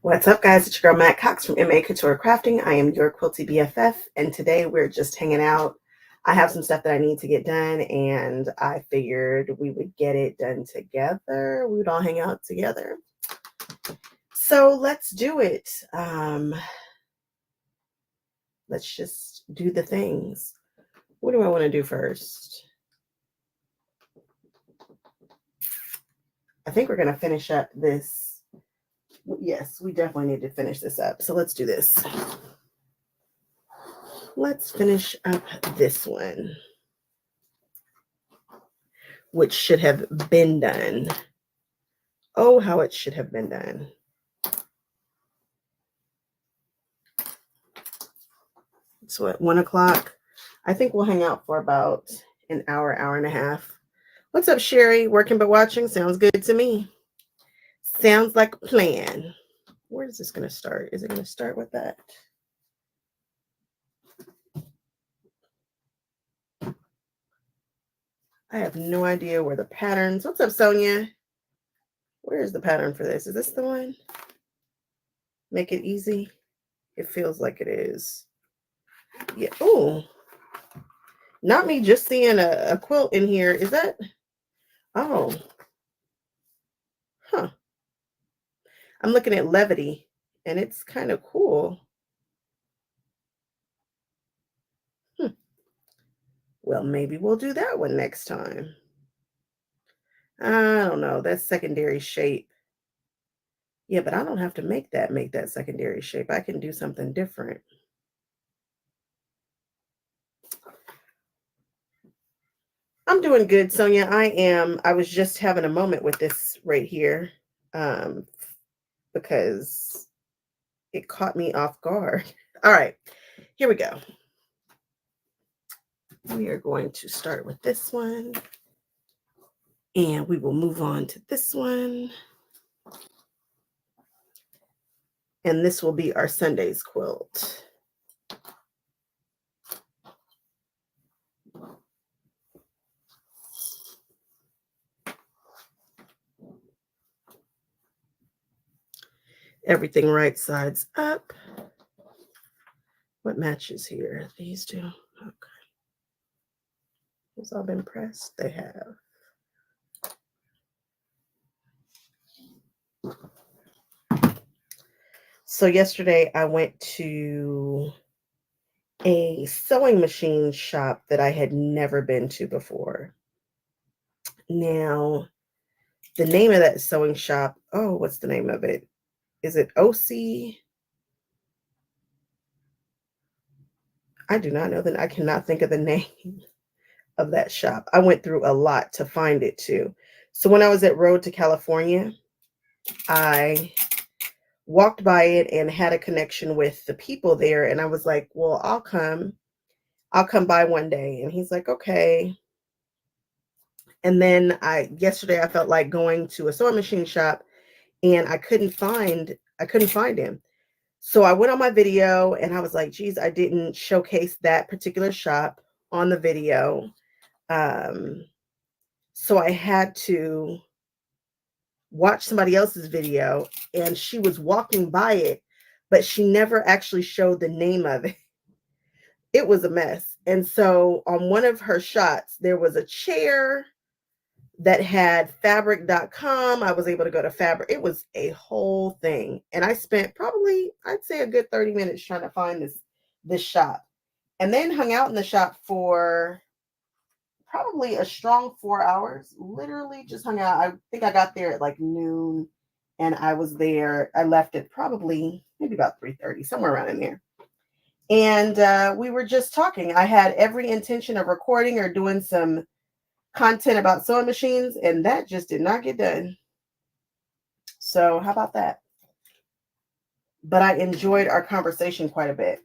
What's up, guys? It's your girl Matt Cox from MA Couture Crafting. I am your quilty BFF, and today we're just hanging out. I have some stuff that I need to get done, and I figured we would get it done together. We would all hang out together. So let's do it. Let's just do the things. What do I want to do first? I think we're going to finish up this. Yes, we definitely need to finish this up. So let's do this. Let's finish up this one, which should have been done. Oh, how it should have been done. It's what, 1 o'clock? I think we'll hang out for about an hour, hour and a half. What's up, Sherry? Working but watching? Sounds good to me. Sounds like a plan. Where is this going to start? Is it going to start with that? I have no idea where the patterns. What's up, Sonia? Where is the pattern for this? Is this the one? Make it easy. It feels like it is. Yeah. Oh, not me just seeing a quilt in here. Is that? Oh. Huh. I'm looking at Levity, and it's kind of cool. Well, maybe we'll do that one next time. I don't know. That's secondary shape. Yeah, but I don't have to make that secondary shape. I can do something different. I'm doing good, Sonia. I am. I was just having a moment with this right here because it caught me off guard. All right, here we go. We are going to start with this one, and we will move on to this one. And this will be our Sunday's quilt. Everything right sides up. What matches here? These two. Okay. Has all been pressed? They have. So yesterday I went to a sewing machine shop that I had never been to before. Now, the name of that sewing shop, oh, what's the name of it? Is it OC? I do not know that. I cannot think of the name of that shop. I went through a lot to find it too. So when I was at Road to California, I walked by it and had a connection with the people there. And I was like, well, I'll come by one day. And he's like, okay. And then yesterday I felt like going to a sewing machine shop and I couldn't find him. So I went on my video and I was like, geez, I didn't showcase that particular shop on the video. So I had to watch somebody else's video, and she was walking by it, but she never actually showed the name of it. It was a mess. And so on one of her shots, there was a chair that had fabric.com. I was able to go to fabric. It was a whole thing. And I spent probably, I'd say, a good 30 minutes trying to find this shop, and then hung out in the shop for probably a strong 4 hours. Literally just hung out. I think I got there at like noon, and I was there. I left at probably maybe about 3:30, somewhere around in there. And we were just talking. I had every intention of recording or doing some content about sewing machines, and that just did not get done. So how about that? But I enjoyed our conversation quite a bit.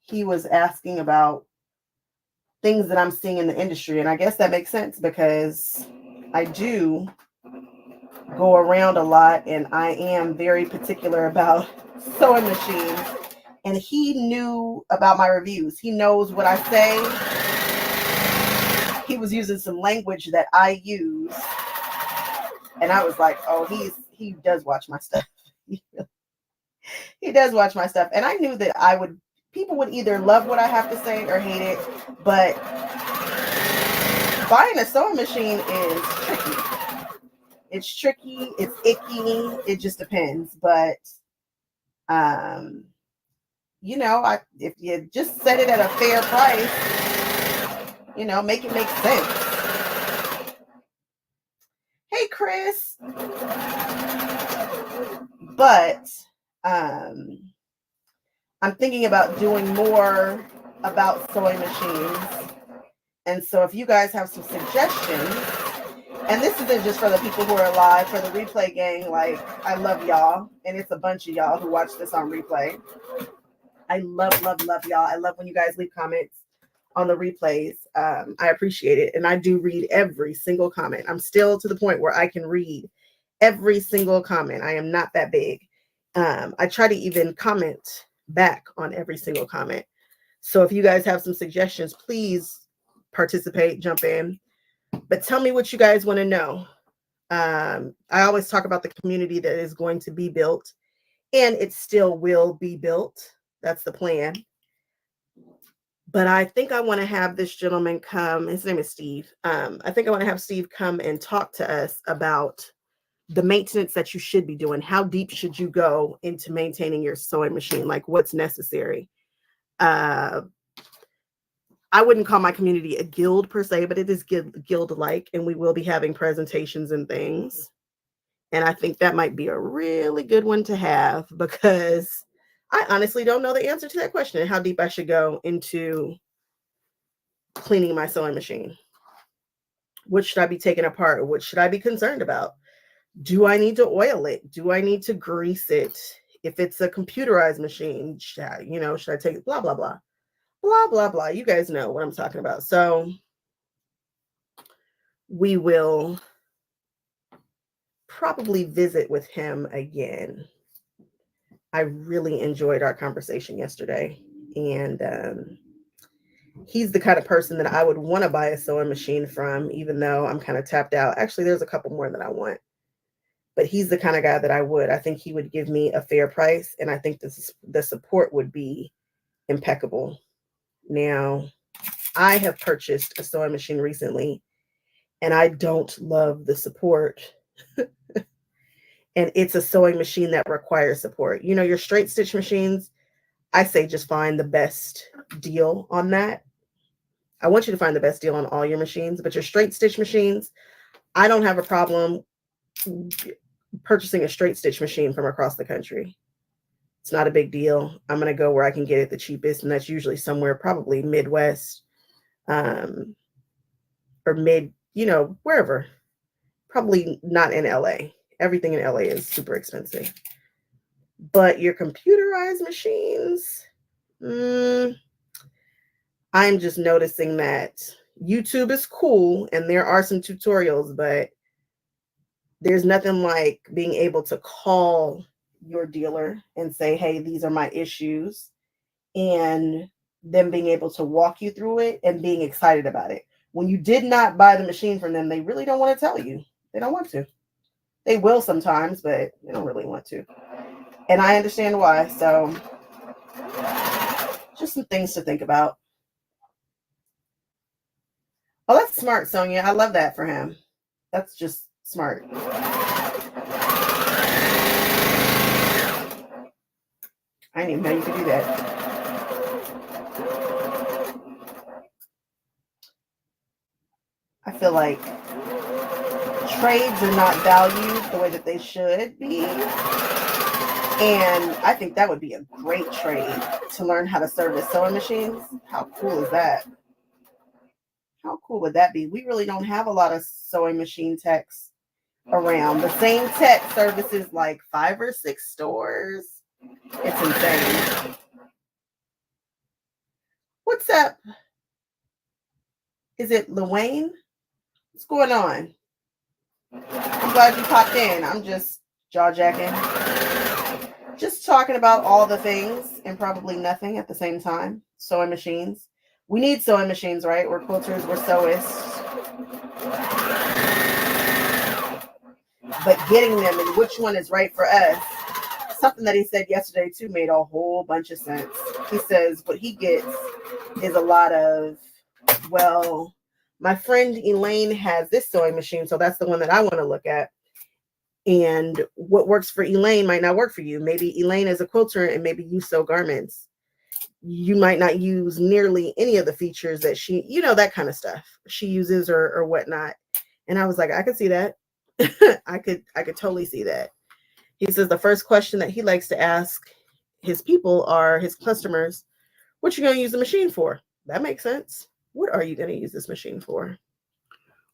He was asking about things that I'm seeing in the industry, and I guess that makes sense because I do go around a lot, and I am very particular about sewing machines. And he knew about my reviews. He knows what I say. He was using some language that I use, and I was like, oh, he does watch my stuff. He does watch my stuff. And I knew that people would either love what I have to say or hate it. But buying a sewing machine is tricky. It's tricky. It's icky. It just depends. But, if you just set it at a fair price, make it make sense. Hey, Chris. But I'm thinking about doing more about sewing machines. And so if you guys have some suggestions, and this isn't just for the people who are live, for the replay gang, like, I love y'all. And it's a bunch of y'all who watch this on replay. I love y'all. I love when you guys leave comments on the replays. I appreciate it. And I do read every single comment. I'm still to the point where I can read every single comment. I am not that big. I try to even comment back on every single comment. So if you guys have some suggestions, please participate, jump in. But tell me what you guys want to know. I always talk about the community that is going to be built, and it still will be built. That's the plan. But I think I want to have this gentleman come. His name is Steve. I think I want to have Steve come and talk to us about the maintenance that you should be doing. How deep should you go into maintaining your sewing machine? Like, what's necessary? I wouldn't call my community a guild per se, but it is guild-like, and we will be having presentations and things. And I think that might be a really good one to have, because I honestly don't know the answer to that question and how deep I should go into cleaning my sewing machine. What should I be taking apart? What should I be concerned about? Do I need to oil it? Do I need to grease it? If it's a computerized machine, should I take it? Blah, blah, blah. Blah, blah, blah. You guys know what I'm talking about. So we will probably visit with him again. I really enjoyed our conversation yesterday. And he's the kind of person that I would want to buy a sewing machine from, even though I'm kind of tapped out. Actually, there's a couple more that I want. But he's the kind of guy that I think he would give me a fair price. And I think the support would be impeccable. Now, I have purchased a sewing machine recently, and I don't love the support. And it's a sewing machine that requires support. Your straight stitch machines, I say just find the best deal on that. I want you to find the best deal on all your machines, but your straight stitch machines, I don't have a problem purchasing a straight stitch machine from across the country. It's not a big deal. I'm going to go where I can get it the cheapest, and that's usually somewhere probably Midwest, or wherever. Probably not in LA. Everything in LA is super expensive. But your computerized machines, I'm just noticing that YouTube is cool and there are some tutorials, but there's nothing like being able to call your dealer and say, hey, these are my issues, and them being able to walk you through it and being excited about it. When you did not buy the machine from them, they really don't want to tell you. They don't want to. They will sometimes, but they don't really want to. And I understand why. So just some things to think about. Oh, that's smart, Sonia. I love that for him. That's just smart. I didn't even know you could do that. I feel like trades are not valued the way that they should be. And I think that would be a great trade to learn how to service sewing machines. How cool is that? How cool would that be? We really don't have a lot of sewing machine techs around. The same tech services like 5 or 6 stores. It's insane. What's up? Is it Luane? What's going on? I'm glad you popped in. I'm just jaw-jacking. Just talking about all the things and probably nothing at the same time. Sewing machines. We need sewing machines, right? We're quilters, we're sewists. But getting them and which one is right for us something that he said yesterday too made a whole bunch of sense. He says what he gets is a lot of, well, my friend Elaine has this sewing machine, so that's the one that I want to look at. And what works for Elaine might not work for you. Maybe Elaine is a quilter and maybe you sew garments. You might not use nearly any of the features that she, that kind of stuff she uses or whatnot. And I was like, I could see that. I could totally see that. He says the first question that he likes to ask his people are his customers, what you going to use the machine for? That makes sense. What are you going to use this machine for?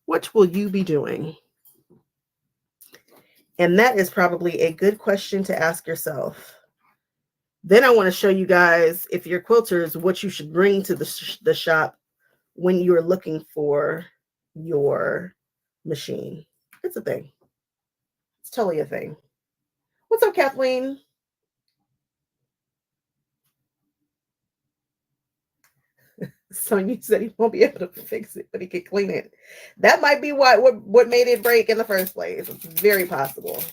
What will you be doing? And that is probably a good question to ask yourself. Then I want to show you guys, if you're quilters, what you should bring to the shop when you're looking for your machine. It's a thing. It's totally a thing. What's up, Kathleen? Sonia said he won't be able to fix it, but he can clean it. That might be what made it break in the first place. It's very possible.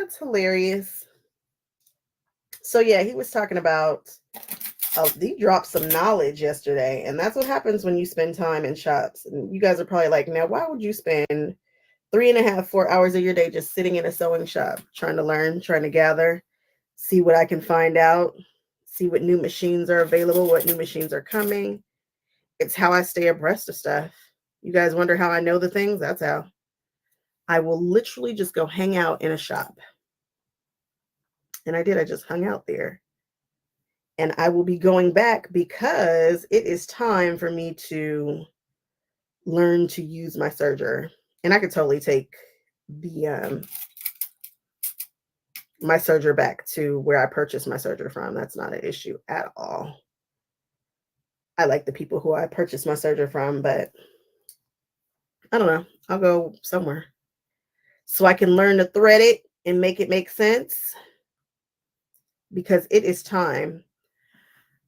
That's hilarious. So yeah, he was talking about, he dropped some knowledge yesterday, and that's what happens when you spend time in shops. And you guys are probably like, now why would you spend 3.5, 4 hours of your day just sitting in a sewing shop, trying to learn, trying to gather, see what I can find out, see what new machines are available, what new machines are coming. It's how I stay abreast of stuff. You guys wonder how I know the things? That's how. I will literally just go hang out in a shop. And I did. I just hung out there. And I will be going back because it is time for me to learn to use my serger. And I could totally take the my serger back to where I purchased my serger from. That's not an issue at all. I like the people who I purchased my serger from, but I don't know. I'll go somewhere so I can learn to thread it and make it make sense, because it is time.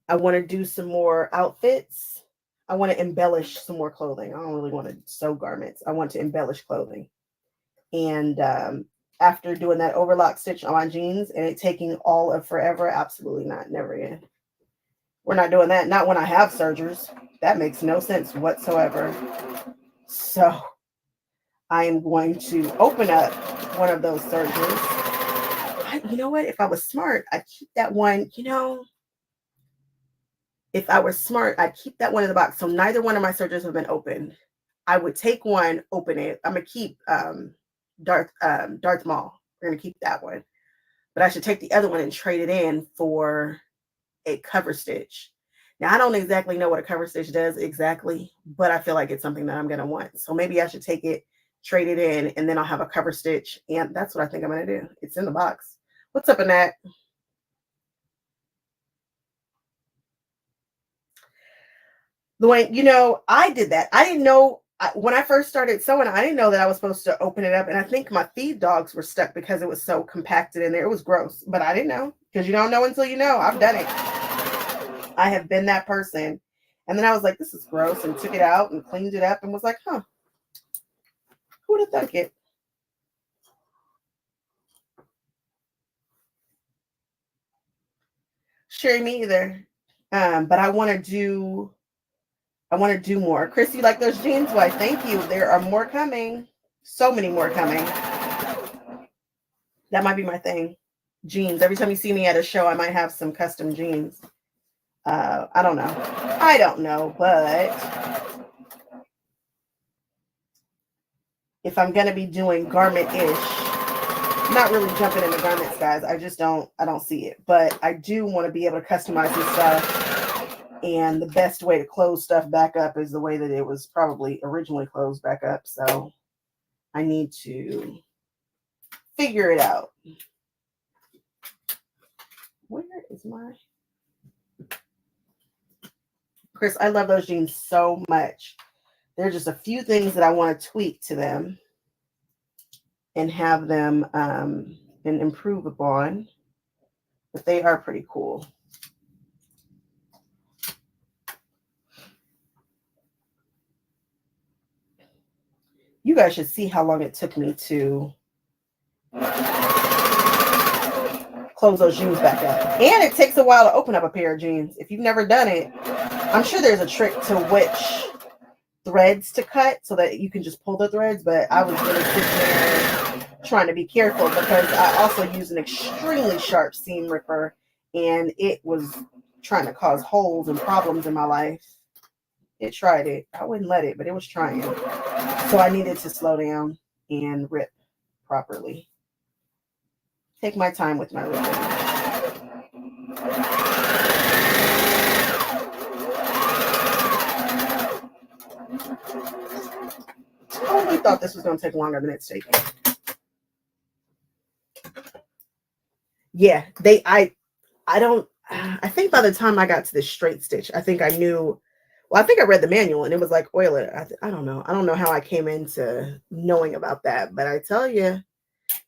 I want to do some more outfits. I want to embellish some more clothing. I don't really want to sew garments. I want to embellish clothing. And after doing that overlock stitch on my jeans and it taking all of forever, absolutely not. Never again. We're not doing that. Not when I have sergers. That makes no sense whatsoever. So I am going to open up one of those sergers. You know what? If I was smart, I'd keep that one, if I were smart, I'd keep that one in the box. So neither one of my sergers have been opened. I would take one, open it. I'm going to keep Darth Maul. We're going to keep that one. But I should take the other one and trade it in for a cover stitch. Now, I don't exactly know what a cover stitch does exactly, but I feel like it's something that I'm going to want. So maybe I should take it, trade it in, and then I'll have a cover stitch. And that's what I think I'm going to do. It's in the box. What's up, Annette? Dwayne, I did that. I didn't know when I first started sewing, I didn't know that I was supposed to open it up. And I think my feed dogs were stuck because it was so compacted in there. It was gross, but I didn't know, because you don't know until you know. I've done it. I have been that person. And then I was like, this is gross, and took it out and cleaned it up and was like, huh, who would have thunk it? Sure, me either. But I want to do more. Chris, you like those jeans? Why, thank you. There are more coming. So many more coming. That might be my thing. Jeans. Every time you see me at a show, I might have some custom jeans. I don't know, but if I'm gonna be doing garment-ish, not really jumping into garments, guys. I don't see it. But I do want to be able to customize some stuff. And the best way to close stuff back up is the way that it was probably originally closed back up. So I need to figure it out. Where is my... Chris, I love those jeans so much. There are just a few things that I want to tweak to them and have them and improve upon. But they are pretty cool. You guys should see how long it took me to close those jeans back up. And it takes a while to open up a pair of jeans. If you've never done it, I'm sure there's a trick to which threads to cut so that you can just pull the threads, but I was really sitting there trying to be careful because I also use an extremely sharp seam ripper, and it was trying to cause holes and problems in my life. It tried it. I wouldn't let it, but it was trying. So I needed to slow down and rip properly. Take my time with my ripping. Totally thought this was going to take longer than it's taking. Yeah, I think by the time I got to the straight stitch, I think I knew, well, I think I read the manual and it was like oil it. I don't know. I don't know how I came into knowing about that, but I tell you,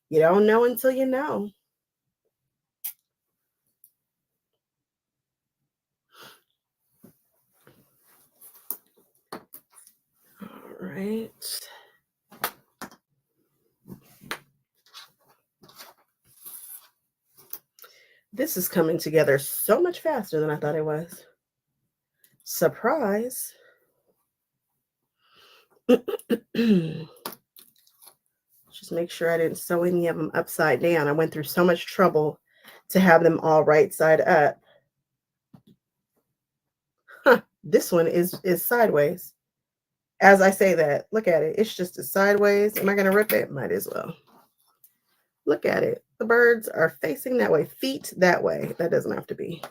you don't know until you know. All right. This is coming together so much faster than I thought it was. Surprise. Just make sure I didn't sew any of them upside down. I went through so much trouble to have them all right side up. Huh, this one is sideways. As I say that, look at it. It's just a sideways. Am I going to rip it? Might as well. Look at it. The birds are facing that way. Feet that way. That doesn't have to be.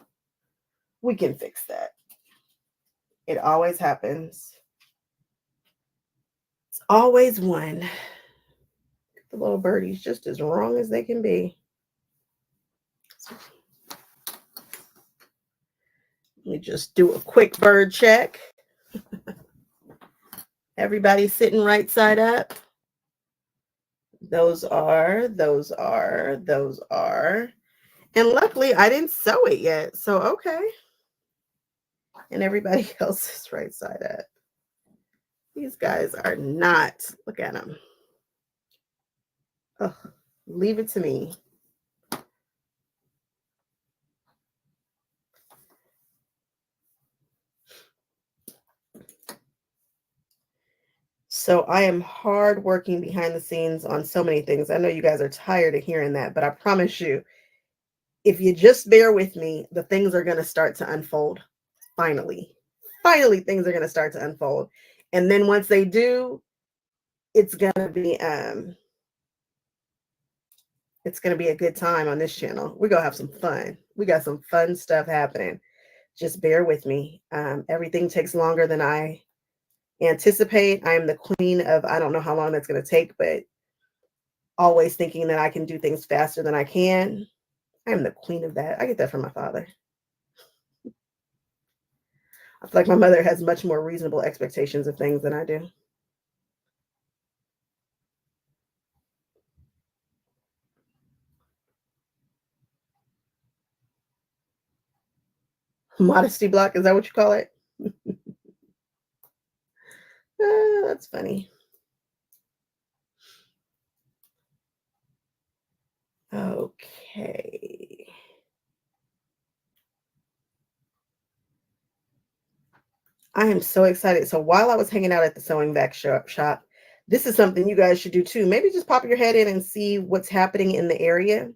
We can fix that. It always happens. It's always one. The little birdie's just as wrong as they can be. Let me just do a quick bird check. Everybody sitting right side up. Those are. And luckily, I didn't sew it yet. So, okay. And everybody else is right side up. These guys are not. Look at them. Oh, leave it to me. So I am hard working behind the scenes on so many things. I know you guys are tired of hearing that, but I promise you, if you just bear with me, the things are going to start to unfold. Finally, things are going to start to unfold. And then once they do, it's going to be a good time on this channel. We're going to have some fun. We got some fun stuff happening. Just bear with me. Everything takes longer than I anticipate. I am the queen of, I don't know how long that's going to take, but always thinking that I can do things faster than I can. I am the queen of that. I get that from my father. I feel like my mother has much more reasonable expectations of things than I do. Modesty block, is that what you call it? That's funny. Okay. I am so excited. So while I was hanging out at the sewing back shop, this is something you guys should do too. Maybe just pop your head in and see what's happening in the area.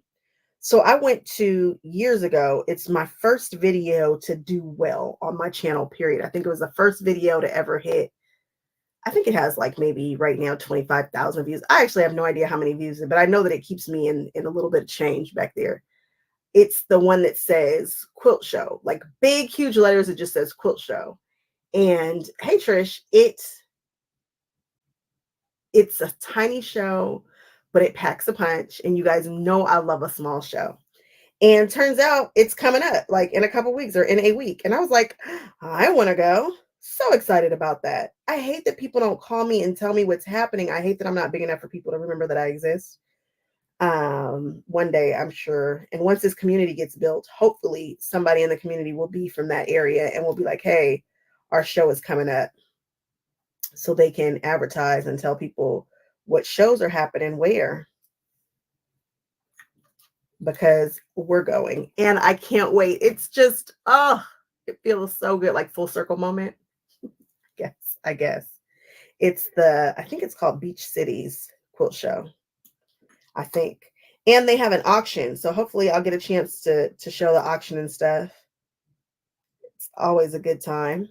So I went to years ago. It's my first video to do well on my channel, period. I think it was the first video to ever hit. I think it has like maybe right now 25,000 views. I actually have no idea how many views, but I know that it keeps me in a little bit of change back there. It's the one that says Quilt Show, like big, huge letters. It just says Quilt Show. And hey, Trish, it's a tiny show, but it packs a punch. And you guys know I love a small show. And turns out it's coming up like in a couple weeks or in a week. And I was like, I want to go. So excited about that. I hate that people don't call me and tell me what's happening. I hate that I'm not big enough for people to remember that I exist. One day, I'm sure. And once this community gets built, hopefully somebody in the community will be from that area and will be like, hey, our show is coming up. so they can advertise and tell people what shows are happening where, because we're going and I can't wait. It's just, oh, it feels so good, like full circle moment. Yes, I guess. I think it's called Beach Cities Quilt Show, I think. And they have an auction. So hopefully I'll get a chance to show the auction and stuff. It's always a good time.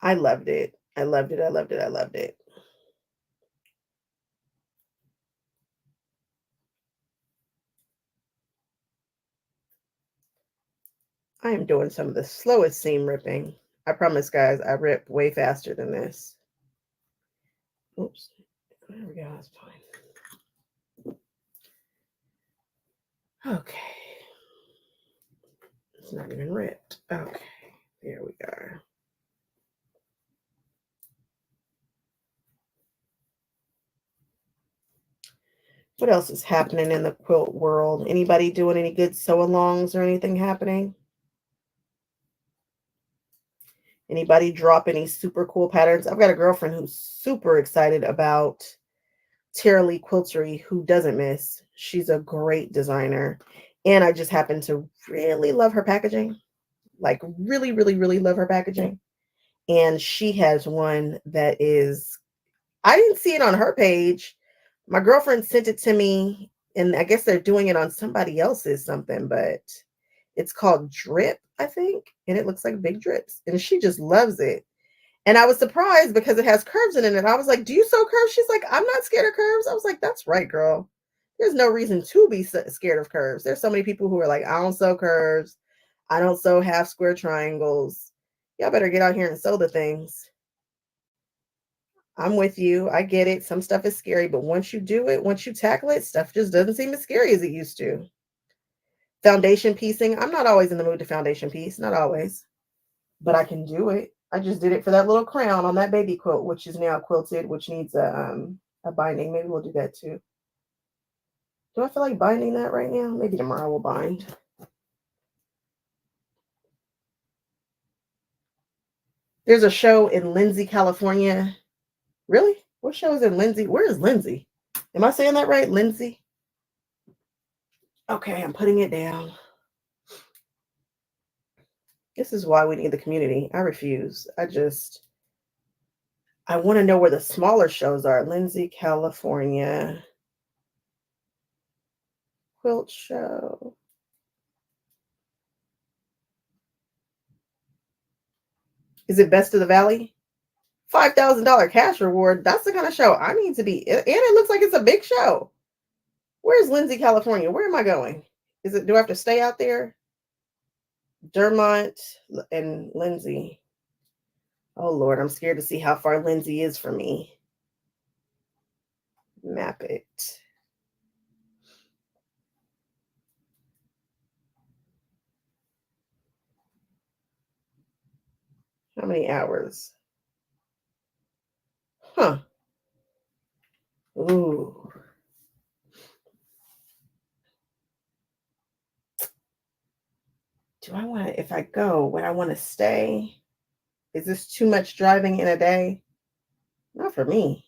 I loved it. I loved it. I loved it. I loved it. I am doing some of the slowest seam ripping. I promise, guys, I rip way faster than this. Oops. There we go. That's fine. Okay. It's not even ripped. Okay. There we go. What else is happening in the quilt world? Anybody doing any good sew-alongs or anything happening? Anybody drop any super cool patterns? I've got a girlfriend who's super excited about Tara Lee Quiltery, who doesn't miss. She's a great designer. And I just happen to really love her packaging. Like really, really, really love her packaging. And she has one that is, I didn't see it on her page. My girlfriend sent it to me, and I guess they're doing it on somebody else's something, but it's called Drip, I think. And it looks like big drips. And she just loves it. And I was surprised because it has curves in it. And I was like, do you sew curves? She's like, I'm not scared of curves. I was like, that's right, girl. There's no reason to be scared of curves. There's so many people who are like, I don't sew curves. I don't sew half square triangles. Y'all better get out here and sew the things. I'm with you. I get it. Some stuff is scary, but once you do it, once you tackle it, stuff just doesn't seem as scary as it used to. Foundation piecing. I'm not always in the mood to foundation piece. Not always. But I can do it. I just did it for that little crown on that baby quilt, which is now quilted, which needs a binding. Maybe we'll do that too. Do I feel like binding that right now? Maybe tomorrow we'll bind. There's a show in Lindsay, California. Really? What show is in Lindsay? Where is Lindsay? Am I saying that right? Lindsay? Okay, I'm putting it down. This is why we need the community. I refuse. I want to know where the smaller shows are. Lindsay, California. Quilt show. Is it Best of the Valley? $5,000 cash reward. That's the kind of show I need to be. And it looks like it's a big show. Where's Lindsay, California? Where am I going? Do I have to stay out there? Dermont and Lindsay. Oh Lord, I'm scared to see how far Lindsay is from me. Map it. How many hours? Huh. Ooh. Do I want to, if I go, would I want to stay? Is this too much driving in a day? Not for me.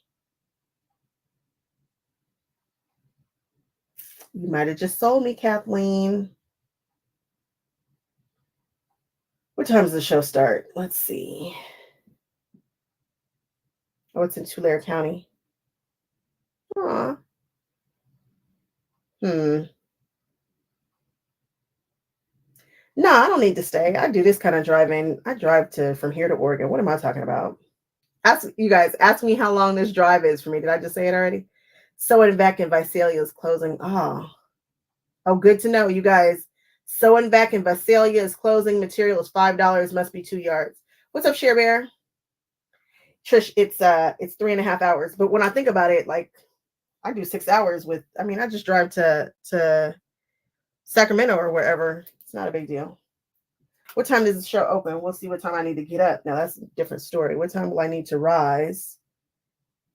You might have just sold me, Kathleen. What time does the show start? Let's see. Oh, it's in Tulare County. Aw. Hmm. No, I don't need to stay. I do this kind of driving. I drive from here to Oregon. What am I talking about? Ask you guys, ask me how long this drive is for me. Did I just say it already? Sew and Vac in Visalia is closing. Oh, good to know, you guys. Sew and Vac in Visalia is closing. Material is $5. Must be 2 yards. What's up, Share Bear? Trish, it's 3.5 hours. But when I think about it, like I do 6 hours I just drive to Sacramento or wherever. It's not a big deal. What time does the show open? We'll see what time I need to get up. Now that's a different story. What time will I need to rise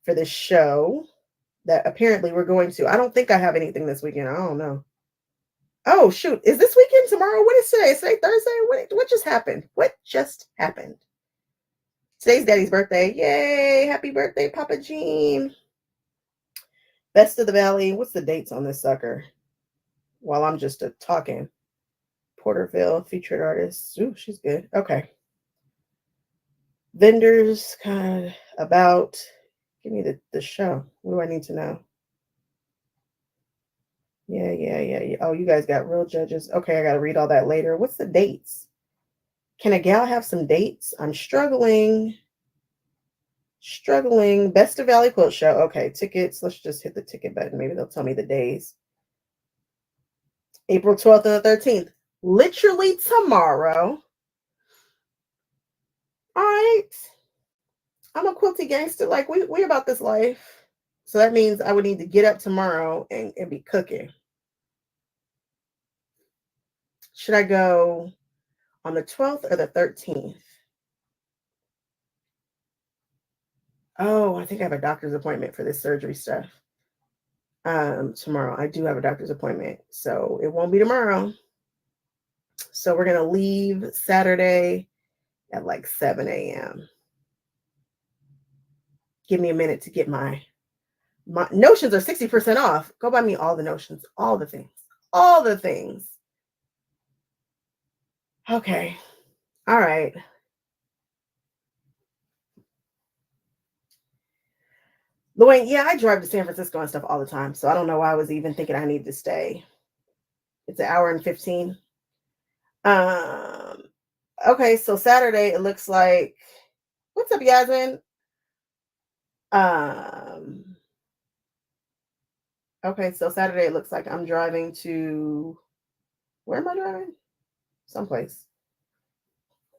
for this show that apparently we're going to? I don't think I have anything this weekend. I don't know. Oh shoot. Is this weekend tomorrow? What is today? Is today Thursday? What just happened? What just happened? Today's Daddy's birthday. Yay! Happy birthday, Papa Gene. Best of the Valley. What's the dates on this sucker? While I'm just talking. Porterville, featured artist. Ooh, she's good. Okay. Vendors, kind of about. Give me the show. What do I need to know? Yeah. Oh, you guys got real judges. Okay, I got to read all that later. What's the dates? Can a gal have some dates? I'm struggling. Best of Valley Quilt Show. Okay, tickets. Let's just hit the ticket button. Maybe they'll tell me the days. April 12th and the 13th. Literally tomorrow. All right. I'm a quilty gangster. Like, we about this life. So that means I would need to get up tomorrow and be cooking. Should I go on the 12th or the 13th? Oh, I think I have a doctor's appointment for this surgery stuff. Tomorrow. I do have a doctor's appointment, so it won't be tomorrow. So we're going to leave Saturday at like 7 a.m. Give me a minute to get my notions are 60% off. Go buy me all the notions, all the things. Okay. All right. Luann, yeah, I drive to San Francisco and stuff all the time, so I don't know why I was even thinking I need to stay. It's an hour and 15. Okay, so Saturday it looks like. What's up, Yasmin? Okay, so Saturday it looks like I'm driving to. Where am I driving? Someplace.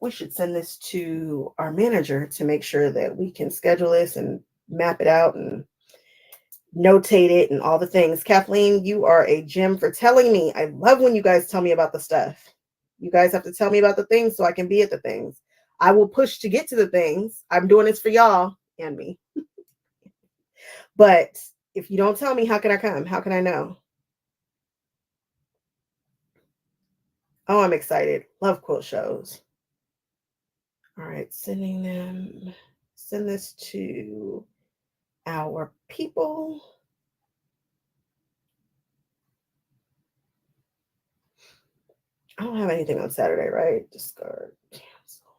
We should send this to our manager to make sure that we can schedule this and map it out and notate it and all the things. Kathleen, you are a gem for telling me. I love when you guys tell me about the stuff. You guys have to tell me about the things so I can be at the things. I will push to get to the things. I'm doing this for y'all and me. But if you don't tell me, how can I come? How can I know? Oh, I'm excited. Love quilt shows. All right, sending them. Send this to our people. I don't have anything on Saturday, right? Discard. Cancel.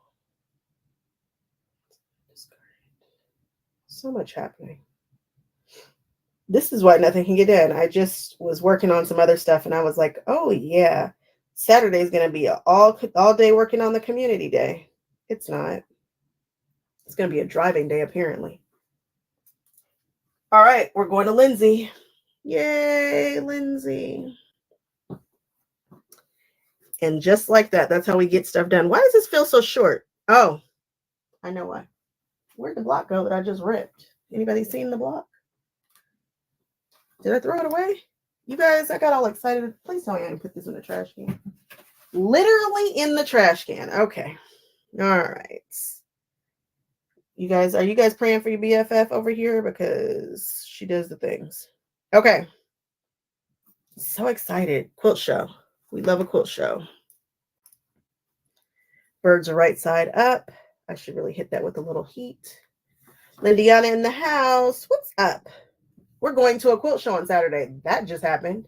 Discard. So much happening. This is why nothing can get done. I just was working on some other stuff and I was like, oh yeah, Saturday is going to be all day working on the community day. It's not. It's going to be a driving day, apparently. All right, we're going to Lindsay. Yay, Lindsay. And just like that, that's how we get stuff done. Why does this feel so short? Oh, I know why. Where'd the block go that I just ripped? Anybody seen the block? Did I throw it away? You guys, I got all excited. Please tell me I didn't put this in the trash can. Literally in the trash can. Okay. All right. Are you guys praying for your BFF over here? Because she does the things. Okay. So excited. Quilt show. We love a quilt show. Birds are right side up. I should really hit that with a little heat. Lindiana in the house. What's up? We're going to a quilt show on Saturday. That just happened.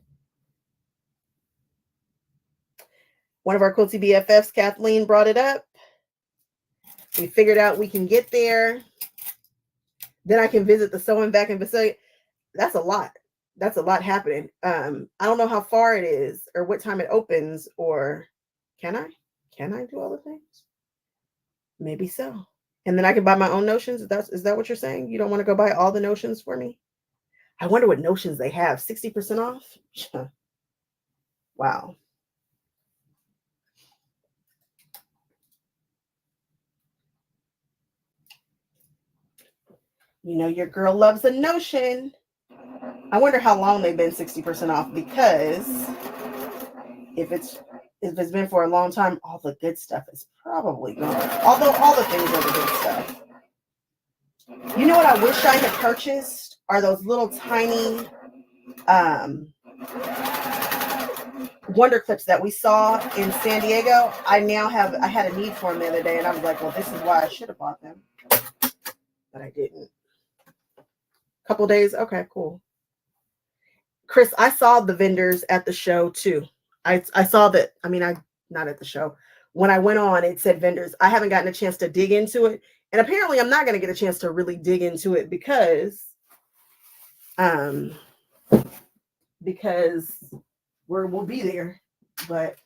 One of our quilty BFFs, Kathleen, brought it up. We figured out we can get there. Then I can visit the sewing back and facility. That's a lot. That's a lot happening. I don't know how far it is or what time it opens, or can I do all the things? Maybe so. And then I can buy my own notions. Is that what you're saying? You don't want to go buy all the notions for me? I wonder what notions they have. 60% off? Wow. You know, your girl loves a notion. I wonder how long they've been 60% off, because if it's been for a long time, all the good stuff is probably gone. Although all the things are the good stuff. You know what I wish I had purchased are those little tiny Wonder Clips that we saw in San Diego, I had a need for them the other day, and I was like, well, this is why I should have bought them, but I didn't. Couple days, okay, cool. Chris, I saw the vendors at the show too. I saw that. I mean, I not at the show. When I went on, it said vendors. I haven't gotten a chance to dig into it, and apparently, I'm not going to get a chance to really dig into it because we'll be there. But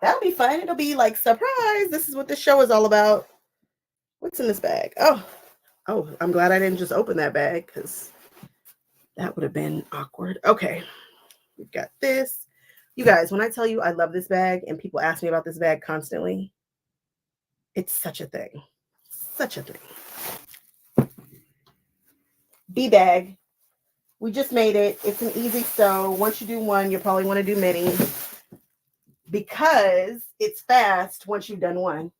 that'll be fun. It'll be like, surprise. This is what this show is all about. What's in this bag? Oh, I'm glad I didn't just open that bag because that would have been awkward. Okay, we've got this. You guys, when I tell you I love this bag and people ask me about this bag constantly, it's such a thing. Such a thing. B bag. We just made it. It's an easy sew. Once you do one, you'll probably want to do many because it's fast once you've done one.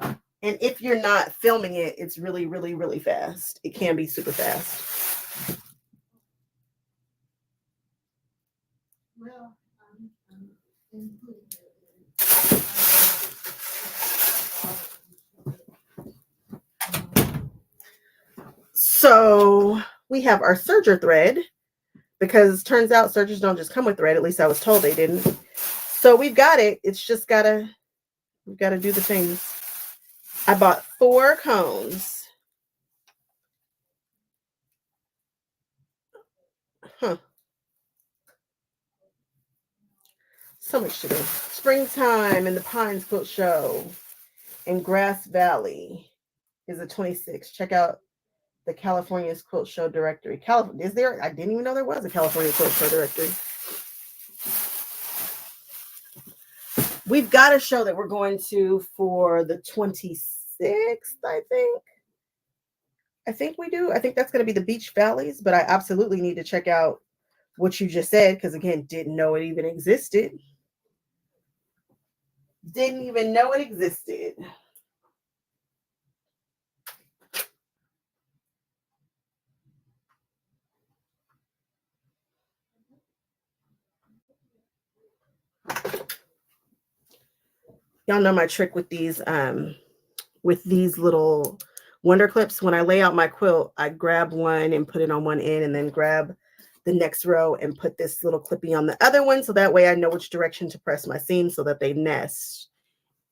And if you're not filming it, it's really, really, really fast. It can be super fast. So we have our serger thread because it turns out sergers don't just come with thread. At least I was told they didn't. So we've got it. It's just we've got to do the things. I bought 4 cones. So much to do. Springtime and the Pines Quilt Show in Grass Valley is the 26th. Check out the California's Quilt Show directory. Is there? I didn't even know there was a California Quilt Show directory. We've got a show that we're going to for the 26th, I think. I think we do. I think that's going to be the Beach Valleys, but I absolutely need to check out what you just said because, again, didn't know it even existed. Didn't even know it existed. Y'all know my trick with these little Wonder Clips. When I lay out my quilt, I grab one and put it on one end and then grab the next row and put this little clippy on the other one. So that way I know which direction to press my seams so that they nest.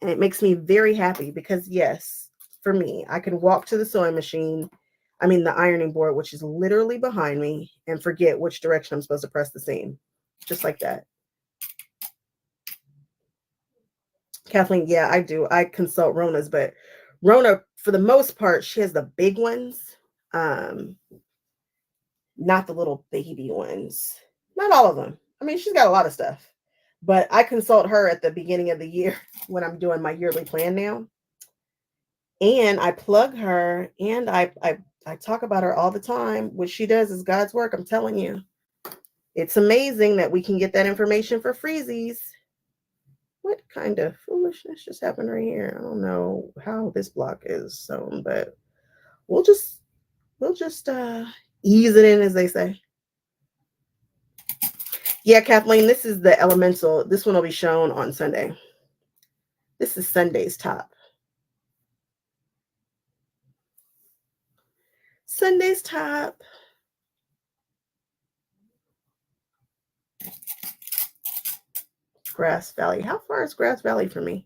And it makes me very happy because, yes, for me, I can walk to the sewing machine, the ironing board, which is literally behind me, and forget which direction I'm supposed to press the seam. Just like that. Kathleen, yeah, I do. I consult Rona's, but Rona, for the most part, she has the big ones, not the little baby ones. Not all of them. She's got a lot of stuff, but I consult her at the beginning of the year when I'm doing my yearly plan now. And I plug her and I talk about her all the time. What she does is God's work. I'm telling you, it's amazing that we can get that information for freezies. What kind of foolishness just happened right here? I don't know how this block is sewn, but we'll just ease it in, as they say. Yeah, Kathleen, this is the Elemental. This one will be shown on Sunday. This is Sunday's top. Sunday's top. Grass Valley. How far is Grass Valley from me?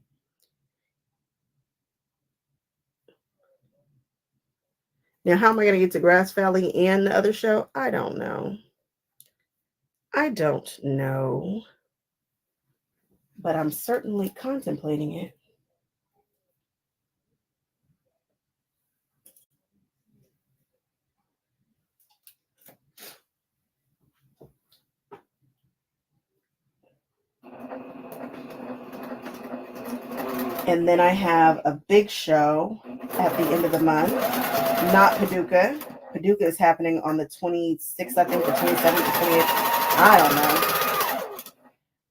Now, how am I going to get to Grass Valley and the other show? I don't know. But I'm certainly contemplating it. And then I have a big show at the end of the month. Not Paducah. Paducah is happening on the 26th, I think, the 27th, the 28th. I don't know.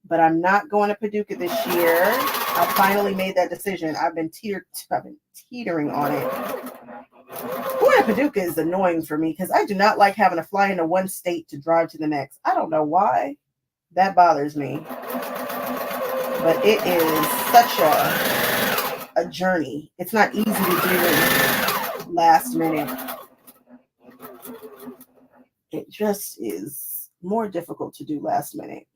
But I'm not going to Paducah this year. I finally made that decision. I've been teetering on it. Going to Paducah is annoying for me because I do not like having to fly into one state to drive to the next. I don't know why. That bothers me. but it is such a journey. It's not easy to do last minute. It just is more difficult to do last minute.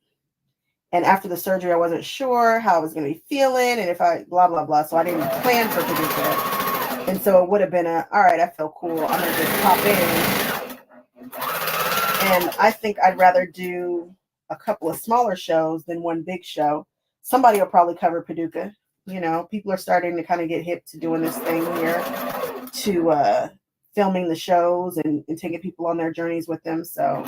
And after the surgery, I wasn't sure how I was going to be feeling and if I blah, blah, blah. So I didn't plan for Paducah. And so it would have been all right, I feel cool. I'm going to just pop in. And I think I'd rather do a couple of smaller shows than one big show. Somebody will probably cover Paducah. You know, people are starting to kind of get hip to doing this thing here, to filming the shows and taking people on their journeys with them. So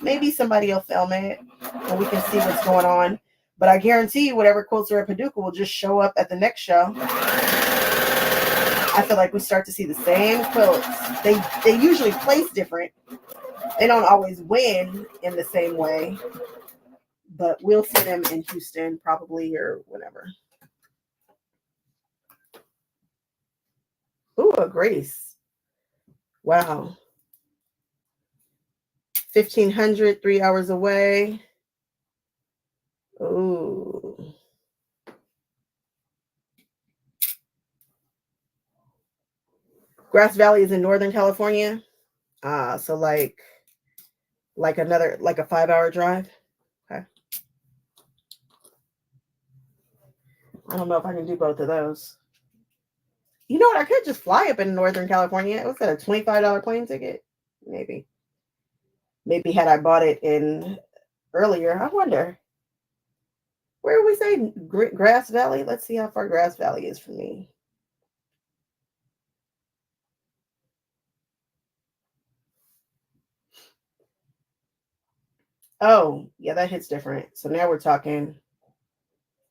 maybe somebody will film it and we can see what's going on. But I guarantee you, whatever quilts are at Paducah will just show up at the next show. I feel like we start to see the same quilts. They usually place different. They don't always win in the same way, but we'll see them in Houston probably or whatever. Ooh, a Grace. Wow. 1,500, 3 hours away. Ooh. Grass Valley is in Northern California. So like another, like a 5-hour drive. Okay. I don't know if I can do both of those. You know what? I could just fly up in Northern California. It was at a $25 plane ticket. Maybe had I bought it in earlier. I wonder. Where do we say Grass Valley? Let's see how far Grass Valley is from me. Oh, yeah, that hits different. So now we're talking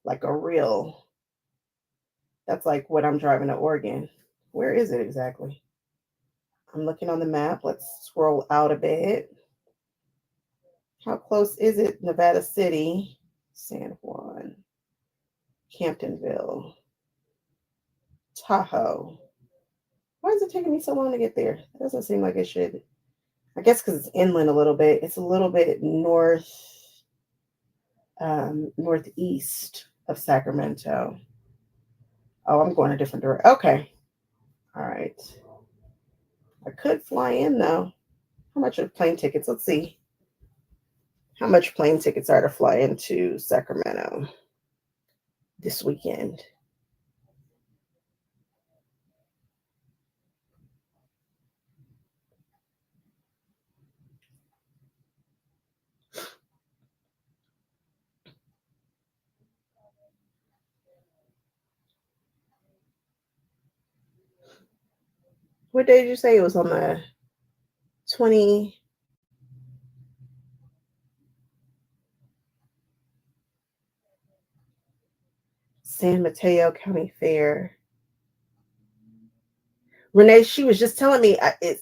like a real, that's like what I'm driving to Oregon. Where is it exactly? I'm looking on the map. Let's scroll out a bit. How close is it? Nevada City, San Juan, Camptonville, Tahoe. Why is it taking me so long to get there? It doesn't seem like it should. I guess because it's inland a little bit. It's a little bit northeast of Sacramento. Oh, I'm going a different direction. Okay. All right. I could fly in though. How much are plane tickets? Let's see. How much plane tickets are to fly into Sacramento this weekend? What day did you say? It was on the 20. San Mateo County Fair. Renee, she was just telling me,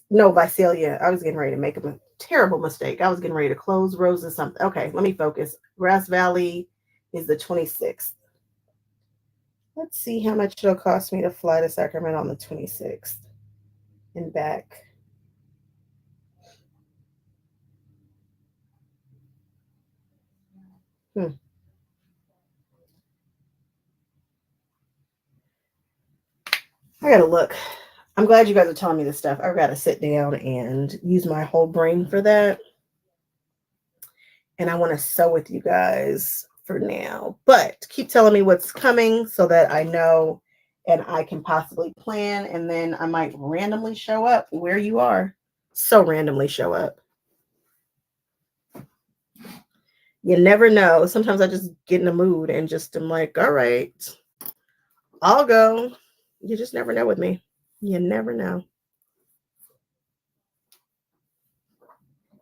no, Visalia. I was getting ready to make a terrible mistake. I was getting ready to close Rose's something. Okay, let me focus. Grass Valley is the 26th. Let's see how much it'll cost me to fly to Sacramento on the 26th and back. I gotta look. I'm glad you guys are telling me this stuff. I've got to sit down and use my whole brain for that. And I want to sew with you guys for now. But keep telling me what's coming so that I know and I can possibly plan. And then I might randomly show up where you are. So randomly show up. You never know. Sometimes I just get in a mood and just am like, all right, I'll go. You just never know with me. You never know.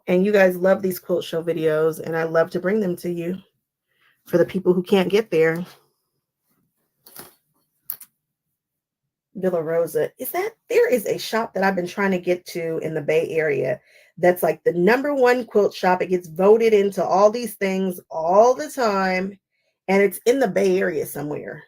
And you guys love these quilt show videos, and I love to bring them to you for the people who can't get there. Villa Rosa. There is a shop that I've been trying to get to in the Bay Area that's like the #1 quilt shop. It gets voted into all these things all the time, and it's in the Bay Area somewhere.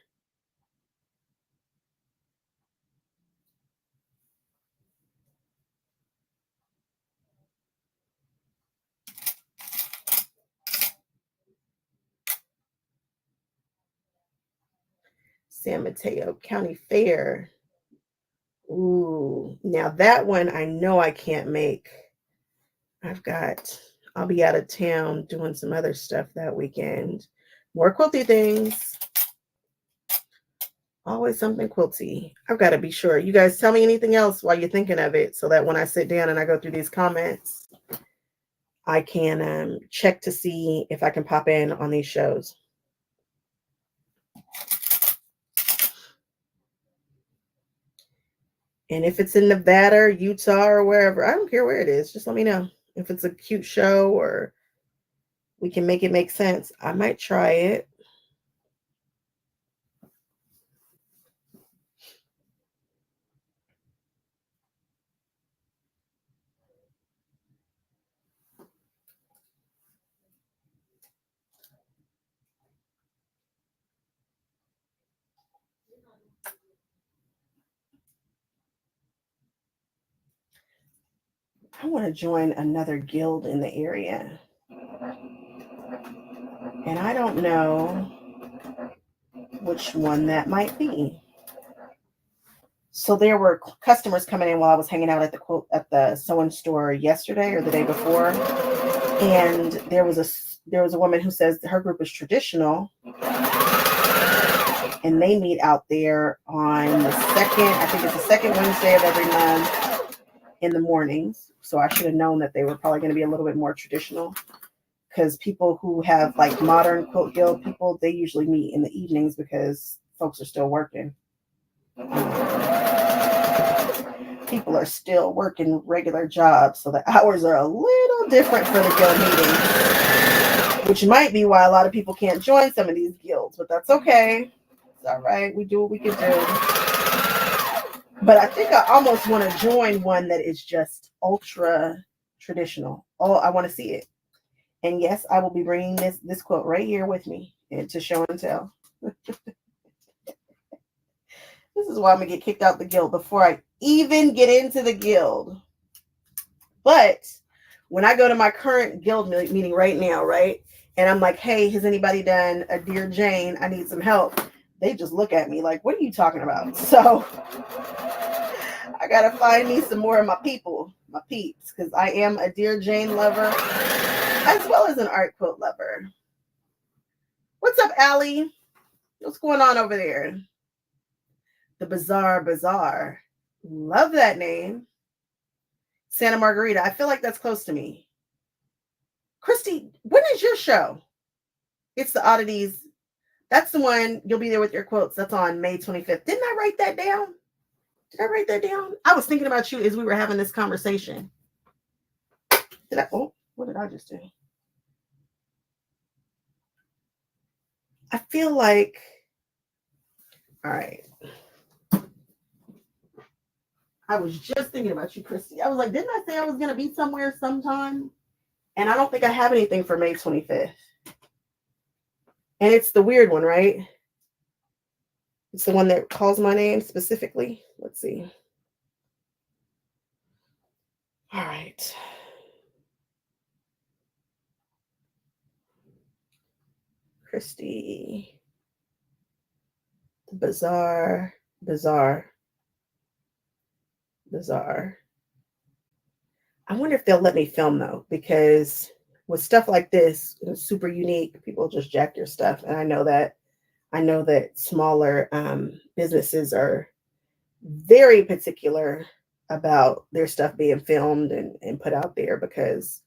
San Mateo County Fair. Ooh, now that one I know I can't make. I'll be out of town doing some other stuff that weekend. More quilty things. Always something quilty. I've got to be sure. You guys tell me anything else while you're thinking of it so that when I sit down and I go through these comments, I can check to see if I can pop in on these shows. And if it's in Nevada or Utah or wherever, I don't care where it is. Just let me know. If it's a cute show or we can make it make sense, I might try it. I want to join another guild in the area. And I don't know which one that might be. So there were customers coming in while I was hanging out at the sewing store yesterday or the day before, and there was a woman who says her group is traditional, and they meet out there on I think it's the second Wednesday of every month in the mornings. So I should have known that they were probably going to be a little bit more traditional, because people who have like modern quilt guild people, they usually meet in the evenings because folks are still working. People are still working regular jobs, so the hours are a little different for the guild meetings, which might be why a lot of people can't join some of these guilds, but that's okay. It's all right. We do what we can do. But I think I almost want to join one that is just ultra traditional. Oh, I want to see it. And yes, I will be bringing this quilt right here with me to show and tell. This is why I'm going to get kicked out the guild before I even get into the guild. But when I go to my current guild meeting right now, right, and I'm like, hey, has anybody done a Dear Jane? I need some help. They just look at me like, what are you talking about? So I got to find me some more of my people, my peeps, because I am a Dear Jane lover as well as an art quilt lover. What's up, Allie? What's going on over there? The Bizarre Bazaar. Love that name. Santa Margarita. I feel like that's close to me. Christy, when is your show? It's the Oddities. That's the one. You'll be there with your quilts. That's on May 25th. Didn't I write that down? Did I write that down? I was thinking about you as we were having this conversation. What did I just do? I feel like, all right. I was just thinking about you, Christy. I was like, didn't I say I was going to be somewhere sometime? And I don't think I have anything for May 25th. And it's the weird one, right? It's the one that calls my name specifically. Let's see. All right. Christy. Bizarre. I wonder if they'll let me film though, because with stuff like this, it's super unique. People just jack your stuff. And I know that smaller businesses are very particular about their stuff being filmed and put out there because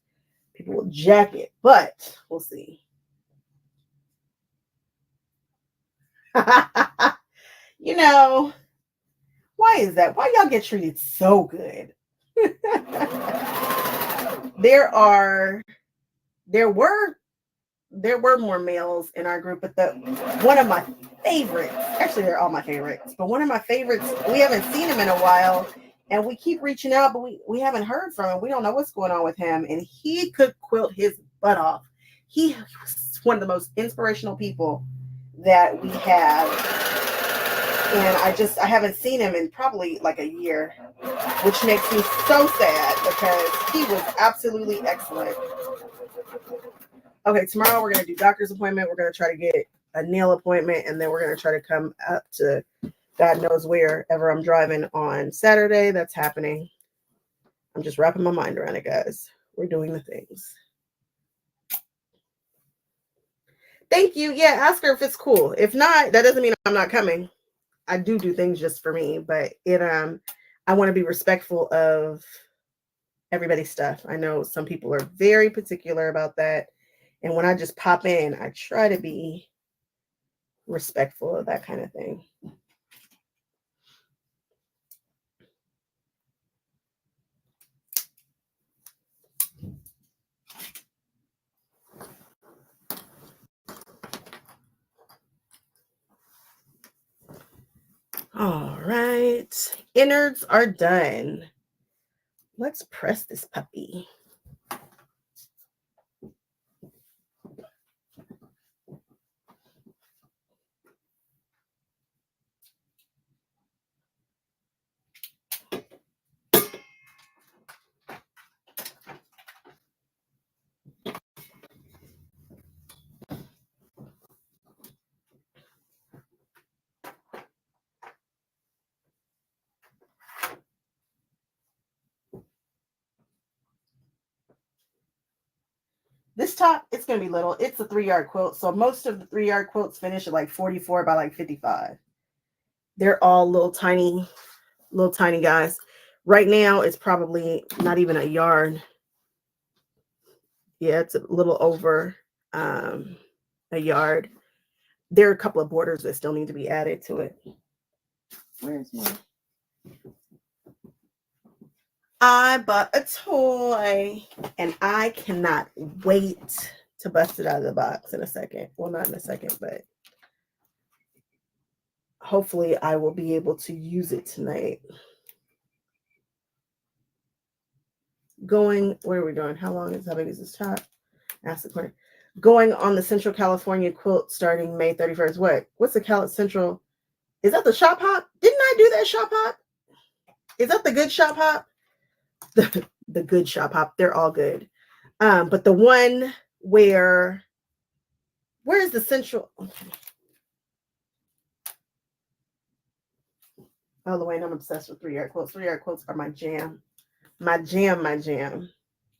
people will jack it, but we'll see. You know, why is that? Why y'all get treated so good? There were more males in our group, but one of my favorites, actually they're all my favorites, but one of my favorites, we haven't seen him in a while and we keep reaching out, but we haven't heard from him. We don't know what's going on with him, and he could quilt his butt off. He was one of the most inspirational people that we have, and I haven't seen him in probably like a year, which makes me so sad because he was absolutely excellent. Okay, tomorrow we're going to do doctor's appointment. We're going to try to get a nail appointment, and then we're going to try to come up to God knows wherever I'm driving on Saturday. That's happening. I'm just wrapping my mind around it, guys. We're doing the things. Thank you. Yeah, ask her if it's cool. If not, that doesn't mean I'm not coming. I do things just for me, but I want to be respectful of everybody's stuff. I know some people are very particular about that. And when I just pop in, I try to be respectful of that kind of thing. All right. Innards are done. Let's press this puppy. This top, it's going to be little. It's a 3-yard quilt. So most of the 3-yard quilts finish at like 44 by like 55. They're all little tiny guys. Right now, it's probably not even a yard. Yeah, it's a little over a yard. There are a couple of borders that still need to be added to it. Where's my... I bought a toy, and I cannot wait to bust it out of the box in a second. Well, not in a second, but hopefully I will be able to use it tonight. Where are we going? How big is this top? Ask the corner. Going on the Central California quilt starting May 31st. What's the Central? Is that the shop hop? Didn't I do that shop hop? Is that the good shop hop? The good shop hop. They're all good. But the one where is the Central? Okay. Oh, the way I'm obsessed with 3-yard quilts. 3-yard quilts are my jam. My jam.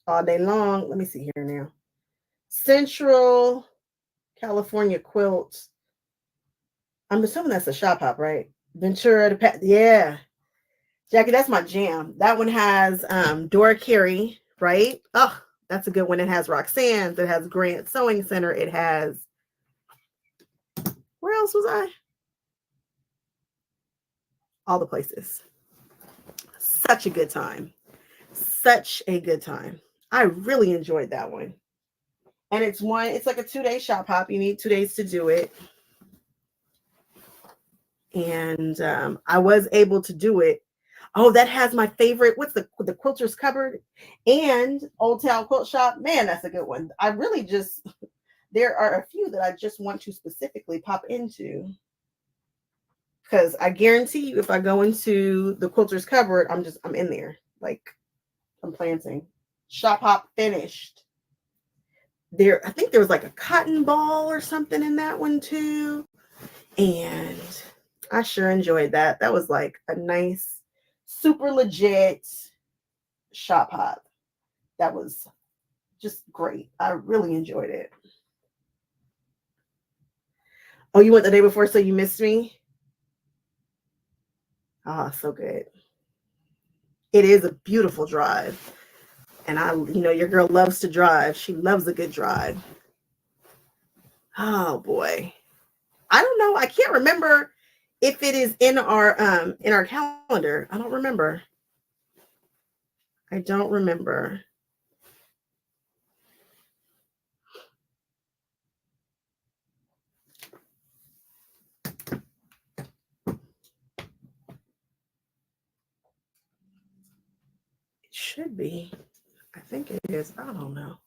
All day long. Let me see here now. Central California quilt. I'm assuming that's a shop hop, right? Ventura yeah. Jackie, that's my jam. That one has Dora Carey, right? Oh, that's a good one. It has Roxanne's. It has Grant Sewing Center. It has... Where else was I? All the places. Such a good time. Such a good time. I really enjoyed that one. And it's like a 2-day shop hop. You need 2 days to do it. And I was able to do it. Oh, that has my favorite. What's the Quilter's Cupboard and Old Town Quilt Shop? Man, that's a good one. I really just... There are a few that I just want to specifically pop into. Because I guarantee you, if I go into the Quilter's Cupboard, I'm in there. Like, I'm planting. Shop hop finished. I think there was like a cotton ball or something in that one too. And I sure enjoyed that. That was like a nice, super legit shop hop. That was just great. I really enjoyed it. Oh, you went the day before, so you missed me? Ah, so good. It is a beautiful drive. And your girl loves to drive. She loves a good drive. Oh boy. I don't know. I can't remember if it is in our calendar. I don't remember. It should be. I think it is. I don't know.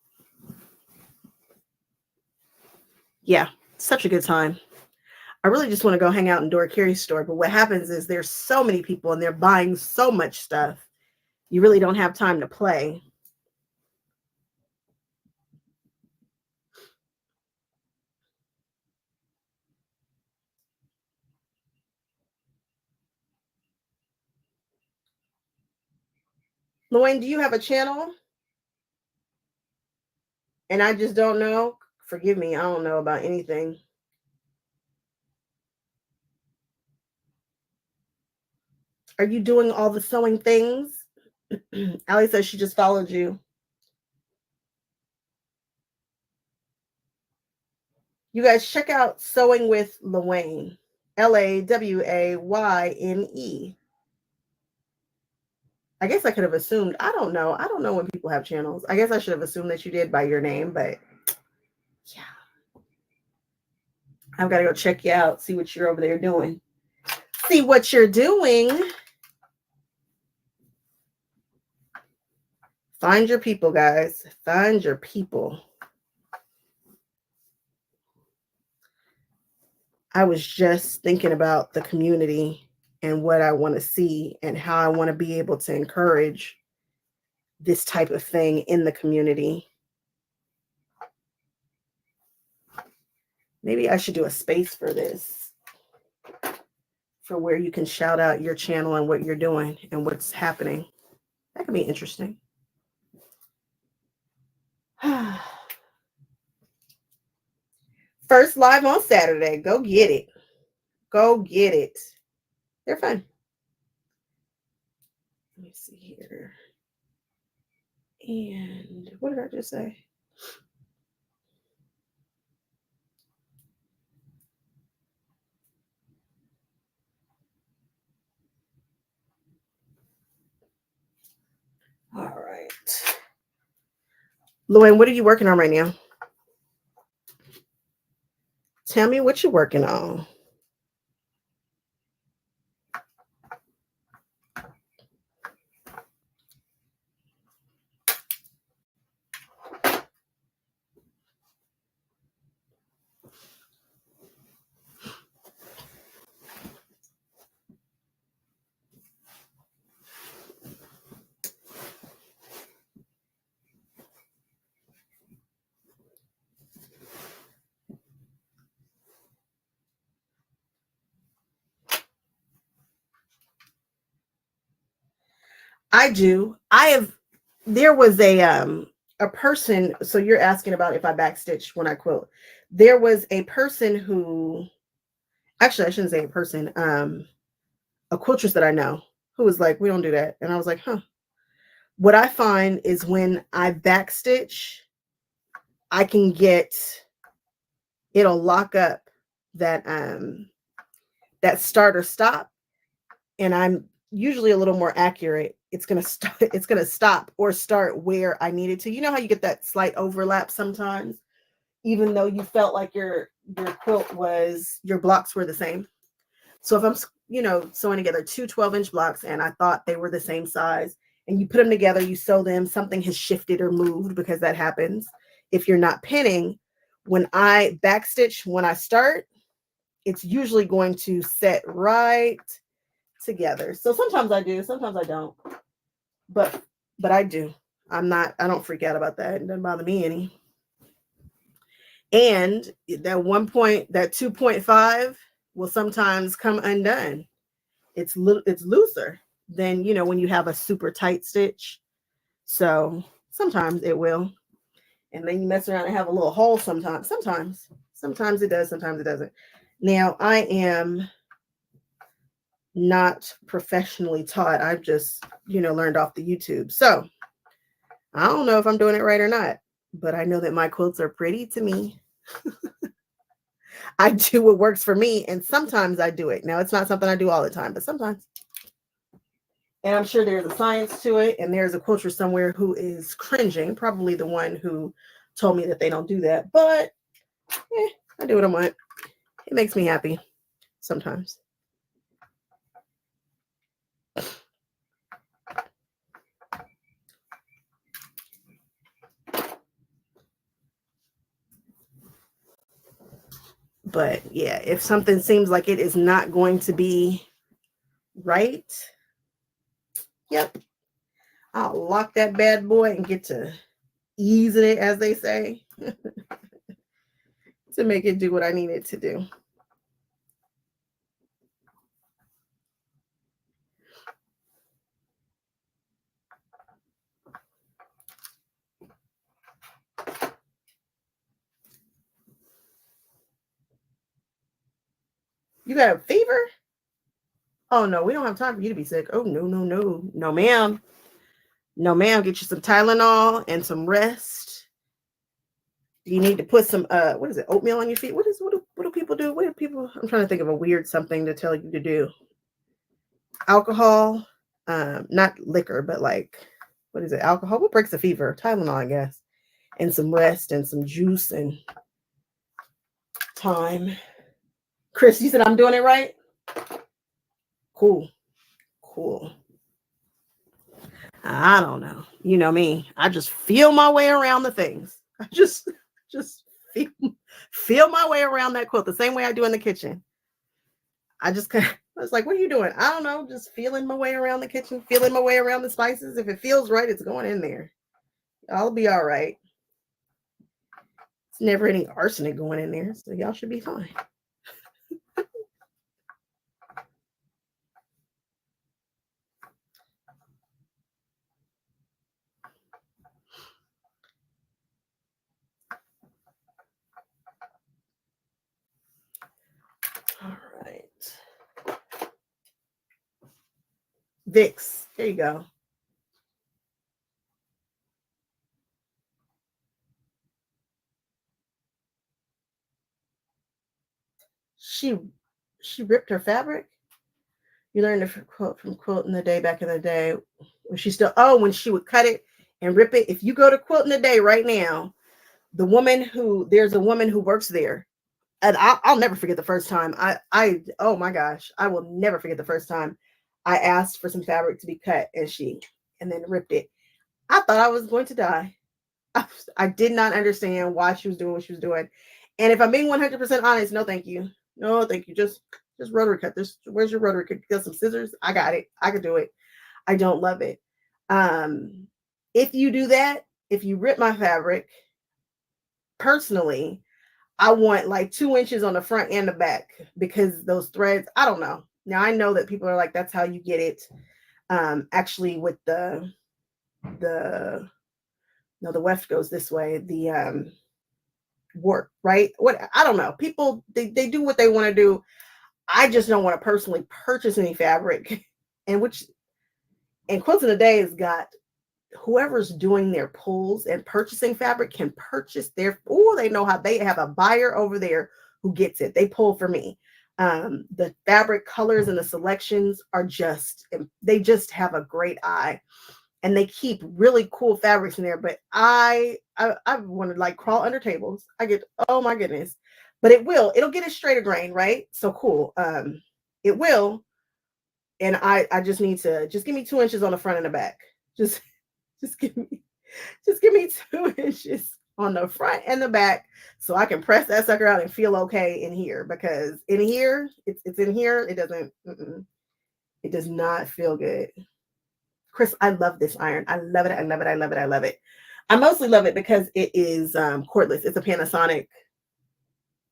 Yeah, such a good time. I really just want to go hang out in Dora Carey's store. But what happens is there's so many people and they're buying so much stuff. You really don't have time to play. Loin, do you have a channel? And I just don't know. Forgive me, I don't know about anything. Are you doing all the sewing things? Allie says she just followed you. You guys check out Sewing with Lawayne. Lawayne. I guess I could have assumed. I don't know. I don't know when people have channels. I guess I should have assumed that you did by your name, but yeah. I've got to go check you out, see what you're over there doing. See what you're doing. Find your people, guys. Find your people. I was just thinking about the community and what I want to see and how I want to be able to encourage this type of thing in the community. Maybe I should do a space for this, for where you can shout out your channel and what you're doing and what's happening. That could be interesting. First live on Saturday. Go get it. Go get it. They're fun. Let me see here. And what did I just say? All right. Luann, what are you working on right now? Tell me what you're working on. I do. There was a person, so you're asking about if I backstitch when I quilt. There was a person who, actually I shouldn't say a person, a quiltress that I know who was like, we don't do that. And I was like, huh. What I find is when I backstitch, I can get, it'll lock up that that start or stop, and I'm usually a little more accurate. It's gonna start, it's gonna stop or start where I need it to. You know how you get that slight overlap sometimes, even though you felt like your quilt was, your blocks were the same. So if I'm, sewing together two 12-inch blocks and I thought they were the same size, and you put them together, you sew them, something has shifted or moved, because that happens if you're not pinning. When I backstitch, when I start, it's usually going to set right together. So sometimes I do, sometimes I don't, but I do. I don't freak out about that. It doesn't bother me any. And that 2.5 will sometimes come undone. It's looser than, when you have a super tight stitch. So sometimes it will. And then you mess around and have a little hole sometimes. Sometimes it does, sometimes it doesn't. Now, I am not professionally taught. I've just, learned off the YouTube. So I don't know if I'm doing it right or not, but I know that my quilts are pretty to me. I do what works for me, and sometimes I do it. Now, it's not something I do all the time, but sometimes. And I'm sure there's a science to it, and there's a quilter somewhere who is cringing, probably the one who told me that they don't do that. But I do what I want. It makes me happy sometimes. But yeah, if something seems like it is not going to be right, yep, I'll lock that bad boy and get to easing it, as they say, to make it do what I need it to do. You got a fever? Oh no, we don't have time for you to be sick. Oh no, no, no, no, ma'am. No, ma'am. Get you some Tylenol and some rest. You need to put some what is it, oatmeal on your feet? What do people do? What do people, I'm trying to think of a weird something to tell you to do. Alcohol, not liquor, but like, what is it? Alcohol. What breaks the fever? Tylenol, I guess. And some rest and some juice and time. Chris, you said I'm doing it right? Cool. Cool. I don't know. You know me. I just feel my way around the things. I just feel my way around that quilt the same way I do in the kitchen. I just kind of, I was like, what are you doing? I don't know. Just feeling my way around the kitchen, feeling my way around the spices. If it feels right, it's going in there. I'll be all right. It's never any arsenic going in there, so y'all should be fine. All right. Vicks, there you go. She ripped her fabric. You learned a quote from Quilting the Day back in the day when she still, when she would cut it and rip it. If you go to Quilting the Day right now, there's a woman who works there, and I'll never forget the first time oh my gosh, I will never forget the first time I asked for some fabric to be cut and then ripped it. I thought I was going to die. I did not understand why she was doing what she was doing. And if I'm being 100% honest, no, thank you. No, thank you. Just rotary cut. Where's your rotary cut? Get some scissors. I got it. I could do it. I don't love it. If you do that, if you rip my fabric, personally, I want like 2 inches on the front and the back, because those threads, I don't know. Now I know that people are like, that's how you get it. Actually with the weft goes this way, the warp, right? What, I don't know. People, they do what they want to do. I just don't want to personally purchase any fabric. And Quilting the Day has got, whoever's doing their pulls and purchasing fabric can purchase they know how, they have a buyer over there who gets it. They pull for me. The fabric colors and the selections are they just have a great eye, and they keep really cool fabrics in there. But I want to like crawl under tables. Oh my goodness, but it'll get a straighter grain, right? So cool. It will. And I just need to, just give me 2 inches on the front and the back. Just give me 2 inches on the front and the back, so I can press that sucker out and feel okay in here, because in here, it's in here. It doesn't, it does not feel good. Chris, I love this iron. I love it. I love it. I love it. I love it. I mostly love it because it is cordless. It's a Panasonic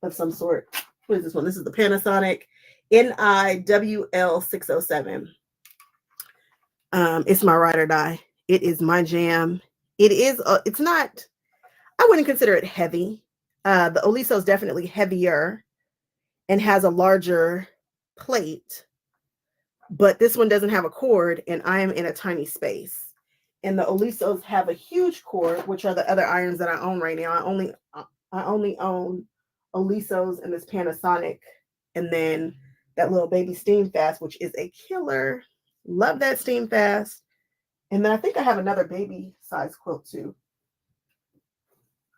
of some sort. What is this one? This is the Panasonic NIWL607. It's my ride or die. It is my jam. It's not, I wouldn't consider it heavy. The Oliso is definitely heavier and has a larger plate, but this one doesn't have a cord, and I am in a tiny space. And the Olisos have a huge cord, which are the other irons that I own right now. I only own Olisos and this Panasonic, and then that little baby Steam Fast, which is a killer. Love that Steam Fast. And then I think I have another baby size quilt too.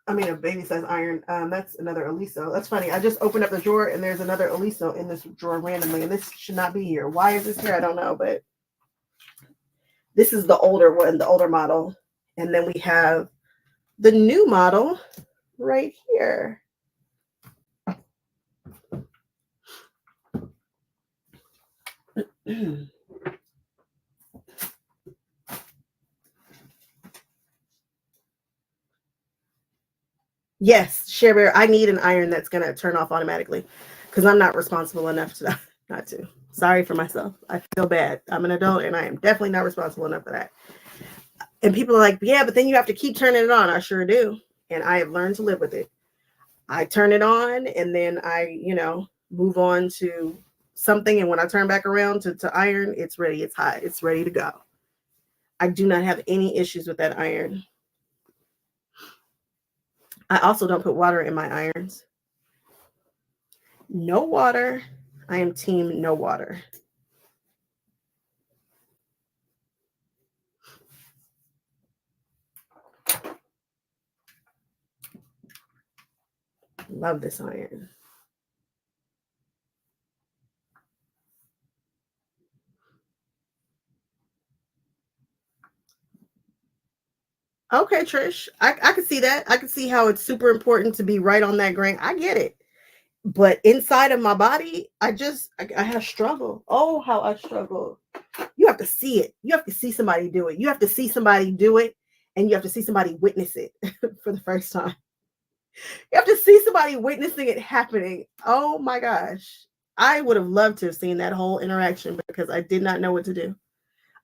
I mean, a baby size iron. That's another Oliso. That's funny. I just opened up the drawer and there's another Oliso in this drawer randomly, and this should not be here. Why is this here? I don't know, but this is the older one, the older model. And then we have the new model right here. Yes, Share Bear, I need an iron that's going to turn off automatically, because I'm not responsible enough to not to. Sorry for myself. I feel bad. I'm an adult and I am definitely not responsible enough for that. And people are like, yeah, but then you have to keep turning it on. I sure do. And I have learned to live with it. I turn it on and then I, move on to something, and when I turn back around to iron, it's ready. It's hot. It's ready to go. I do not have any issues with that iron. I also don't put water in my irons. No water. I am team no water. Love this iron. Okay, Trish. I can see that. I can see how it's super important to be right on that grain. I get it. But inside of my body, I have struggle. Oh, how I struggle. You have to see it. You have to see somebody do it. You have to see somebody do it, and you have to see somebody witness it for the first time. You have to see somebody witnessing it happening. Oh my gosh. I would have loved to have seen that whole interaction because I did not know what to do.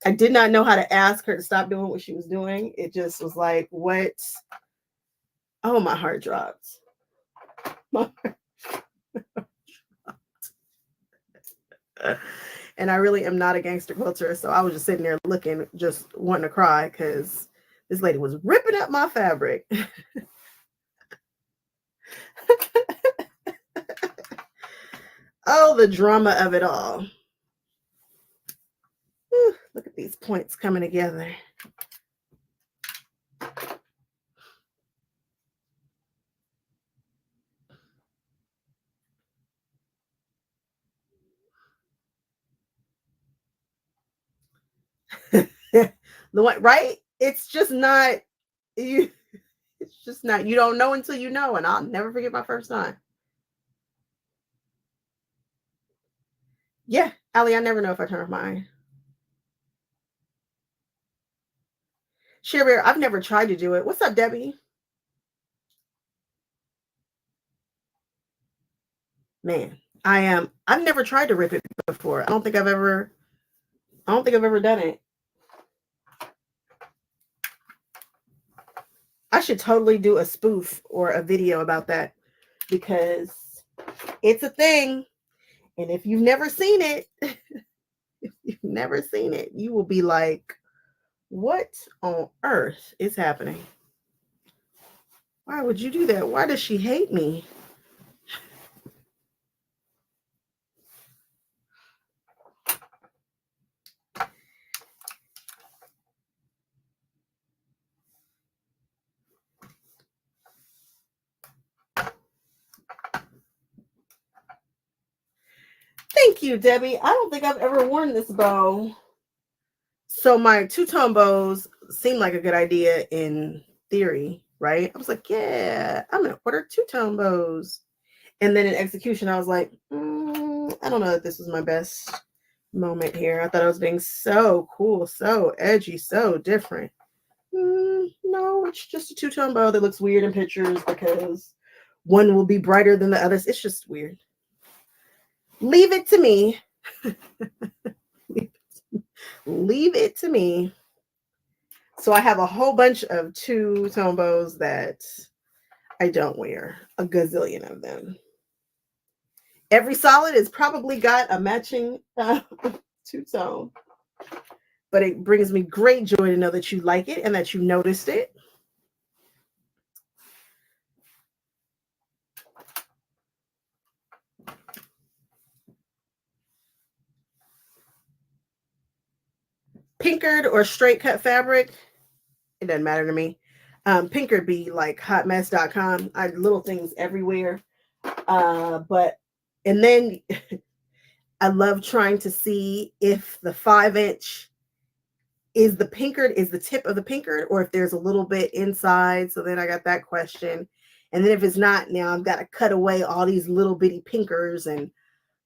I did not know how to ask her to stop doing what she was doing. It just was like, what? Oh, my heart dropped. And I really am not a gangster quilter, so I was just sitting there looking, just wanting to cry because this lady was ripping up my fabric. Oh, the drama of it all. Whew, look at these points coming together. The one, right? It's just not you. It's just not. You don't know until you know, and I'll never forget my first time. Yeah, Allie, I never know if I turn off my iron. Sherry, I've never tried to do it. What's up, Debbie? Man, I am. I've never tried to rip it before. I don't think I've ever done it. I should totally do a spoof or a video about that because it's a thing. And if you've never seen it, you will be like, what on earth is happening? Why would you do that? Why does she hate me? Thank you, Debbie. I don't think I've ever worn this bow. So my two-tone bows seemed like a good idea in theory, right? I was like, yeah, I'm gonna order two-tone bows. And then in execution, I was like, I don't know if this was my best moment here. I thought I was being so cool, so edgy, so different. No, it's just a two-tone bow that looks weird in pictures because one will be brighter than the others. It's just weird. Leave it to me. Leave it to me. So I have a whole bunch of two-tone bows that I don't wear, a gazillion of them. Every solid has probably got a matching two-tone. But it brings me great joy to know that you like it and that you noticed it. Pinkered or straight cut fabric, it doesn't matter to me. Pinkered be like hotmess.com. I little things everywhere. And then I love trying to see if the 5-inch is the tip of the pinkered, or if there's a little bit inside. So then I got that question. And then if it's not, now I've got to cut away all these little bitty pinkers.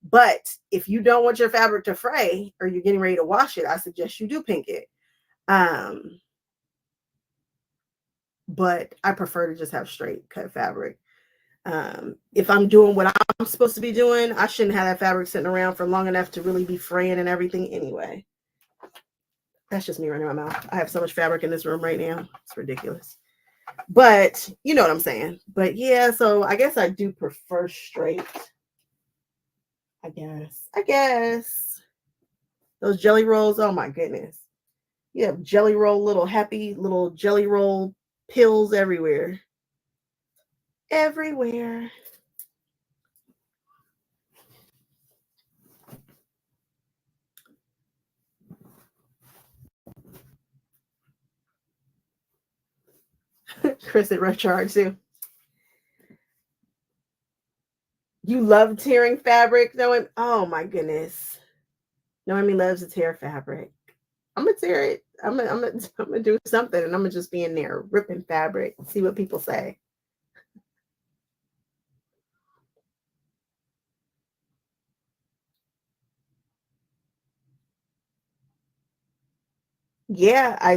But if you don't want your fabric to fray or you're getting ready to wash it, I suggest you do pink it. But I prefer to just have straight cut fabric. If I'm doing what I'm supposed to be doing, I shouldn't have that fabric sitting around for long enough to really be fraying and everything anyway. That's just me running my mouth. I have so much fabric in this room right now. It's ridiculous. But you know what I'm saying. But yeah, so I guess I do prefer straight. I guess. Those jelly rolls, oh my goodness. You have jelly roll, little happy little jelly roll pills everywhere. Everywhere. Chris at Recharge too. You love tearing fabric, Noemi? Oh my goodness. Noemi loves to tear fabric. I'm gonna tear it. I'm gonna do something, and I'm gonna just be in there ripping fabric. See what people say. Yeah,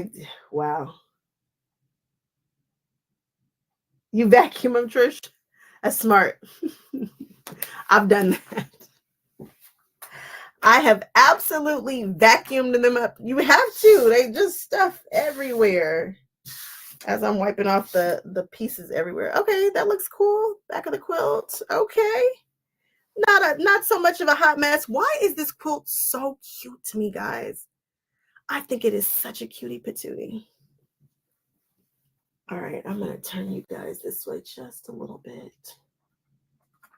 wow. You vacuum them, Trish? That's smart. I've done that. I have absolutely vacuumed them up. You have to. They just stuff everywhere. As I'm wiping off the pieces everywhere. Okay, that looks cool. Back of the quilt. Okay. Not so much of a hot mess. Why is this quilt so cute to me, guys? I think it is such a cutie patootie. All right, I'm gonna turn you guys this way just a little bit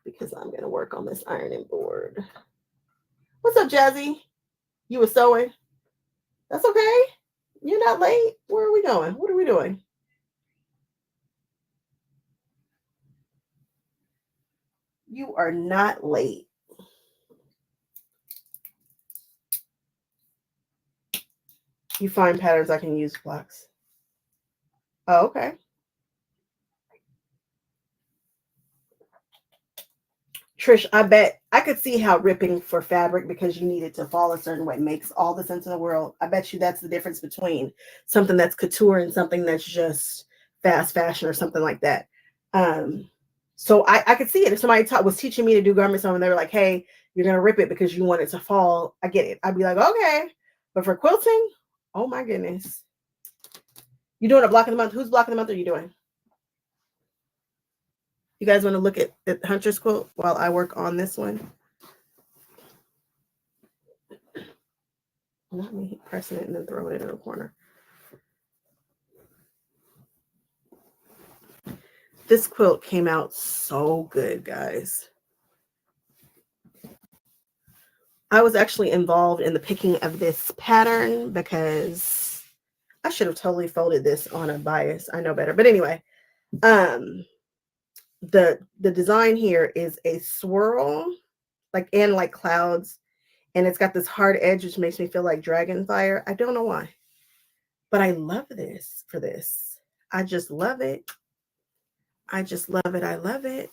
because I'm gonna work on this ironing board. What's up, Jazzy? You were sewing? That's okay. You're not late. Where are we going? What are we doing? You are not late. You find patterns I can use blocks. Oh, okay. Trish, I bet I could see how ripping for fabric because you need it to fall a certain way makes all the sense in the world. I bet you that's the difference between something that's couture and something that's just fast fashion or something like that. So I could see it. If somebody was teaching me to do garment sewing, they were like, hey, you're going to rip it because you want it to fall. I get it. I'd be like, okay. But for quilting, oh my goodness. You doing a block of the month? Whose block of the month are you doing? You guys want to look at Hunter's quilt while I work on this one? Not me pressing it and then throwing it in a corner. This quilt came out so good, guys. I was actually involved in the picking of this pattern because I should have totally folded this on a bias. I know better. But anyway, the design here is a swirl, like clouds, and it's got this hard edge, which makes me feel like dragon fire. I don't know why, but I love this for this. I just love it. I just love it. I love it.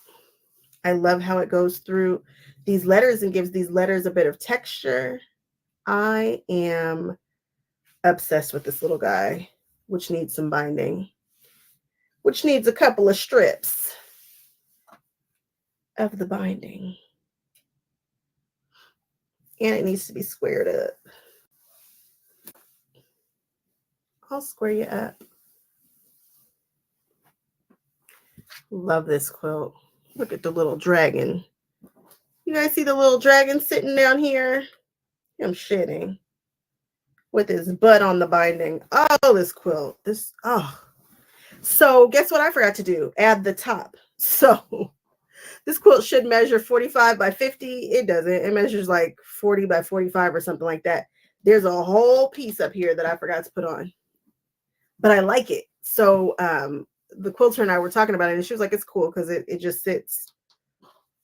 I love how it goes through these letters and gives these letters a bit of texture. I am obsessed with this little guy, which needs some binding, which needs a couple of strips of the binding. And it needs to be squared up. I'll square you up. Love this quilt. Look at the little dragon. You guys see the little dragon sitting down here? I'm shitting. With his butt on the binding. Oh, this quilt. So guess what I forgot to do? Add the top. So this quilt should measure 45 by 50. It doesn't. It measures like 40 by 45 or something like that. There's a whole piece up here that I forgot to put on. But I like it. So the quilter and I were talking about it, and she was like, it's cool because it just sits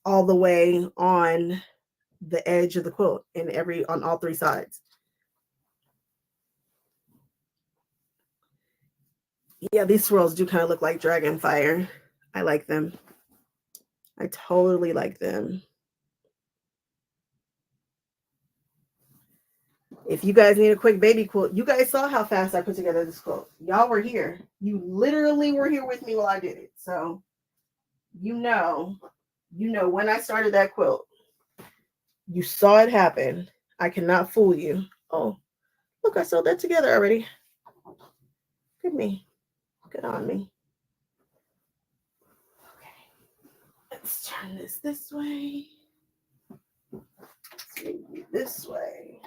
all the way on the edge of the quilt and on all three sides. Yeah, these swirls do kind of look like dragon fire. I like them. I totally like them. If you guys need a quick baby quilt, you guys saw how fast I put together this quilt. Y'all were here. You literally were here with me while I did it. So you know when I started that quilt, you saw it happen. I cannot fool you. Oh, look, I sewed that together already. Good me. Good on me. Okay. Let's turn this way. it this way.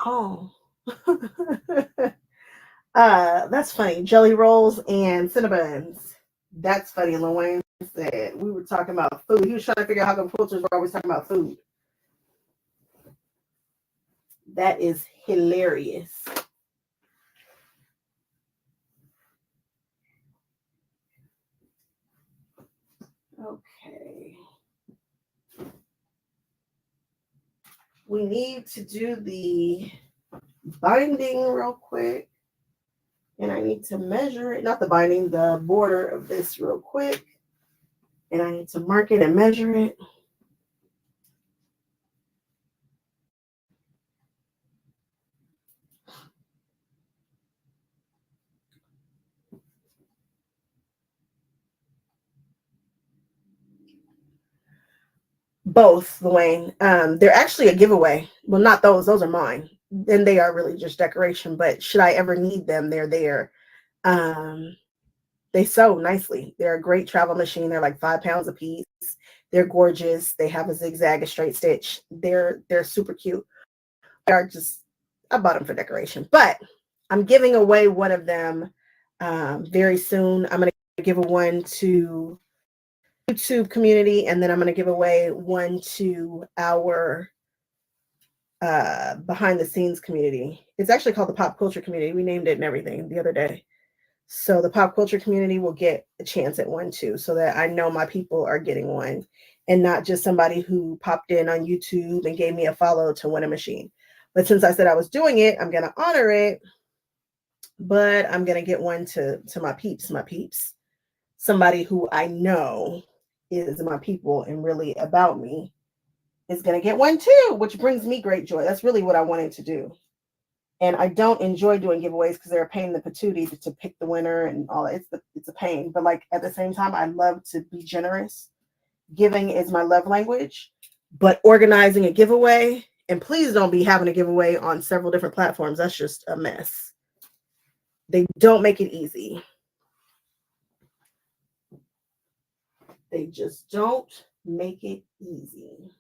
Oh. That's funny. Jelly rolls and Cinnabons. That's funny. Lil Wayne said we were talking about food. He was trying to figure out how come quilters were always talking about food. That is hilarious. Okay. We need to do the binding real quick. And I need to measure it, not the binding, the border of this real quick. And I need to mark it and measure it. Both, Luane. They're actually a giveaway. Well, not those. Those are mine. And they are really just decoration. But should I ever need them, they're there. They sew nicely. They're a great travel machine. They're like 5 pounds a piece. They're gorgeous. They have a zigzag, a straight stitch. They're super cute. They are just, I bought them for decoration. But I'm giving away one of them very soon. I'm going to give one to YouTube community, and then I'm going to give away one to our behind the scenes community. It's actually called the pop culture community. We named it and everything the other day. So the pop culture community will get a chance at one too, so that I know my people are getting one and not just somebody who popped in on YouTube and gave me a follow to win a machine. But since I said I was doing it, I'm going to honor it, but I'm going to get one to my peeps, somebody who I know is my people and really about me is going to get one too, which brings me great joy. That's really what I wanted to do. And I don't enjoy doing giveaways because they're a pain in the patootie to pick the winner and all that. It's a pain. But like at the same time, I love to be generous. Giving is my love language. But organizing a giveaway, and please don't be having a giveaway on several different platforms. That's just a mess. They don't make it easy. They just don't make it easy.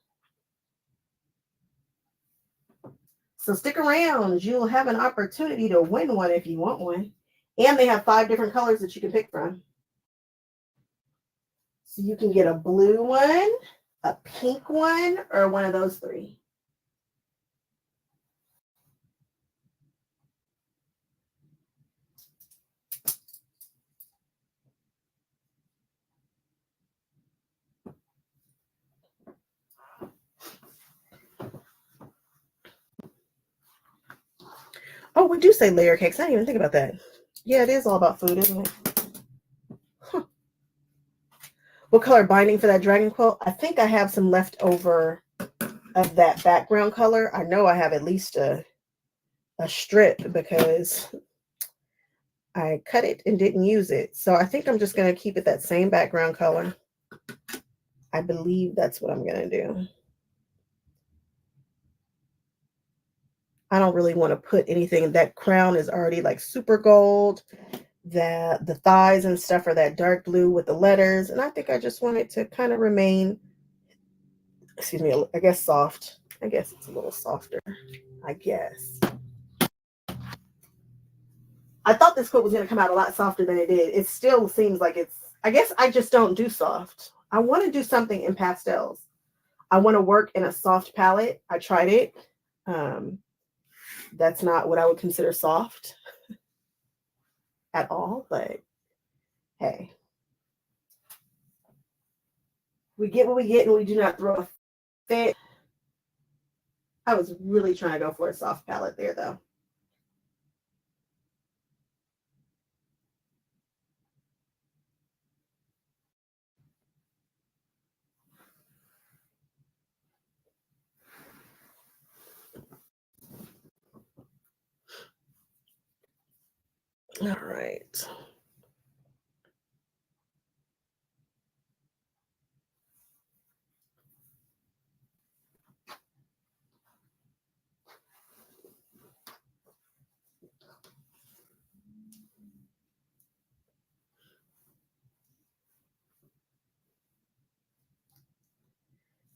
So stick around. You'll have an opportunity to win one if you want one. And they have 5 different colors that you can pick from. So you can get a blue one, a pink one, or one of those 3. Oh, we do say layer cakes. I didn't even think about that. Yeah, it is all about food, isn't it? Huh. What color binding for that dragon quilt? I think I have some left over of that background color. I know I have at least a strip because I cut it and didn't use it. So I think I'm just going to keep it that same background color. I believe that's what I'm going to do. I don't really want to put anything. That crown is already like super gold. That the thighs and stuff are that dark blue with the letters. And I think I just want it to kind of remain, excuse me, I guess soft. I guess it's a little softer. I guess. I thought this quilt was going to come out a lot softer than it did. It still seems like it's, I guess I just don't do soft. I want to do something in pastels. I want to work in a soft palette. I tried it. That's not what I would consider soft at all, but hey, we get what we get and we do not throw a fit. I was really trying to go for a soft palette there though. All right.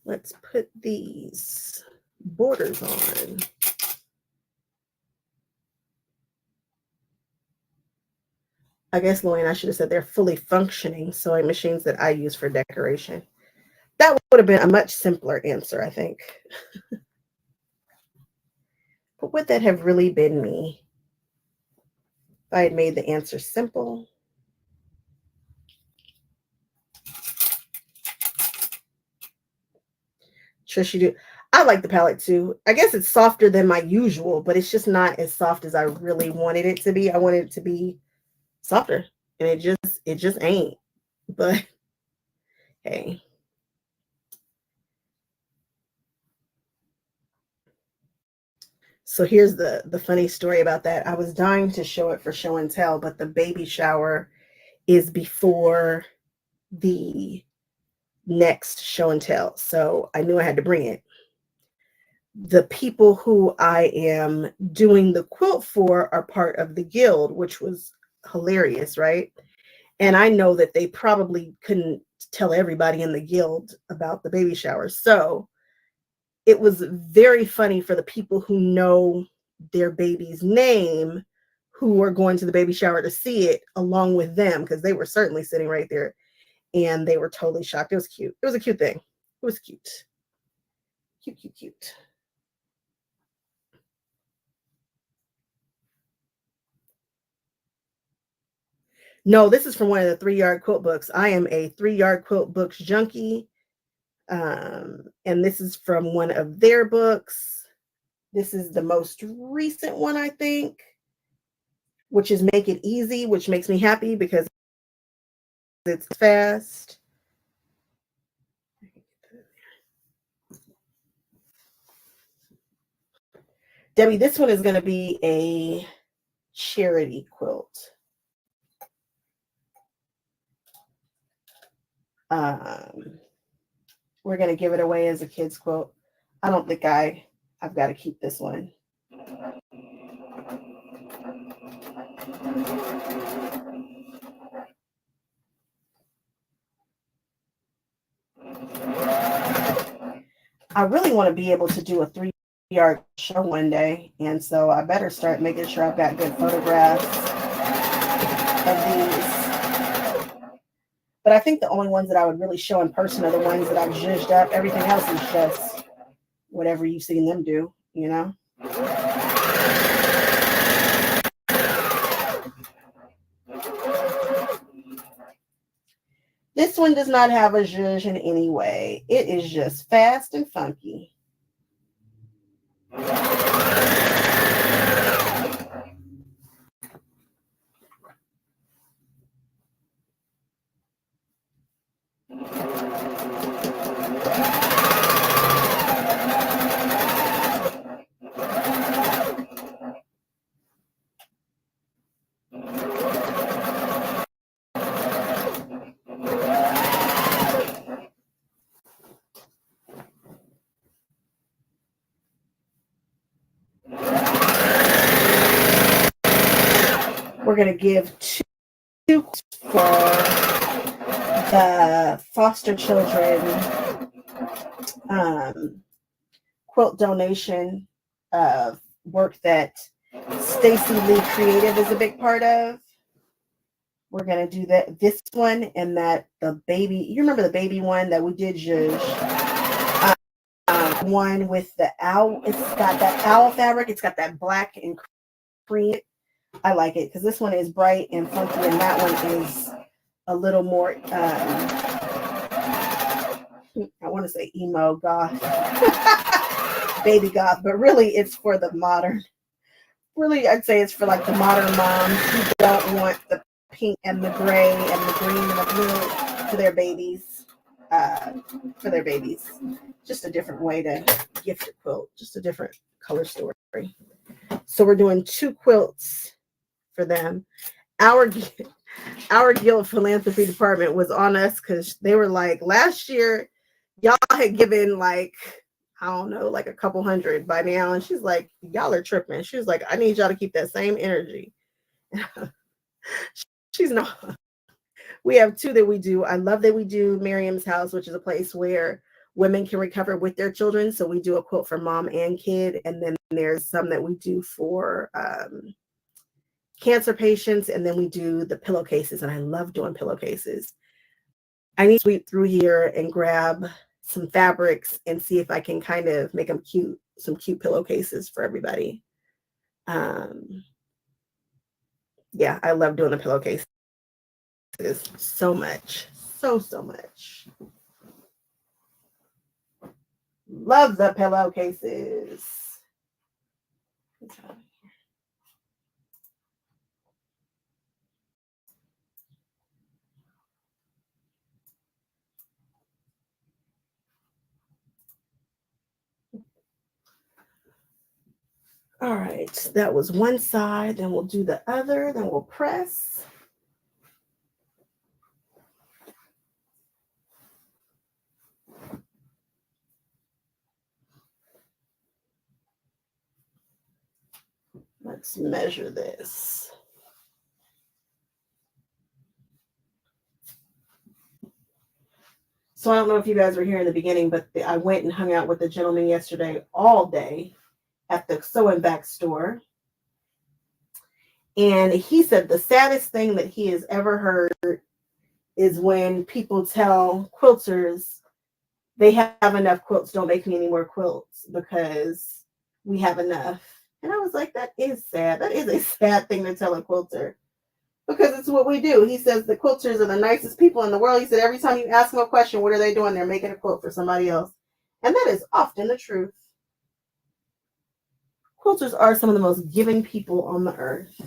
Let's put these borders on. I guess, Lorraine, I should have said they're fully functioning sewing machines that I use for decoration. That would have been a much simpler answer, I think. But would that have really been me if I had made the answer simple? Trish, you do. I like the palette too. I guess it's softer than my usual, but it's just not as soft as I really wanted it to be. I wanted it to be softer, and it just ain't. But hey. So here's the funny story about that. I was dying to show it for show and tell, but the baby shower is before the next show and tell. So I knew I had to bring it. The people who I am doing the quilt for are part of the guild, which was hilarious, right? And I know that they probably couldn't tell everybody in the guild about the baby shower. So it was very funny for the people who know their baby's name, who are going to the baby shower to see it along with them, because they were certainly sitting right there and they were totally shocked. It was cute. It was a cute thing. It was cute. Cute, cute, cute. No, this is from one of the 3-yard quilt books. I am a 3-yard quilt books junkie. And this is from one of their books. This is the most recent one, I think, which is Make It Easy, which makes me happy because it's fast. Debbie, this one is going to be a charity quilt. We're going to give it away as a kid's quilt. I don't think I've got to keep this one. I really want to be able to do a 3-yard show one day, and so I better start making sure I've got good photographs of these. But I think the only ones that I would really show in person are the ones that I've zhuzhed up. Everything else is just whatever you've seen them do, you know? This one does not have a zhuzh in any way. It is just fast and funky. We're going to give two for the foster children quilt donation work that Stacy Lee Creative is a big part of. We're going to do this one and that the baby, you remember the baby one that we did zhuzh? One with the owl, it's got that owl fabric, it's got that black and cream. I like it because this one is bright and funky, and that one is a little more, I want to say emo goth, baby goth, but really it's for the modern, really I'd say it's for like the modern moms who don't want the pink and the gray and the green and the blue for their babies, Just a different way to gift a quilt, just a different color story. So we're doing 2 quilts for them. our our guild philanthropy department was on us because they were like, last year y'all had given like, I don't know, like a couple hundred by now, and she's like, y'all are tripping. She was like, I need y'all to keep that same energy. She's not. We have two that we do. I love that we do Miriam's House, which is a place where women can recover with their children. So we do a quilt for mom and kid, and then there's some that we do for cancer patients, and then we do the pillowcases, and I love doing pillowcases. I need to sweep through here and grab some fabrics and see if I can kind of make them cute, some cute pillowcases for everybody. Yeah, I love doing the pillowcases so much. So much. Love the pillowcases. All right, that was one side. Then we'll do the other. Then we'll press. Let's measure this. So I don't know if you guys were here in the beginning, but I went and hung out with the gentleman yesterday all day at the Sew and Back store. And he said the saddest thing that he has ever heard is when people tell quilters they have enough quilts, don't make me any more quilts because we have enough. And I was like, that is sad. That is a sad thing to tell a quilter because it's what we do. He says the quilters are the nicest people in the world. He said every time you ask them a question, what are they doing? They're making a quilt for somebody else. And that is often the truth. Quilters are some of the most giving people on the earth.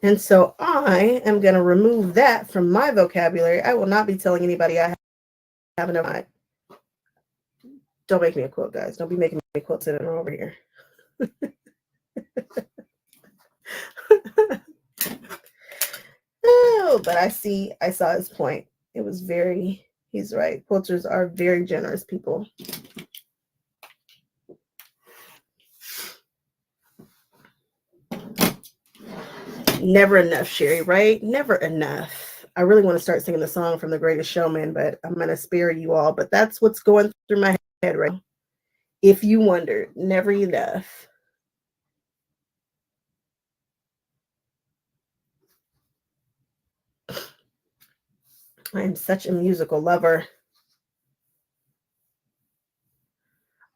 And so I am going to remove that from my vocabulary. I will not be telling anybody I have enough. Don't make me a quilt, guys. Don't be making me a quilt sitting over here. Oh, but I saw his point. It was he's right. Quilters are very generous people. Never enough, Sherry, right? Never enough. I really want to start singing the song from The Greatest Showman, but I'm going to spare you all. But that's what's going through my head right now. If you wondered, never enough. I'm such a musical lover.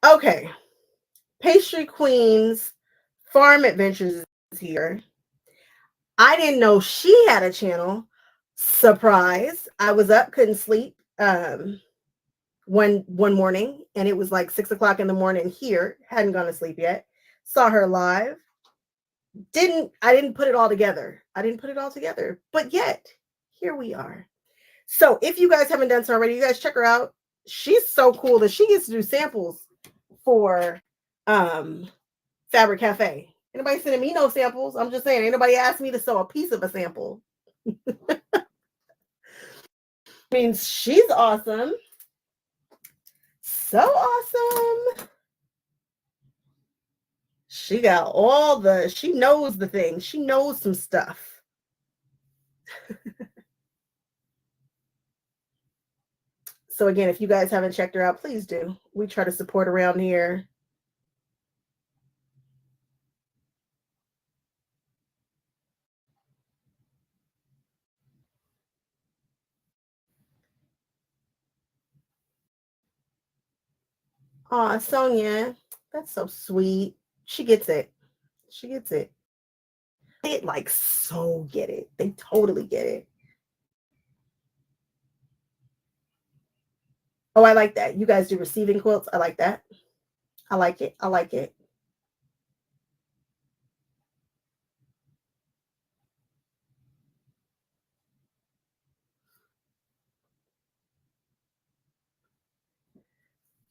Okay. Pastry Queen's Farm Adventures is here. I didn't know she had a channel. Surprise. I was up, couldn't sleep one morning, and it was like 6:00 in the morning here. Hadn't gone to sleep yet. Saw her live. I didn't put it all together. But yet, here we are. So if you guys haven't done so already, you guys check her out. She's so cool that she gets to do samples for Fabric Cafe. Anybody sending me no samples? I'm just saying, anybody asked me to sew a piece of a sample. Means she's awesome. So awesome. She got she knows the thing. She knows some stuff. So again, if you guys haven't checked her out, please do. We try to support around here. Aw, Sonia, that's so sweet. She gets it. She gets it. They like so get it. They totally get it. Oh, I like that. You guys do receiving quilts. I like that. I like it. I like it.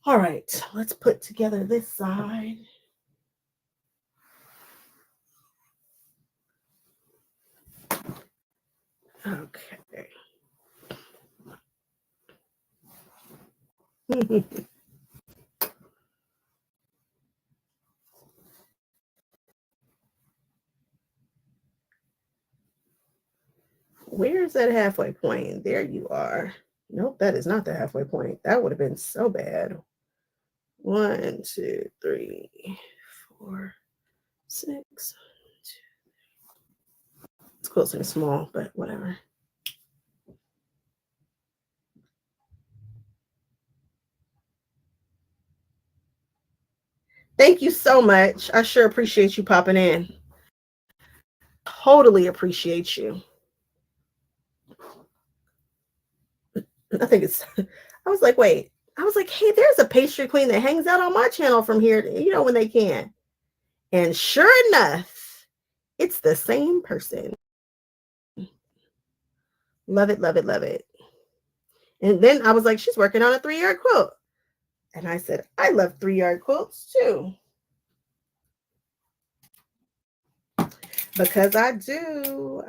All right, let's put together this side. Okay. Where's that halfway point? There you are. Nope, that is not the halfway point. That would have been so bad. 1, 2, 3, 4, 6. It's close and small, but whatever. Thank you so much. I sure appreciate you popping in. Totally appreciate you. I think it's, I was like, wait, I was like, hey, there's a pastry queen that hangs out on my channel from here, you know, when they can. And sure enough, it's the same person. Love it, love it, love it. And then I was like, she's working on a 3-yard quilt. And I said, I love 3-yard quilts too. Because I do.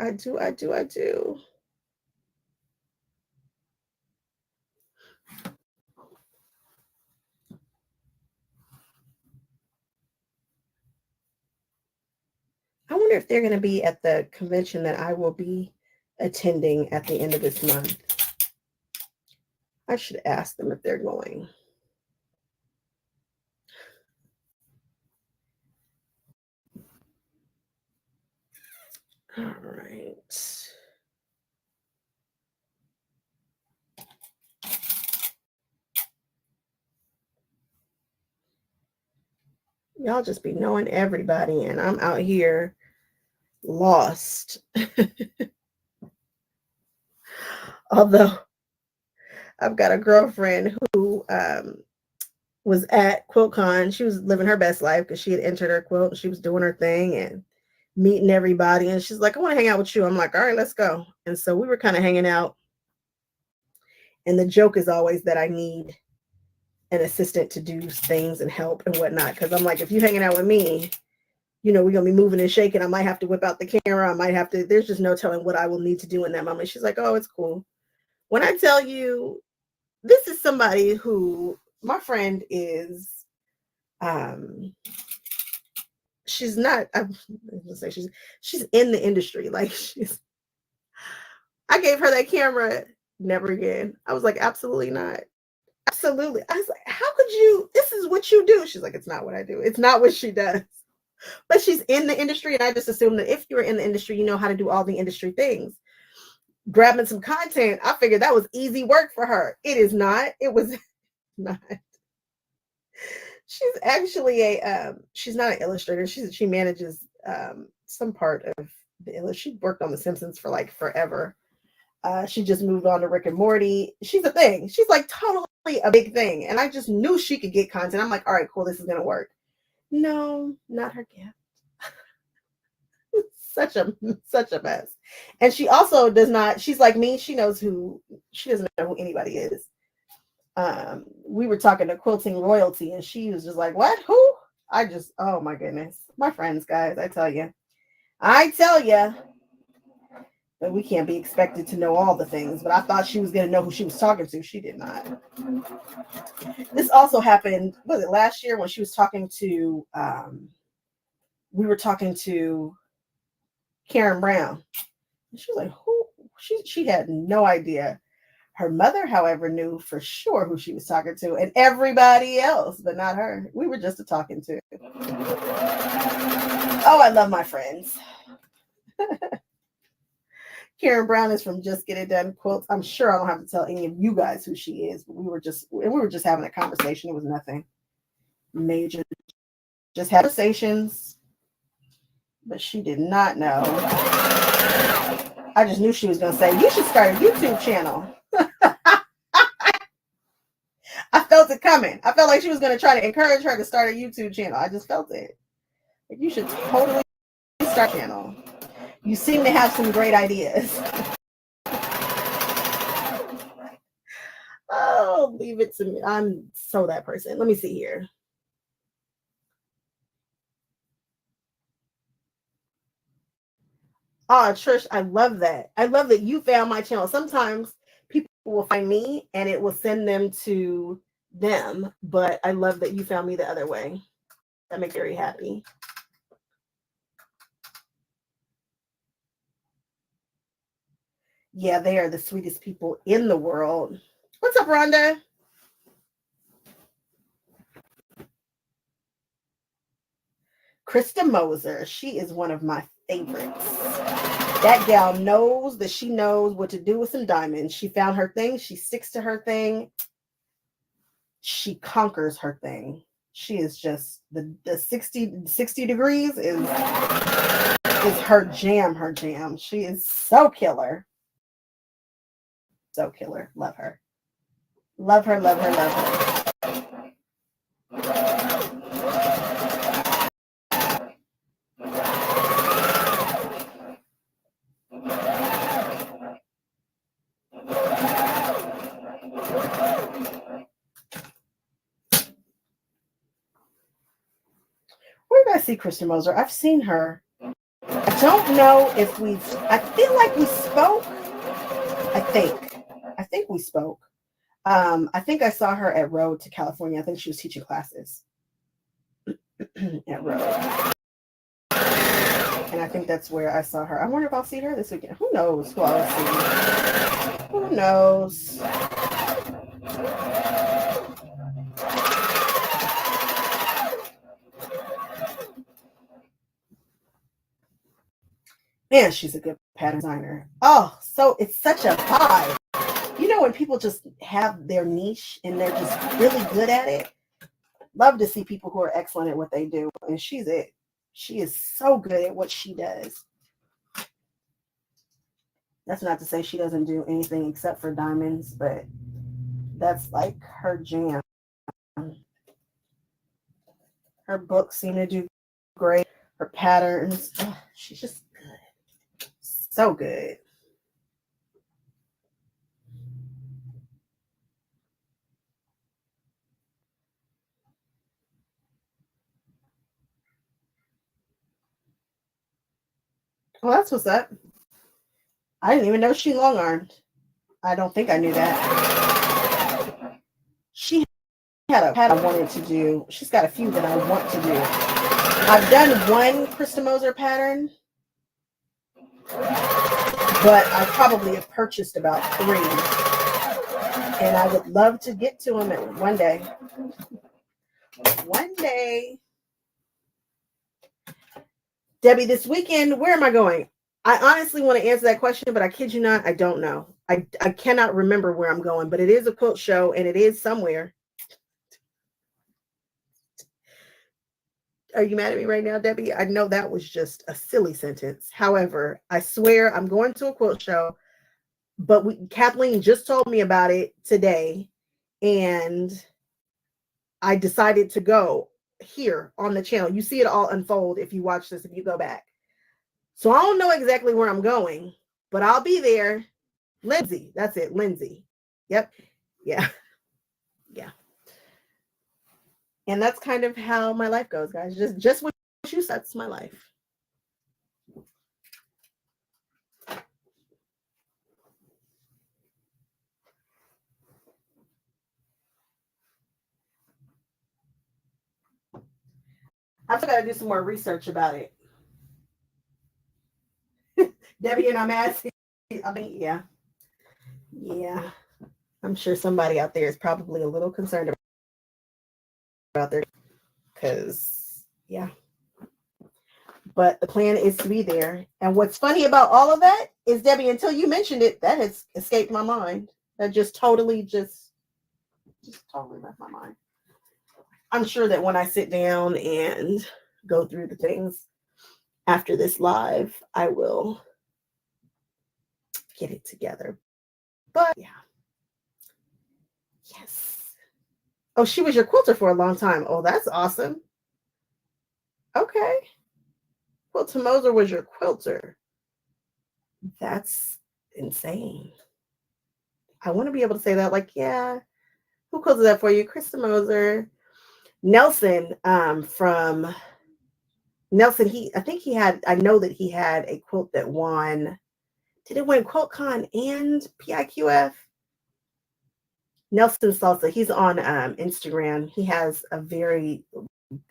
I wonder if they're going to be at the convention that I will be attending at the end of this month. I should ask them if they're going. All right. Y'all just be knowing everybody, and I'm out here lost. Although I've got a girlfriend who was at QuiltCon. She was living her best life because she had entered her quilt and she was doing her thing and meeting everybody. And she's like, I want to hang out with you. I'm like, all right, let's go. And so we were kind of hanging out. And the joke is always that I need an assistant to do things and help and whatnot. Because I'm like, if you're hanging out with me, you know, we're going to be moving and shaking. I might have to whip out the camera. I might have to, there's just no telling what I will need to do in that moment. She's like, oh, it's cool. When I tell you, this is somebody who, my friend is, she's not, I'm gonna say she's in the industry. Like I gave her that camera, never again. I was like, absolutely not. Absolutely. I was like, how could you, this is what you do. She's like, it's not what I do. It's not what she does. But she's in the industry. And I just assumed that if you're in the industry, you know how to do all the industry things. Grabbing some content, I figured that was easy work for her. It is not. It was not. She's actually a she's not an illustrator. She manages some part of the she worked on The Simpsons for like forever. She just moved on to Rick and Morty. She's a thing. She's like totally a big thing. And I just knew she could get content. I'm like, all right, cool, this is gonna work. No, not her gift. such a mess. And she also does not, she's like me, she knows who, she doesn't know who anybody is. We were talking to Quilting Royalty and she was just like, what? Who? I just, oh my goodness. My friends, guys, I tell you. But we can't be expected to know all the things. But I thought she was going to know who she was talking to. She did not. This also happened, was it last year when she was talking to, we were talking to Karen Brown. And she was like, who? She had no idea. Her mother, however, knew for sure who she was talking to, and everybody else, but not her. We were just talking to. Oh, I love my friends. Karen Brown is from Just Get It Done Quilts. I'm sure I don't have to tell any of you guys who she is, but we were just having a conversation. It was nothing major. Just had conversations, but she did not know. I just knew she was going to say, you should start a YouTube channel. I felt it coming. I felt like she was going to try to encourage her to start a YouTube channel. I just felt it. Like, you should totally start a channel. You seem to have some great ideas. Oh, leave it to me. I'm so that person. Let me see here. Oh, Trish, I love that. I love that you found my channel. Sometimes people will find me and it will send them to them, but I love that you found me the other way. That makes me very happy. Yeah, they are the sweetest people in the world. What's up, Rhonda? Krista Moser. She is one of my favorites. That gal knows that she knows what to do with some diamonds. She found her thing. She sticks to her thing. She conquers her thing. She is just the 60 degrees is her jam, her jam. She is so killer. So killer. Love her. Love her, love her, love her. Where did I see Kristen Moser? I've seen her. I don't know if I feel like we spoke. I think we spoke. I think I saw her at Road to California. I think she was teaching classes at Road. And I think that's where I saw her. I wonder if I'll see her this weekend. Who knows who I'll see? Who knows? Man, she's a good pattern designer. Oh, so it's such a vibe. You know, when people just have their niche and they're just really good at it. Love to see people who are excellent at what they do. And she's it. She is so good at what she does. That's not to say she doesn't do anything except for diamonds, but that's like her jam. Her books seem to do great. Her patterns, she's just good. So good. Well, that's what's up. I didn't even know she long-armed. I don't think I knew that. She had a pattern I wanted to do. She's got a few that I want to do. I've done one Krista Moser pattern, but I probably have purchased about 3. And I would love to get to them one day. One day. Debbie, this weekend, where am I going? I honestly want to answer that question, but I kid you not, I don't know. I cannot remember where I'm going, but it is a quilt show and it is somewhere. Are you mad at me right now, Debbie? I know that was just a silly sentence. However, I swear I'm going to a quilt show, but Kathleen just told me about it today, and I decided to go here on the channel. You see it all unfold if you watch this, if you go back. So I don't know exactly where I'm going, but I'll be there. Lindsay, that's it, Lindsay. Yep. Yeah. Yeah. And that's kind of how my life goes, guys. Just what you said, that's my life. I've got to do some more research about it. Debbie and I'm asking. I mean, yeah. Yeah. I'm sure somebody out there is probably a little concerned about their, because, yeah. But the plan is to be there. And what's funny about all of that is, Debbie, until you mentioned it, that has escaped my mind. That just totally totally left my mind. I'm sure that when I sit down and go through the things after this live, I will get it together. But yeah. Yes. Oh, she was your quilter for a long time. Oh, that's awesome. Okay. Quilter Moser was your quilter. That's insane. I want to be able to say that, like, yeah, Who closes that for you? Krista Moser. Nelson from Nelson, I think he had, I know that he had a quilt that won. Did it win QuiltCon and PIQF? Nelson Salsa. He's on Instagram. He has a very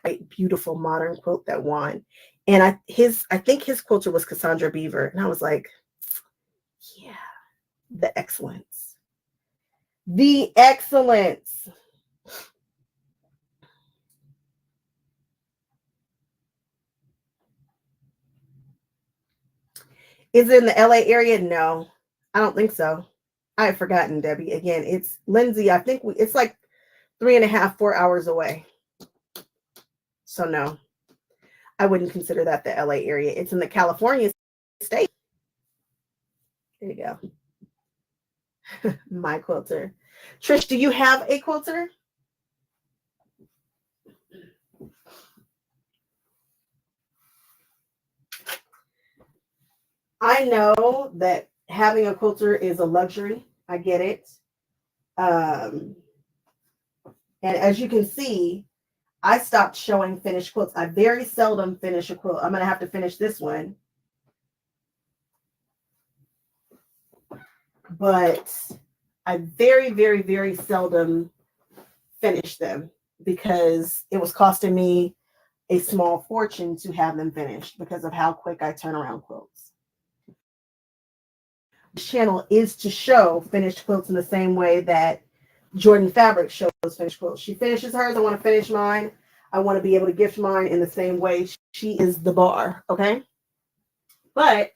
bright, beautiful modern quilt that won. And I think his quilter was Cassandra Beaver. And I was like, yeah, the excellence. The excellence. Is it in the LA area? No, I don't think so. I've forgotten, Debbie. Again, it's Lindsay. I think it's like 3.5, 4 hours away. So no, I wouldn't consider that the LA area. It's in the California state. There you go. My quilter. Trish, do you have a quilter? I know that having a quilter is a luxury. I get it. And as you can see, I stopped showing finished quilts. I very seldom finish a quilt. I'm going to have to finish this one. But I very, very, very seldom finish them because it was costing me a small fortune to have them finished because of how quick I turn around quilts. This channel is to show finished quilts in the same way that Jordan Fabric shows finished quilts. She finishes hers. I want to finish mine. I want to be able to gift mine in the same way. She is the bar, okay? But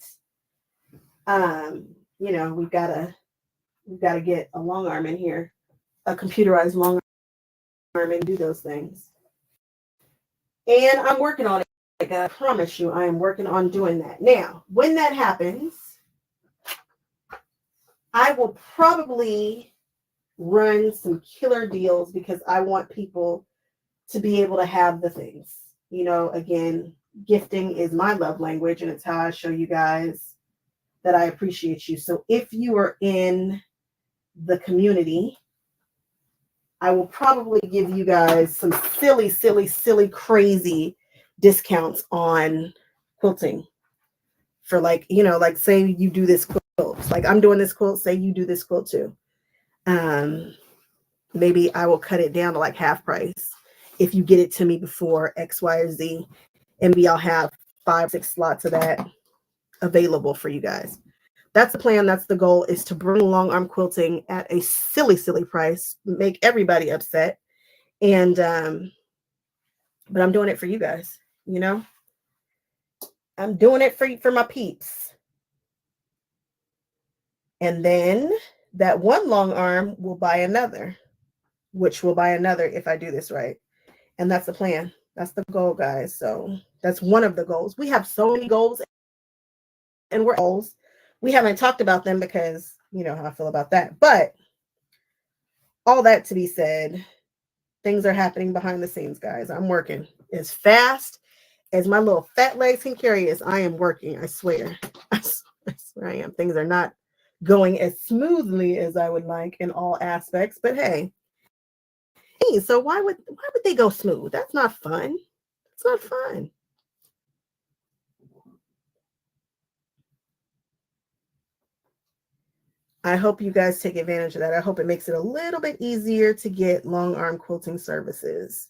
you know, we've got to get a long arm in here, a computerized long arm, and do those things. And I'm working on it. Like I promise you, I am working on doing that. Now, when that happens, I will probably run some killer deals because I want people to be able to have the things. You know, again, gifting is my love language, and it's how I show you guys that I appreciate you. So if you are in the community, I will probably give you guys some silly, silly, silly, crazy discounts on quilting for, like, you know, like say you do this quilt, like I'm doing this quilt, say you do this quilt too. Maybe I will cut it down to like half price if you get it to me before X, Y, or Z, and maybe I'll have 5, 6 slots of that available for you guys. That's the plan. That's the goal, is to bring long arm quilting at a silly, silly price, make everybody upset. And, but I'm doing it for you guys, you know, I'm doing it for my peeps. And then that one long arm will buy another, which will buy another if I do this right. And that's the plan. That's the goal, guys. So that's one of the goals. We have so many goals, and we haven't talked about them because you know how I feel about that. But all that to be said, things are happening behind the scenes, guys. I'm working as fast as my little fat legs can carry us. I am working. I swear. I swear I am. Things are not going as smoothly as I would like in all aspects, but hey, so why would they go smooth? That's not fun. It's not fun. I hope you guys take advantage of that. I hope it makes it a little bit easier to get long arm quilting services.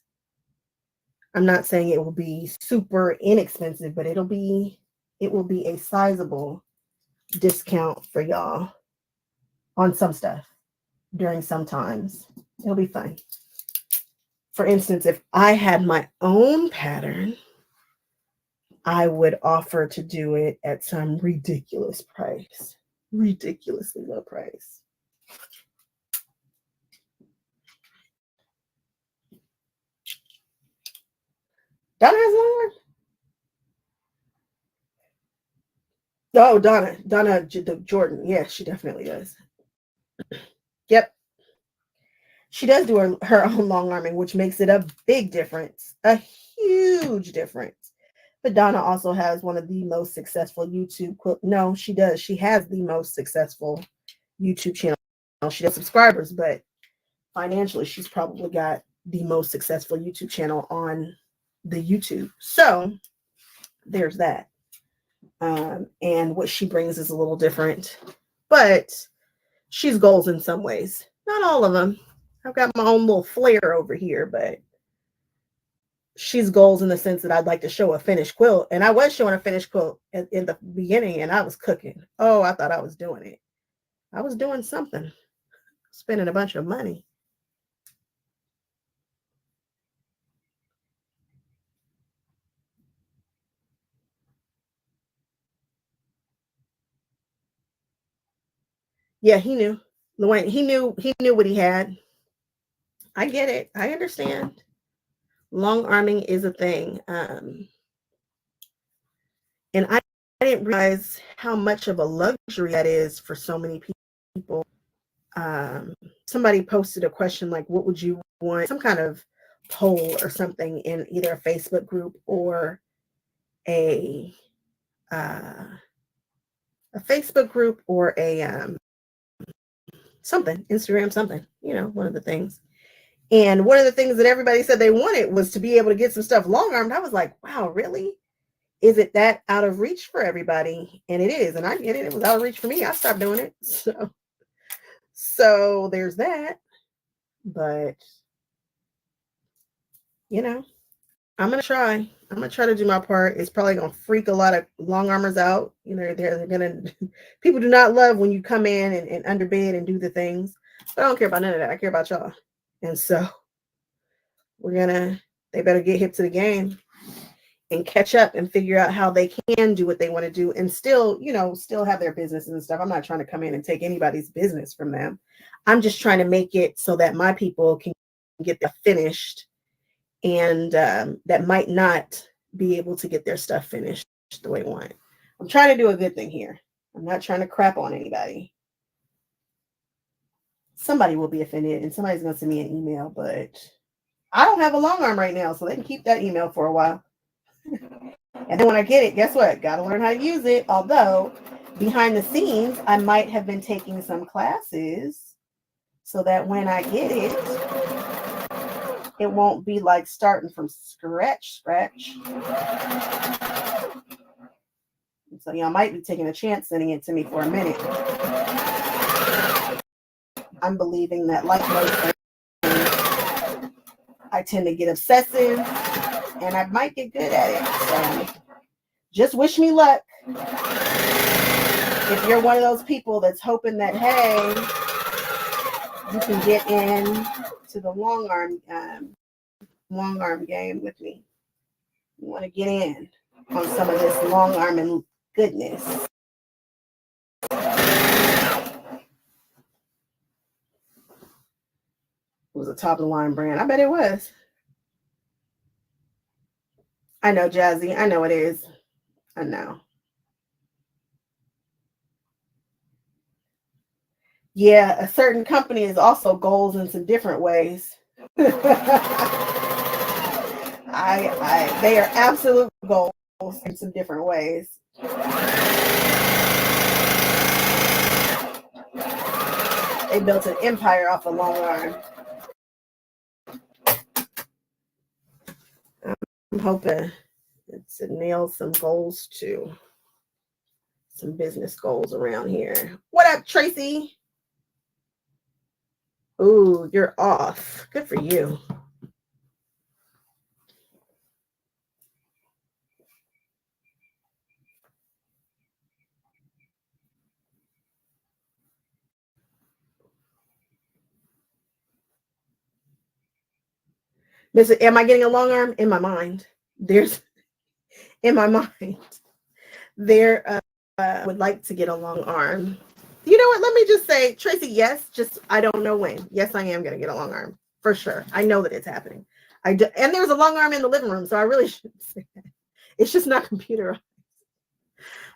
I'm not saying it will be super inexpensive, but it will be a sizable discount for y'all on some stuff during some times. It'll be fun. For instance, if I had my own pattern, I would offer to do it at some ridiculous price. Ridiculously low price. Donna has long arm? Oh, Donna Jordan. Yeah, she definitely does. Yep. She does do her own long arming, which makes it a big difference, a huge difference. But Donna also has one of the most successful YouTube no, she does. She has the most successful YouTube channel. She has subscribers, but financially, she's probably got the most successful YouTube channel on the YouTube. So there's that. And what she brings is a little different, but she's goals in some ways. Not all of them. I've got my own little flair over here, but she's goals in the sense that I'd like to show a finished quilt. And I was showing a finished quilt in the beginning, and I was cooking. Oh, I thought I was doing it. I was doing something, spending a bunch of money. Yeah, he knew. Luane, he knew what he had. I get it. I understand. Long arming is a thing. And I didn't realize how much of a luxury that is for so many people. Somebody posted a question like, what would you want? Some kind of poll or something in either a Facebook group or a Facebook group or a something, Instagram, something, one of the things. And one of the things that everybody said they wanted was to be able to get some stuff long armed. I was like, wow, really? Is it that out of reach for everybody? And it is. And I get it. It was out of reach for me. I stopped doing it. So there's that. But, I'm going to try. I'm going to try to do my part. It's probably going to freak a lot of long armors out. They're going to, people do not love when you come in and underbid and do the things. But I don't care about none of that. I care about y'all. And so they better get hip to the game and catch up and figure out how they can do what they want to do and still have their businesses and stuff. I'm not trying to come in and take anybody's business from them. I'm just trying to make it so that my people can get their finished and that might not be able to get their stuff finished the way I want. I'm trying to do a good thing here. I'm not trying to crap on anybody. Somebody will be offended and somebody's going to send me an email, but I don't have a long arm right now, so they can keep that email for a while. And then when I get it, guess what? Got to learn how to use it. Although behind the scenes, I might have been taking some classes so that when I get it, it won't be like starting from scratch. So, I might be taking a chance sending it to me for a minute. I'm believing that, like most things, I tend to get obsessive and I might get good at it. So just wish me luck. If you're one of those people that's hoping that, hey, you can get in to the long arm game with me. You want to get in on some of this long arm and goodness. It was a top of the line brand. I bet it was. I know, Jazzy. I know it is. I know. Yeah, a certain company is also goals in some different ways. They are absolute goals in some different ways. They built an empire off a long arm. I'm hoping to nail some goals too. Some business goals around here. What up, Tracy? Ooh, you're off. Good for you. Am I getting a long arm? In my mind. In my mind. There would like to get a long arm. You know what? Let me just say, Tracy, yes, just I don't know when. Yes, I am going to get a long arm for sure. I know that it's happening. And there's a long arm in the living room, so I really shouldn't say that. It's just not computerized.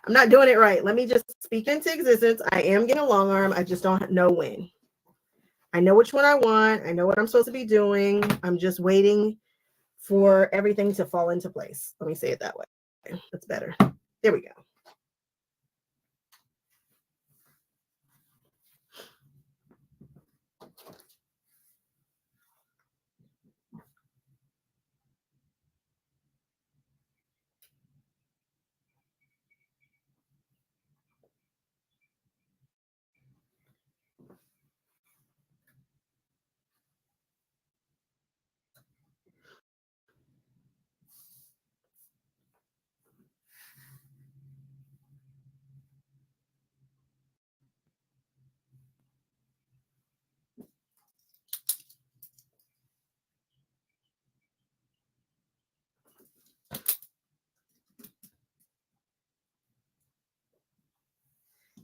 I'm not doing it right. Let me just speak into existence. I am getting a long arm. I just don't know when. I know which one I want. I know what I'm supposed to be doing. I'm just waiting for everything to fall into place. Let me say it that way. That's better. There we go.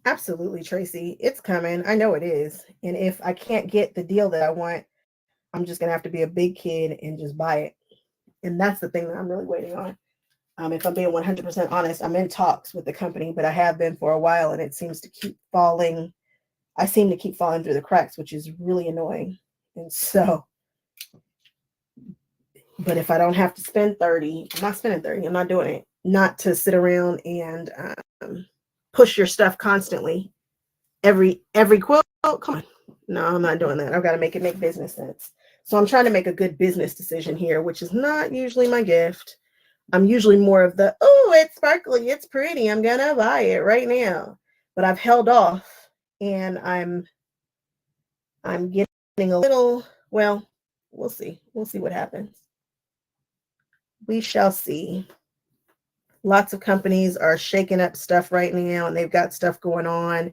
Absolutely, Tracy. It's coming. I know it is. And if I can't get the deal that I want, I'm just gonna have to be a big kid and just buy it. And that's the thing that I'm really waiting on. If I'm being 100% honest, I'm in talks with the company, but I have been for a while, and it seems to keep falling. I seem to keep falling through the cracks, which is really annoying. And so, but if I don't have to spend 30, I'm not spending 30. I'm not doing it. Not to sit around and push your stuff constantly. Every quilt. Oh, come on. No, I'm not doing that. I've got to make it make business sense. So I'm trying to make a good business decision here, which is not usually my gift. I'm usually more of the, oh, it's sparkly, it's pretty, I'm gonna buy it right now. But I've held off, and I'm getting a little, well, we'll see. We'll see what happens. We shall see. Lots of companies are shaking up stuff right now, and they've got stuff going on,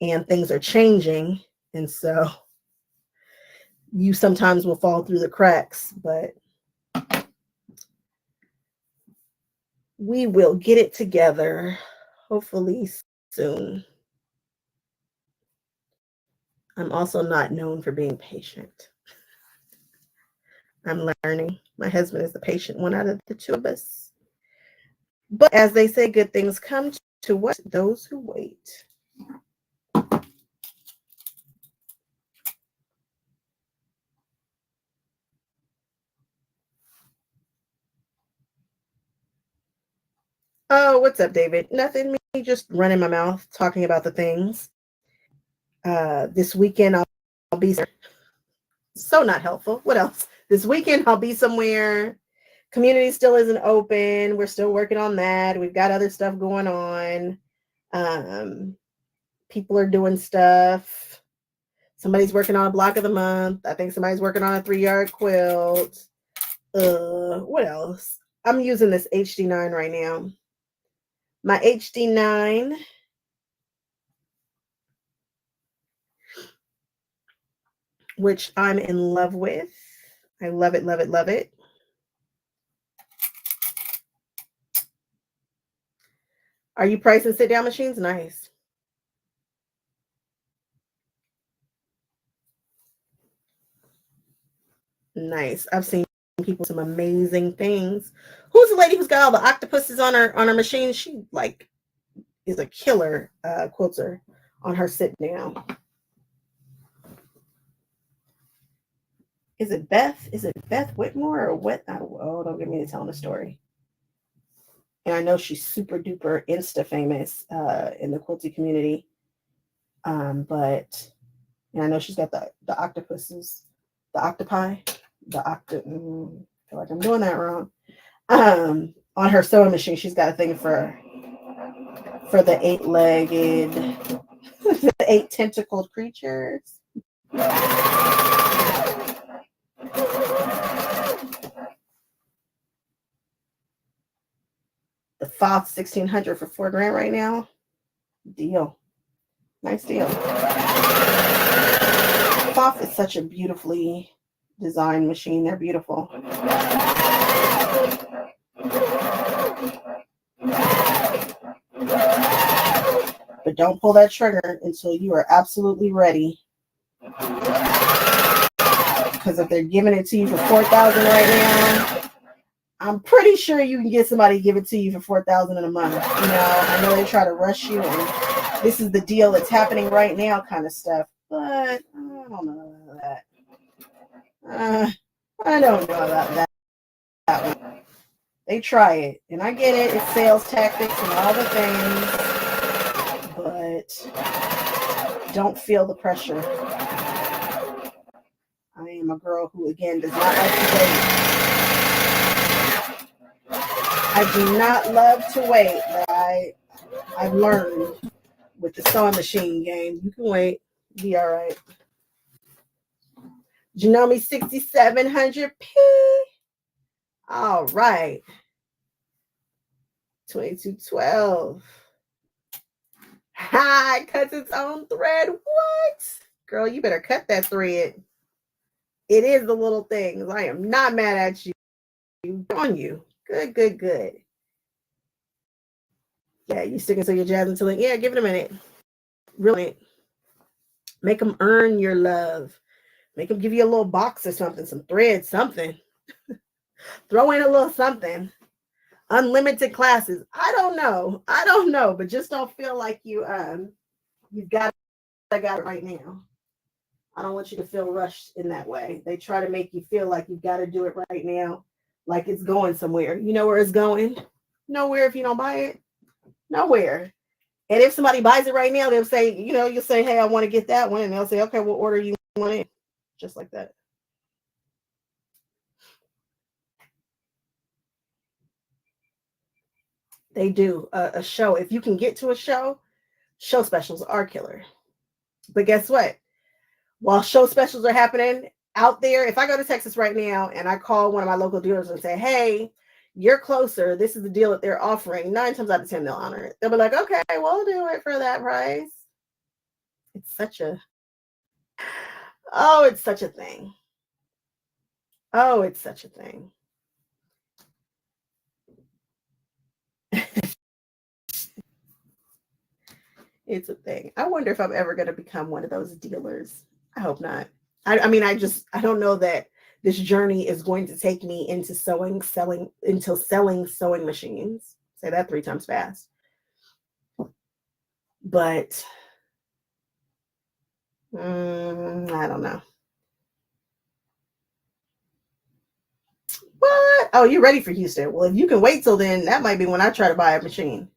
and things are changing. And so you sometimes will fall through the cracks, but we will get it together, hopefully soon. I'm also not known for being patient. I'm learning. My husband is the patient one out of the two of us. But as they say, good things come to what? Those who wait. Oh, what's up, David? Nothing. Me just running my mouth, talking about the things. This weekend I'll be so not helpful. What else? This weekend I'll be somewhere. Community still isn't open. We're still working on that. We've got other stuff going on. People are doing stuff. Somebody's working on a block of the month. I think somebody's working on a 3-yard quilt. What else? I'm using this HD9 right now. My HD9 which I'm in love with. I love it, love it, love it. Are you pricing sit-down machines? Nice. Nice. I've seen people some amazing things. Who's the lady who's got all the octopuses on her machine? She like is a killer quilter on her sit-down. Is it Beth? Is it Beth Whitmore or what? Oh, don't get me to telling the story. And I know she's super duper Insta famous in the quilting community. But and I know she's got the octopuses, the octopi, I feel like I'm doing that wrong. On her sewing machine, she's got a thing for the 8-legged, the 8 tentacled creatures. The Foth 1600 for $4,000 right now. Deal. Nice deal. Foth is such a beautifully designed machine. They're beautiful. But don't pull that trigger until you are absolutely ready. Because if they're giving it to you for $4,000 right now, I'm pretty sure you can get somebody to give it to you for $4,000 in a month. I know they try to rush you, and this is the deal that's happening right now, kind of stuff. But I don't know about that. I don't know about that one. They try it, and I get it. It's sales tactics and all the things, but don't feel the pressure. I am a girl who, again, does not like to wait. I do not love to wait, but I've learned with the sewing machine game, you can wait. Be all right. Janome 6700P. All right. 2212. Ha, it cuts its own thread. What? Girl, you better cut that thread. It is the little things. I am not mad at you. On you. Good, good, good. Yeah, you sticking to your jazz until yeah, give it a minute. really make them earn your love. Make them give you a little box or something, some thread, something. Throw in a little something. Unlimited classes. I don't know. But just don't feel like you've got it right now. I don't want you to feel rushed in that way. They try to make you feel like you've got to do it right now, like it's going somewhere. You know where it's going? Nowhere if you don't buy it. Nowhere. And if somebody buys it right now, they'll say, you'll say, hey, I want to get that one. And they'll say, okay, what order you want it? Just like that. They do a show. If you can get to a show specials are killer. But guess what? While show specials are happening out there, if I go to Texas right now and I call one of my local dealers and say, hey, you're closer, this is the deal that they're offering, 9 times out of 10, they'll honor it. They'll be like, okay, we'll do it for that price. It's such a thing. Oh, it's such a thing. It's a thing. I wonder if I'm ever going to become one of those dealers. I hope not. I mean, I don't know that this journey is going to take me into selling sewing machines. Say that 3 times fast. But I don't know. What? Oh, you're ready for Houston. Well, if you can wait till then, that might be when I try to buy a machine.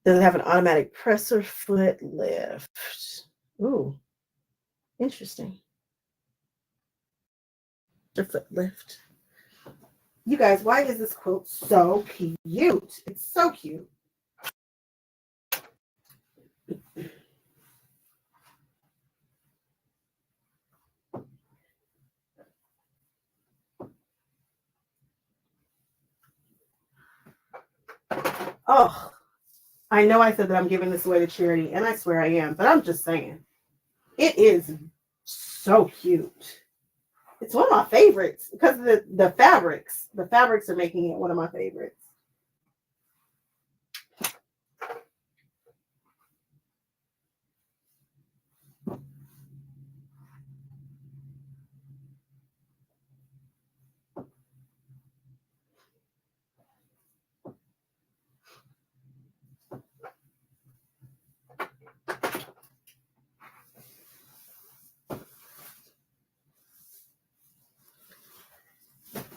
Does it have an automatic presser foot lift? Ooh, interesting. Foot lift. You guys, why is this quilt so cute? It's so cute. Oh, I know I said that I'm giving this away to charity, and I swear I am, but I'm just saying. It is so cute. It's one of my favorites because of the fabrics. The fabrics are making it one of my favorites.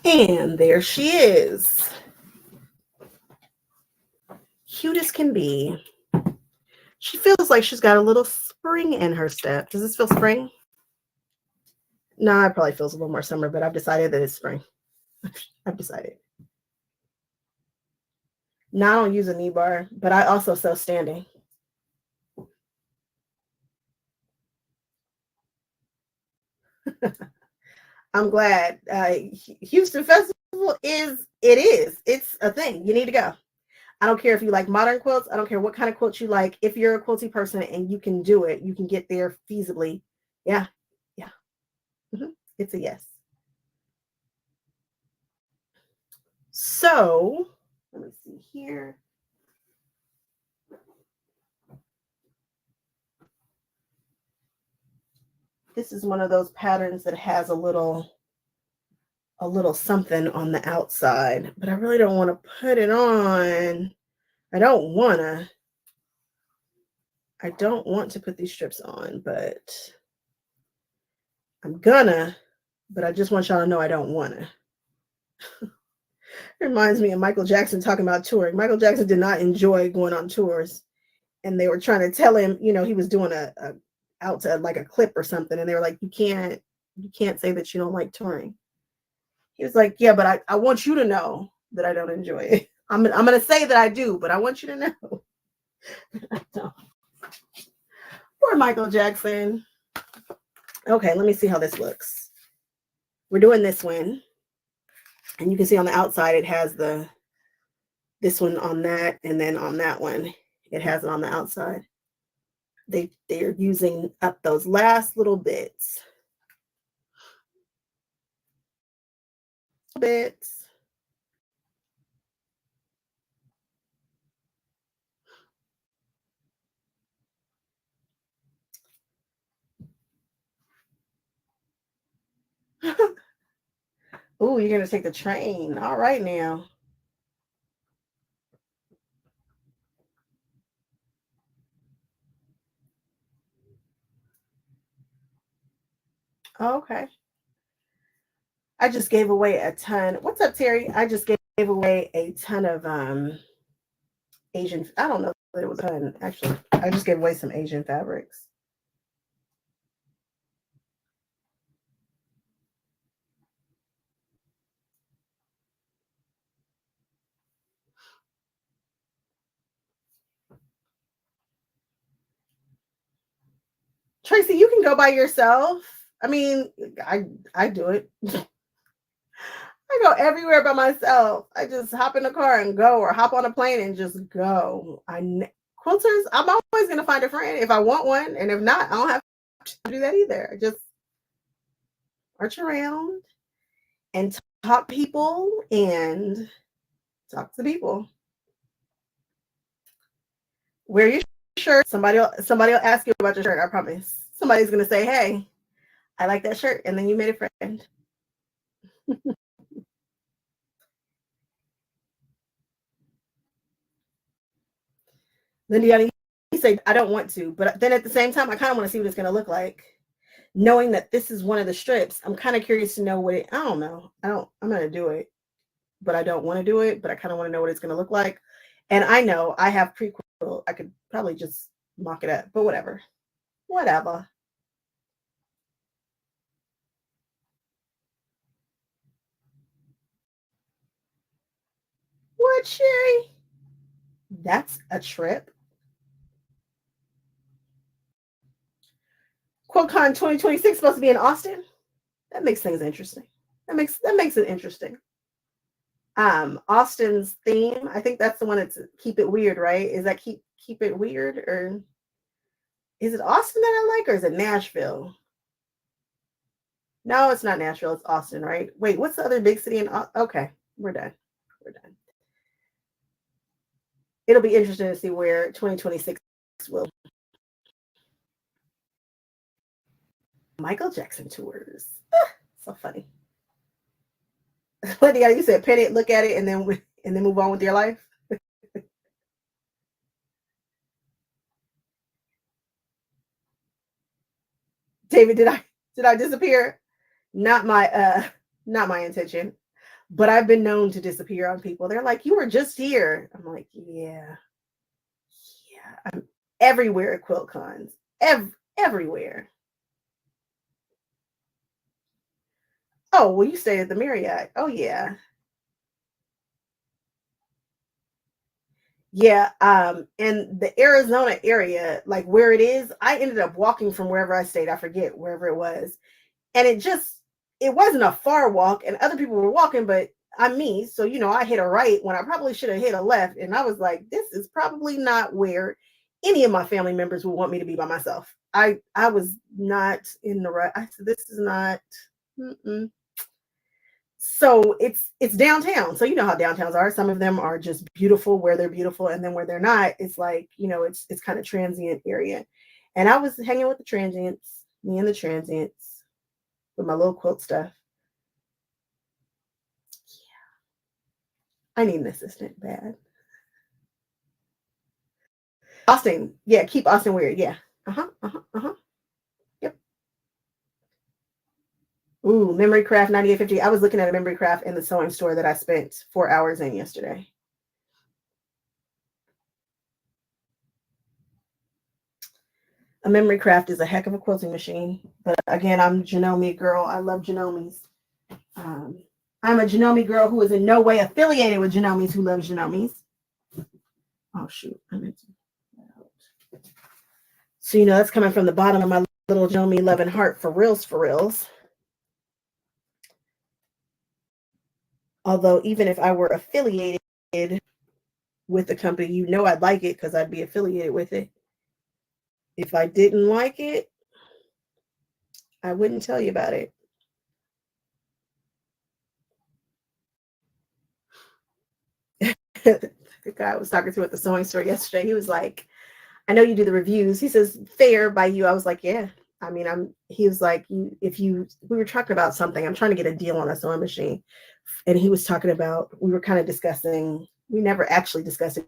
And there she is. Cute as can be. She feels like she's got a little spring in her step. Does this feel spring? No, it probably feels a little more summer, but I've decided that it's spring. I've decided. No, I don't use a knee bar, but I also sew standing. I'm glad. Houston Festival it's a thing. You need to go. I don't care if you like modern quilts. I don't care what kind of quilts you like. If you're a quilty person and you can do it, you can get there feasibly. Yeah. Yeah. Mm-hmm. It's a yes. So let me see here. This is one of those patterns that has a little something on the outside, but I really don't want to put it on. I don't want to put these strips on, but I'm gonna, but I just want y'all to know I don't want to. Reminds me of Michael Jackson talking about touring. Michael Jackson did not enjoy going on tours, and they were trying to tell him, he was doing a out to like a clip or something, and they were like, you can't say that you don't like touring. He was like, yeah, but I want you to know that I don't enjoy it. I'm gonna say that I do, but I want you to know. I don't. Poor Michael Jackson. Okay, let me see how this looks. We're doing this one. And you can see on the outside, it has this one on that, and then on that one, it has it on the outside. They're using up those last little bits. bits. Ooh, you're gonna take the train. All right now. Okay. I just gave away a ton. What's up, Terry? I just gave away a ton of Asian. I don't know that it was a ton, actually. I just gave away some Asian fabrics. Tracy, you can go by yourself. I mean, I do it. I go everywhere by myself. I just hop in the car and go, or hop on a plane and just go. Quilters, I'm always gonna find a friend if I want one, and if not, I don't have to do that either. I just march around and talk to people and talk to people. Wear your shirt. Somebody will ask you about your shirt. I promise. Somebody's gonna say, "Hey, I like that shirt," and then you made a friend. Lindy, you say, "I don't want to," but then at the same time, I kind of want to see what it's gonna look like. Knowing that this is one of the strips, I'm kind of curious to know what it. I don't know. I'm gonna do it, but I don't want to do it. But I kind of want to know what it's gonna look like. And I know I have prequel. I could probably just mock it up, but whatever. Whatever. What, Sherry? That's a trip. QuiltCon 2026 supposed to be in Austin. That makes things interesting. That makes it interesting. Austin's theme, I think that's the one that's keep it weird, right? Is that keep it weird, or is it Austin that I like, or is it Nashville? No, it's not Nashville, it's Austin, right? Wait, what's the other big city in okay, we're done. We're done. It'll be interesting to see where 2026 will. Michael Jackson tours. So funny. What you said, pen it, look at it, and then move on with your life. David, did I disappear? Not my not my intention. But I've been known to disappear on people. They're like, "You were just here." I'm like, "Yeah, yeah." I'm everywhere at quilt cons. Everywhere. Oh, well, you stayed at the Marriott. Oh yeah. Yeah, in the Arizona area, like where it is, I ended up walking from wherever I stayed. I forget wherever it was. And it wasn't a far walk, and other people were walking, but I'm me. So, I hit a right when I probably should have hit a left. And I was like, this is probably not where any of my family members would want me to be by myself. I was not in the right. I said, this is not. Mm-mm. So it's downtown. So you know how downtowns are. Some of them are just beautiful where they're beautiful, and then where they're not, it's like, it's kind of transient area. And I was hanging with the transients, me and the transients, with my little quilt stuff. I need an assistant bad. Austin, yeah, keep Austin weird. Yeah. Uh-huh. Uh-huh. Uh-huh. Yep. Ooh, Memory Craft 9850. I was looking at a Memory Craft in the sewing store that I spent 4 hours in yesterday. A Memory Craft is a heck of a quilting machine. But again, I'm Janome girl. I love Janomes. Um, I'm a Janome girl who is in no way affiliated with Janomes who loves Janomes. Oh shoot. So that's coming from the bottom of my little Janome loving heart, for reals, for reals. Although even if I were affiliated with the company, I'd like it because I'd be affiliated with it. If I didn't like it, I wouldn't tell you about it. the guy I was talking to at the sewing store yesterday, he was like, I know you do the reviews. He says, fair by you. I was like, yeah. I mean, he was like, we were talking about something. I'm trying to get a deal on a sewing machine. And he was talking about, we were kind of discussing, we never actually discussed it.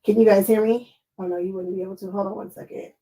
Can you guys hear me? Oh no, you wouldn't be able to. Hold on one second.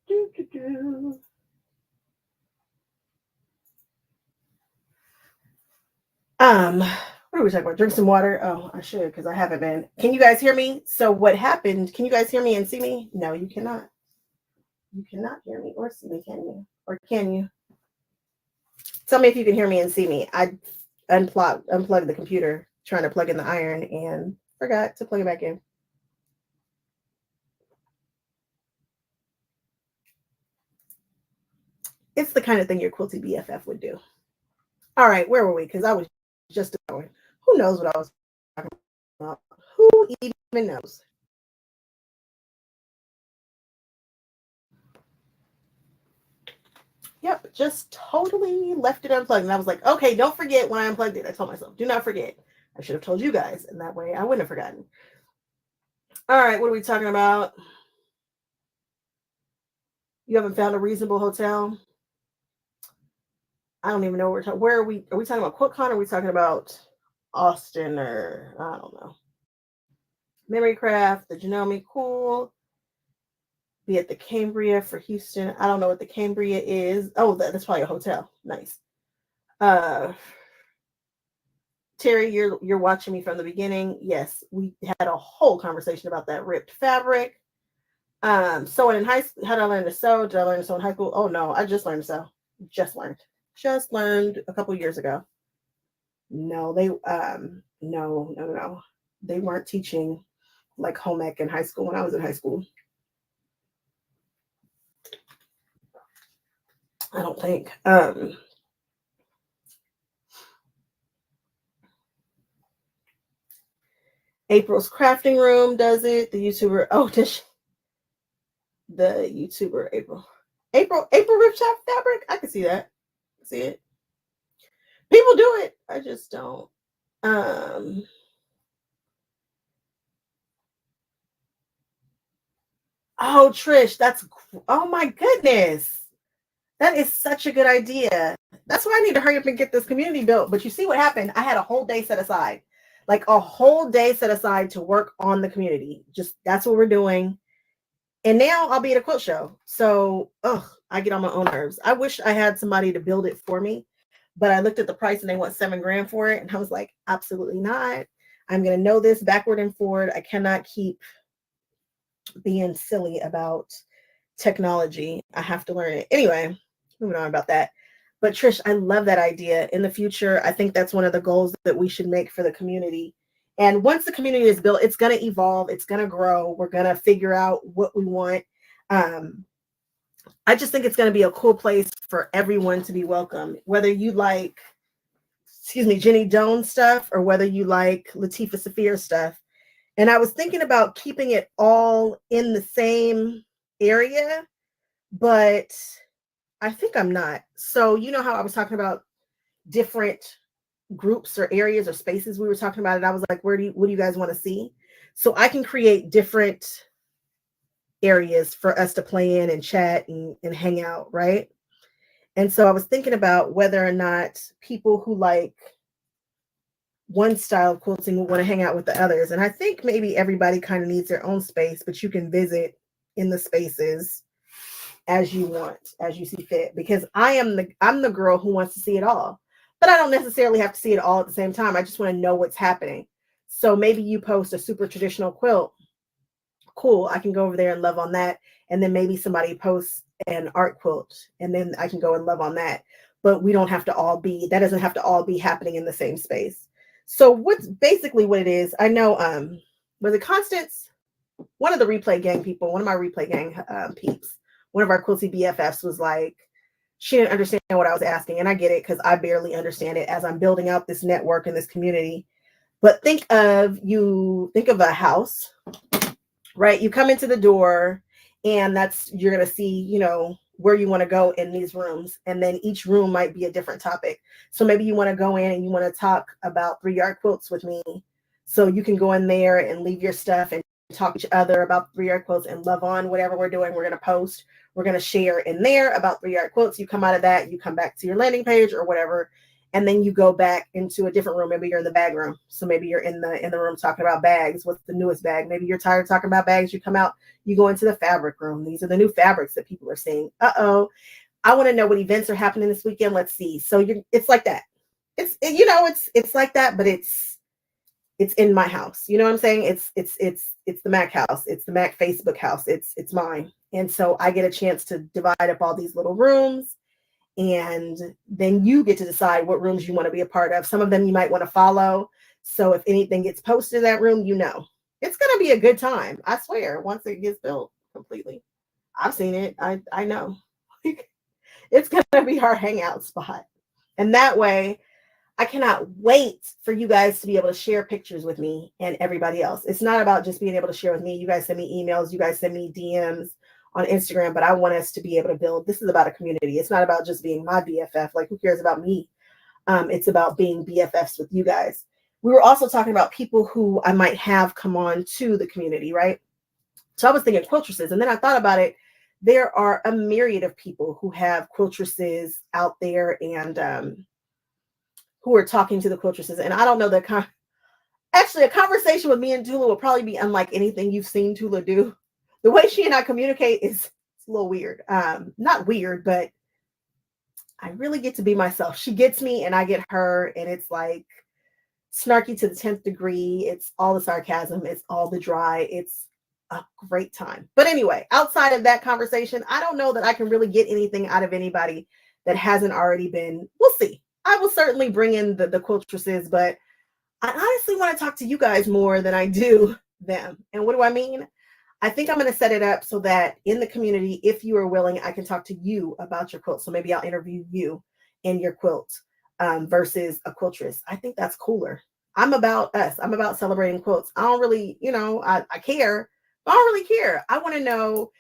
Do, do, do. What are we talking about? Drink some water. Oh, I should because I haven't been. Can you guys hear me? So what happened? Can you guys hear me and see me? No, you cannot. You cannot hear me or see me, can you? Or can you? Tell me if you can hear me and see me. I unplugged the computer, trying to plug in the iron, and forgot to plug it back in. It's the kind of thing your quilty BFF would do. All right, where were we? Because I was just going. Who knows what I was talking about? Who even knows? Yep, just totally left it unplugged. And I was like, okay, don't forget when I unplugged it. I told myself, do not forget. I should have told you guys, and that way I wouldn't have forgotten. All right, what are we talking about? You haven't found a reasonable hotel? I don't even know where we're talking. Where are we? Are we talking about QuiltCon? Or are we talking about Austin or I don't know? Memory Craft, the Genome, cool. Be at the Cambria for Houston. I don't know what the Cambria is. Oh, that's probably a hotel. Nice. Uh, Terry, you're watching me from the beginning. Yes, we had a whole conversation about that ripped fabric. Sewing in high school. How did I learn to sew? Did I learn to sew in high school? Oh no, I just learned to sew. Just learned. Just learned a couple years ago. No, they no. They weren't teaching like home ec in high school when I was in high school. I don't think. April's crafting room does it. The YouTuber. Oh, does she? The YouTuber April. April rip shop fabric. I can see that. See it. People do it. I just don't. Um. Oh, Trish, oh my goodness. That is such a good idea. That's why I need to hurry up and get this community built. But you see what happened? I had a whole day set aside, like a whole day set aside to work on the community. Just that's what we're doing. And now I'll be at a quilt show. So, I get on my own nerves. I wish I had somebody to build it for me, but I looked at the price and they want $7,000 for it. And I was like, absolutely not. I'm going to know this backward and forward. I cannot keep being silly about technology. I have to learn it. Anyway, moving on about that. But Trish, I love that idea. In the future, I think that's one of the goals that we should make for the community. And once the community is built, it's going to evolve. It's going to grow. We're going to figure out what we want. I just think it's going to be a cool place for everyone to be welcome, whether you like, Jenny Jones stuff or whether you like Latifah Saphir stuff. And I was thinking about keeping it all in the same area, but I think I'm not. So, you know how I was talking about different groups or areas or spaces we were talking about it. I was like, what do you guys want to see? So I can create different areas for us to play in and chat and hang out, right? And so I was thinking about whether or not people who like one style of quilting will want to hang out with the others. And I think maybe everybody kind of needs their own space, but you can visit in the spaces as you want, as you see fit, because I'm the girl who wants to see it all, but I don't necessarily have to see it all at the same time. I just want to know what's happening. So maybe you post a super traditional quilt. Cool. I can go over there and love on that. And then maybe somebody posts an art quilt and then I can go and love on that. But we don't have to all be, that doesn't have to all be happening in the same space. So what's basically what it is, I know, was it Constance? One of the replay gang people, one of my replay gang peeps, one of our Quilty BFFs was like, she didn't understand what I was asking. And I get it because I barely understand it as I'm building out this network and this community. But think of a house, right? You come into the door and you're going to see, where you want to go in these rooms. And then each room might be a different topic. So maybe you want to go in and you want to talk about 3-yard quilts with me. So you can go in there and leave your stuff and talk to each other about 3-yard quilts and love on whatever we're doing. We're going to post, we're going to share in there about 3-yard quilts. You come out of that, you come back to your landing page or whatever. And then you go back into a different room. Maybe you're in the bag room. So maybe you're in the room talking about bags. What's the newest bag? Maybe you're tired of talking about bags. You come out, you go into the fabric room. These are the new fabrics that people are seeing. I want to know what events are happening this weekend. Let's see. So it's like that. It's like that, but it's in my house. You know what I'm saying? It's the Mac house. It's the Mac Facebook house. It's mine. And so I get a chance to divide up all these little rooms. And then you get to decide what rooms you want to be a part of. Some of them you might want to follow. So if anything gets posted in that room, it's going to be a good time. I swear, once it gets built completely. I've seen it. I know. It's going to be our hangout spot. And that way, I cannot wait for you guys to be able to share pictures with me and everybody else. It's not about just being able to share with me. You guys send me emails. You guys send me DMs on Instagram, but I want us to be able to build. This is about a community. It's not about just being my BFF. Like, who cares about me? It's about being BFFs with you guys. We were also talking about people who I might have come on to the community, right? So I was thinking quiltresses, and then I thought about it. There are a myriad of people who have quiltresses out there and who are talking to the quiltresses. And I don't know actually, a conversation with me and Tula will probably be unlike anything you've seen Tula do. The way she and I communicate is a little weird. Not weird, but I really get to be myself. She gets me and I get her, and it's like snarky to the 10th degree. It's all the sarcasm, it's all the dry. It's a great time. But anyway, outside of that conversation, I don't know that I can really get anything out of anybody that hasn't already been. We'll see. I will certainly bring in the quiltresses, but I honestly want to talk to you guys more than I do them. And what do I mean? I think I'm going to set it up so that in the community, if you are willing, I can talk to you about your quilt. So maybe I'll interview you in your quilt versus a quiltress. I think that's cooler. I'm about us. I'm about celebrating quilts. I don't really, I care, but I don't really care. I want to know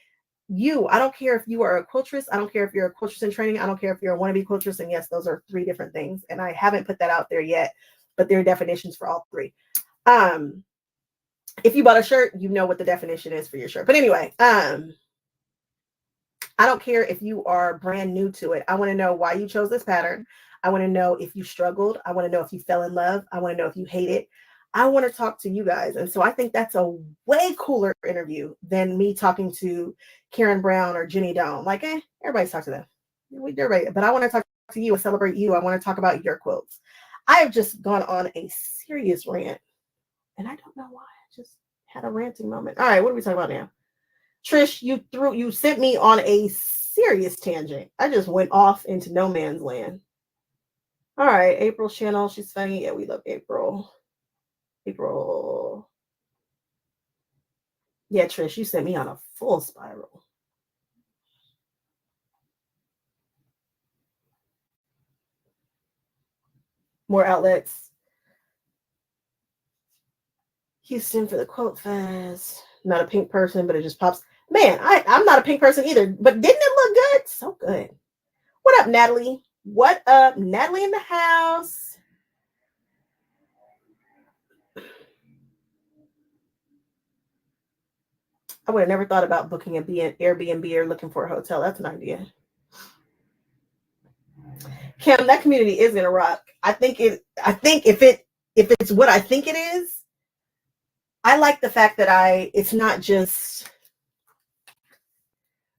you. I don't care if you are a quiltress. I don't care if you're a quiltress in training. I don't care if you're a wannabe quiltress. And yes, those are three different things. And I haven't put that out there yet, but there are definitions for all three. If you bought a shirt, you know what the definition is for your shirt. But anyway, I don't care if you are brand new to it. I want to know why you chose this pattern. I want to know if you struggled. I want to know if you fell in love. I want to know if you hate it. I want to talk to you guys. And so I think that's a way cooler interview than me talking to Karen Brown or Jenny Doan. Like, everybody's talking to them. Everybody, but I want to talk to you and celebrate you. I want to talk about your quilts. I have just gone on a serious rant, and I don't know why. I just had a ranting moment. All right, what are we talking about now? Trish, you sent me on a serious tangent. I just went off into no man's land. All right, April's channel. She's funny. Yeah, we love April. April. Yeah, Trish, you sent me on a full spiral. More outlets. Houston for the Quilt Fest. Not a pink person, but it just pops. Man, I'm not a pink person either, but didn't it look good? So good. What up, Natalie? What up, Natalie in the house? I would have never thought about booking an Airbnb or looking for a hotel. That's an idea. Kim, that community is gonna rock. I think if it's what I think it is, I like the fact that it's not just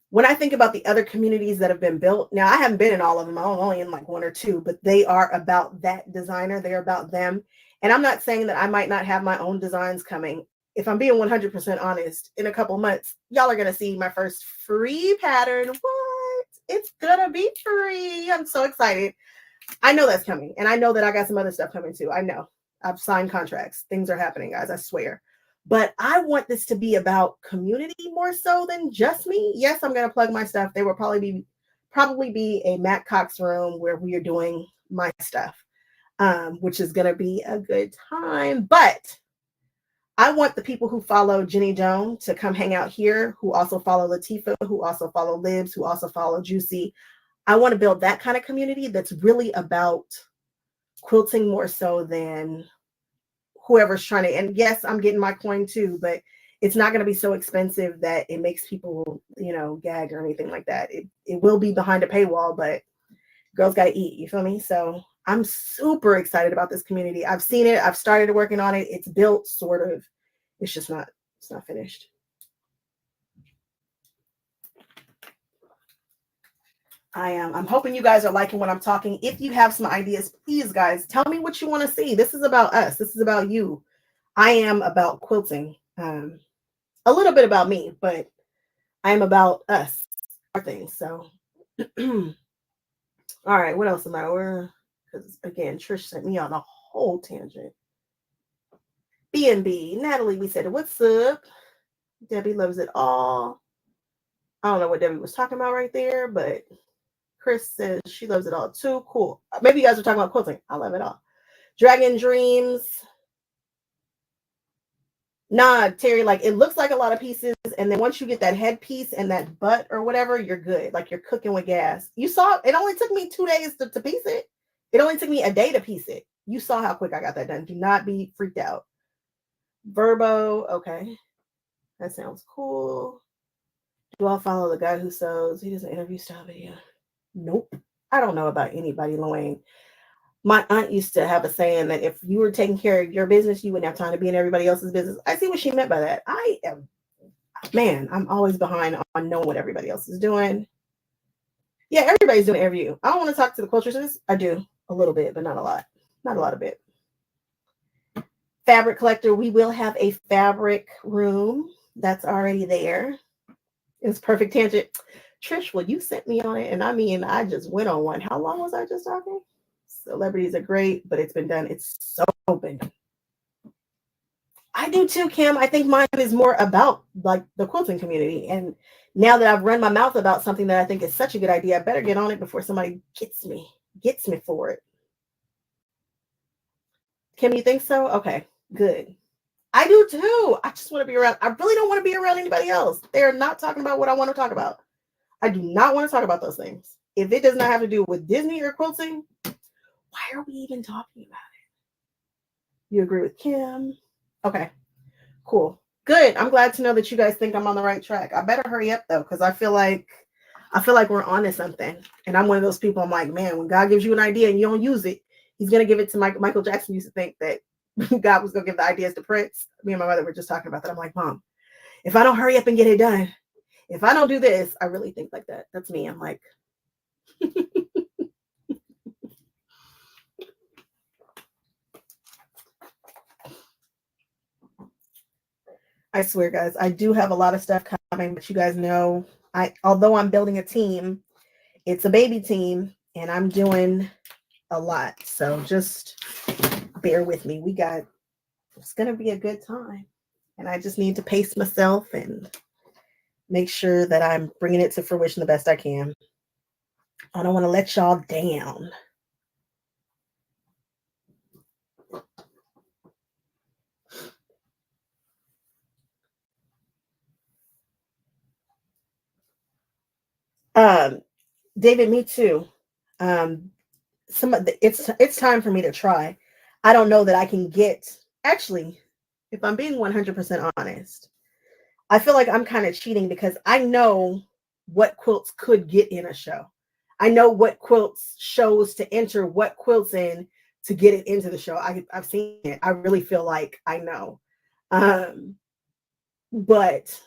when I think about the other communities that have been built. Now, I haven't been in all of them. I'm only in like one or two, but they are about that designer. They're about them. And I'm not saying that I might not have my own designs coming. If I'm being 100% honest, in a couple months, y'all are going to see my first free pattern. What? It's going to be free. I'm so excited. I know that's coming. And I know that I got some other stuff coming too. I know. I've signed contracts. Things are happening, guys. I swear. But I want this to be about community more so than just me. Yes, I'm going to plug my stuff. There will probably be a Matt Cox room where we are doing my stuff, which is going to be a good time. But I want the people who follow Jenny Doan to come hang out here, who also follow Latifah, who also follow Libs, who also follow Juicy. I want to build that kind of community that's really about quilting more so than whoever's trying to. And yes, I'm getting my coin too, but it's not going to be so expensive that it makes people, gag or anything like that. It will be behind a paywall, but girls got to eat. You feel me? So I'm super excited about this community. I've seen it. I've started working on it. It's built sort of. It's not finished. I'm hoping you guys are liking what I'm talking. If you have some ideas, please, guys, tell me what you want to see. This is about us. This is about you. I am about quilting. A little bit about me, but I am about us. Our things. So, all right. What else am I? Because again, Trish sent me on a whole tangent. B&B. Natalie, we said, what's up? Debbie loves it all. I don't know what Debbie was talking about right there, but Chris says she loves it all too. Cool. Maybe you guys are talking about quilting. I love it all. Dragon Dreams. Nah, Terry, like it looks like a lot of pieces. And then once you get that head piece and that butt or whatever, you're good. Like you're cooking with gas. You saw it only took me 2 days to piece it. It only took me a day to piece it. You saw how quick I got that done. Do not be freaked out. Verbo. Okay. That sounds cool. Do I follow the guy who sews? He does an interview style video. Nope. I don't know about anybody, Lorraine. My aunt used to have a saying that if you were taking care of your business, you wouldn't have time to be in everybody else's business. I see what she meant by that. I'm always behind on knowing what everybody else is doing. Yeah, everybody's doing interview. I don't want to talk to the quiltresses. I do a little bit, but not a lot. Not a lot of it. Fabric collector. We will have a fabric room that's already there. It's perfect tangent. Trish, well, you sent me on it, and I mean, I just went on one. How long was I just talking? Celebrities are great, but it's been done. It's so been done. I do too, Kim. I think mine is more about like the quilting community. And now that I've run my mouth about something that I think is such a good idea, I better get on it before somebody gets me for it. Kim, you think so? Okay, good. I do too. I just want to be around. I really don't want to be around anybody else. They're not talking about what I want to talk about. I do not want to talk about those things. If it does not have to do with Disney or quilting, why are we even talking about it? You agree with Kim? Okay. Cool. Good. I'm glad to know that you guys think I'm on the right track. I better hurry up though, because I feel like we're on to something. And I'm one of those people. I'm like, man, when God gives you an idea and you don't use it, He's gonna give it to Michael Jackson used to think that God was gonna give the ideas to Prince. Me and my mother were just talking about that. I'm like, Mom, if I don't hurry up and get it done, if I don't do this, I really think like that. That's me. I'm like, I swear, guys, I do have a lot of stuff coming, but you guys know, although I'm building a team, it's a baby team, and I'm doing a lot. So just bear with me. It's gonna be a good time, and I just need to pace myself and make sure that I'm bringing it to fruition the best I can. I don't want to let y'all down. Um, David, me too. Um, it's time for me to try. I don't know that I can get actually, if I'm being 100% honest, I feel like I'm kind of cheating because I know what quilts could get in a show. I know what quilts shows to enter what quilts in to get it into the show. I've seen it. I really feel like I know. Um, but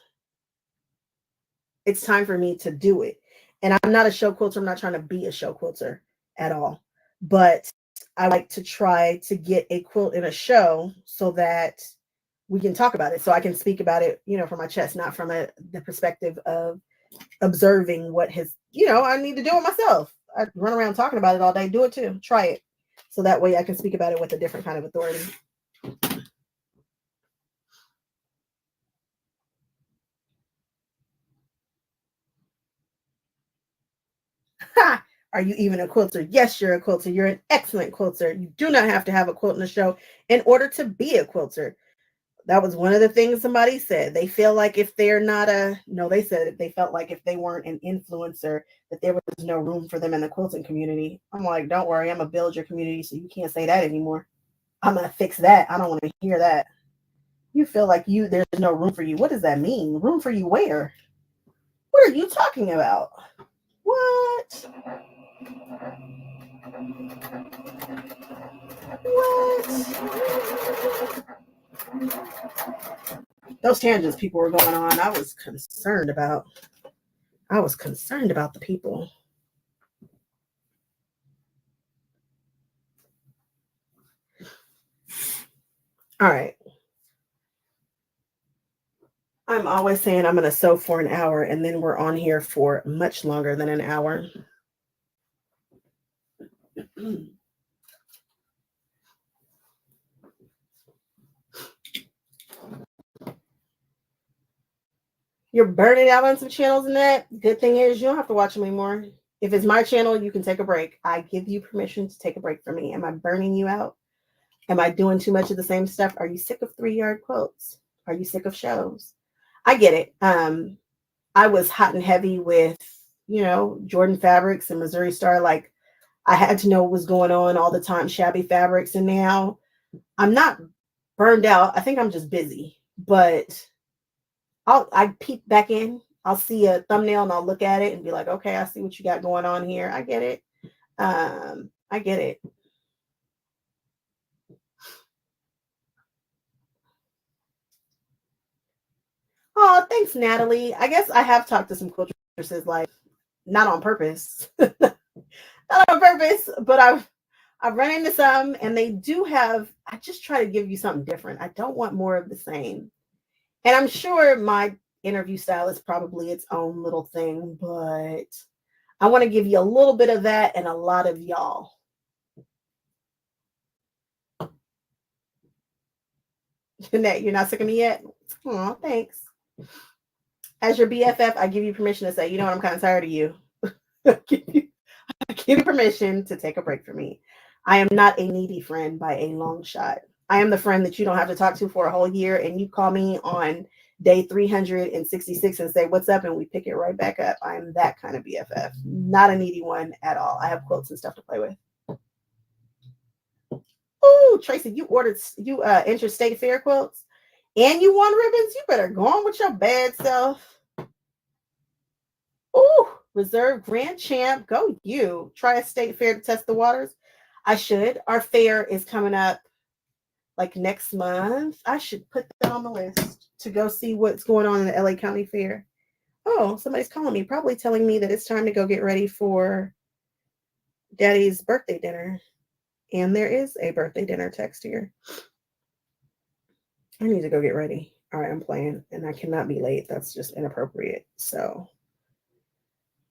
it's time for me to do it. And I'm not a show quilter. I'm not trying to be a show quilter at all. But I like to try to get a quilt in a show so that we can talk about it. So I can speak about it, from my chest, not from the perspective of observing what I need to do it myself. I run around talking about it all day. Do it too. Try it. So that way I can speak about it with a different kind of authority. Are you even a quilter? Yes, you're a quilter. You're an excellent quilter. You do not have to have a quilt in the show in order to be a quilter. That was one of the things somebody said. They feel like if they're not no, they said they felt like if they weren't an influencer, that there was no room for them in the quilting community. I'm like, don't worry, I'm going to build your community so you can't say that anymore. I'm going to fix that. I don't want to hear that. You feel like there's no room for you. What does that mean? Room for you where? What are you talking about? What? What? Those tangents people were going on, I was concerned about. The people. All right. I'm always saying I'm going to sew for an hour, and then we're on here for much longer than an hour. You're burning out on some channels and that. Good thing is you don't have to watch them anymore. If it's my channel, you can take a break. I give you permission to take a break from me. Am I burning you out? Am I doing too much of the same stuff? Are you sick of 3-yard quilts? Are you sick of shows? I get it. I was hot and heavy with, Jordan Fabrics and Missouri Star. Like, I had to know what was going on all the time, shabby fabrics. And now I'm not burned out. I think I'm just busy, but I peek back in. I'll see a thumbnail and I'll look at it and be like, okay, I see what you got going on here. I get it. I get it. Oh, thanks, Natalie. I guess I have talked to some quiltresses like not on purpose. Not on purpose, but I've run into some, and they do have, I just try to give you something different. I don't want more of the same. And I'm sure my interview style is probably its own little thing, but I want to give you a little bit of that and a lot of y'all. Jeanette, you're not sick of me yet? Oh, thanks. As your BFF, I give you permission to say, you know what, I'm kind of tired of you. I give you permission to take a break from me. I am not a needy friend by a long shot. I am the friend that you don't have to talk to for a whole year, and you call me on day 366 and say, what's up? And we pick it right back up. I am that kind of BFF. Not a needy one at all. I have quilts and stuff to play with. Oh, Tracy, you entered state fair quilts and you won ribbons. You better go on with your bad self. Oh, reserve grand champ. Go you. Try a state fair to test the waters. I should. Our fair is coming up like next month. I should put that on the list to go see what's going on in the LA County Fair. Oh, somebody's calling me, probably telling me that it's time to go get ready for Daddy's birthday dinner. And there is a birthday dinner text here. I need to go get ready. All right, I'm playing, and I cannot be late. That's just inappropriate. So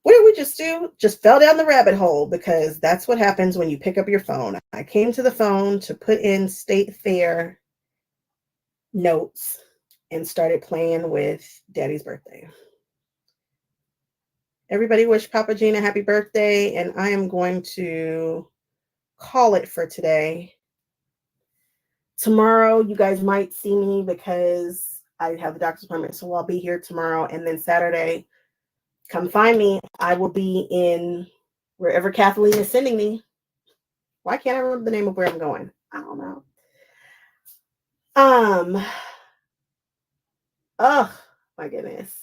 what did we just do? Just fell down the rabbit hole, because that's what happens when you pick up your phone. I came to the phone to put in state fair notes and started playing with Daddy's birthday. Everybody wish Papa Gina happy birthday, and I am going to call it for today. Tomorrow, you guys might see me because I have the doctor's appointment, so I'll be here tomorrow. And then Saturday, come find me. I will be in wherever Kathleen is sending me. Why can't I remember the name of where I'm going? I don't know. Oh, my goodness.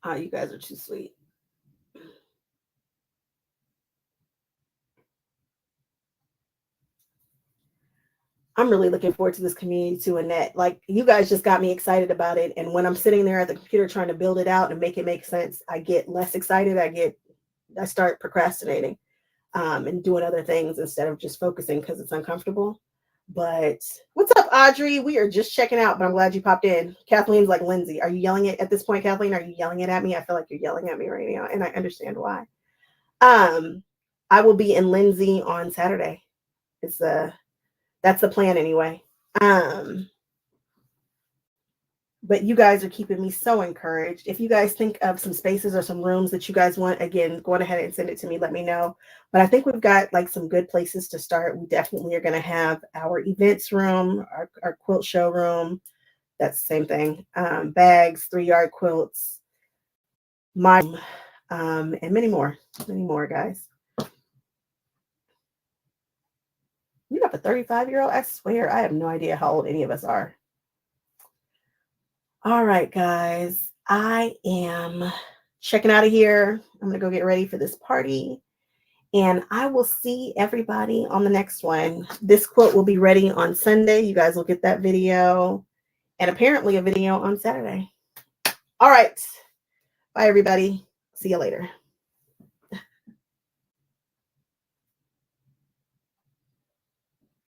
Oh, you guys are too sweet. I'm really looking forward to this community too, Annette. Like, you guys just got me excited about it. And when I'm sitting there at the computer trying to build it out and make it make sense, I get less excited. I start procrastinating and doing other things instead of just focusing because it's uncomfortable. But what's up, Audrey? We are just checking out, but I'm glad you popped in. Kathleen's like, Lindsay, are you yelling it at this point, Kathleen? Are you yelling it at me? I feel like you're yelling at me right now, and I understand why. I will be in Lindsay on Saturday. That's the plan anyway. But you guys are keeping me so encouraged. If you guys think of some spaces or some rooms that you guys want, again, go ahead and send it to me. Let me know. But I think we've got like some good places to start. We definitely are going to have our events room, our quilt showroom. That's the same thing. Bags, 3-yard quilts, and many more, guys. You have a 35-year-old? I swear, I have no idea how old any of us are. All right, guys. I am checking out of here. I'm going to go get ready for this party. And I will see everybody on the next one. This quilt will be ready on Sunday. You guys will get that video. And apparently a video on Saturday. All right. Bye, everybody. See you later.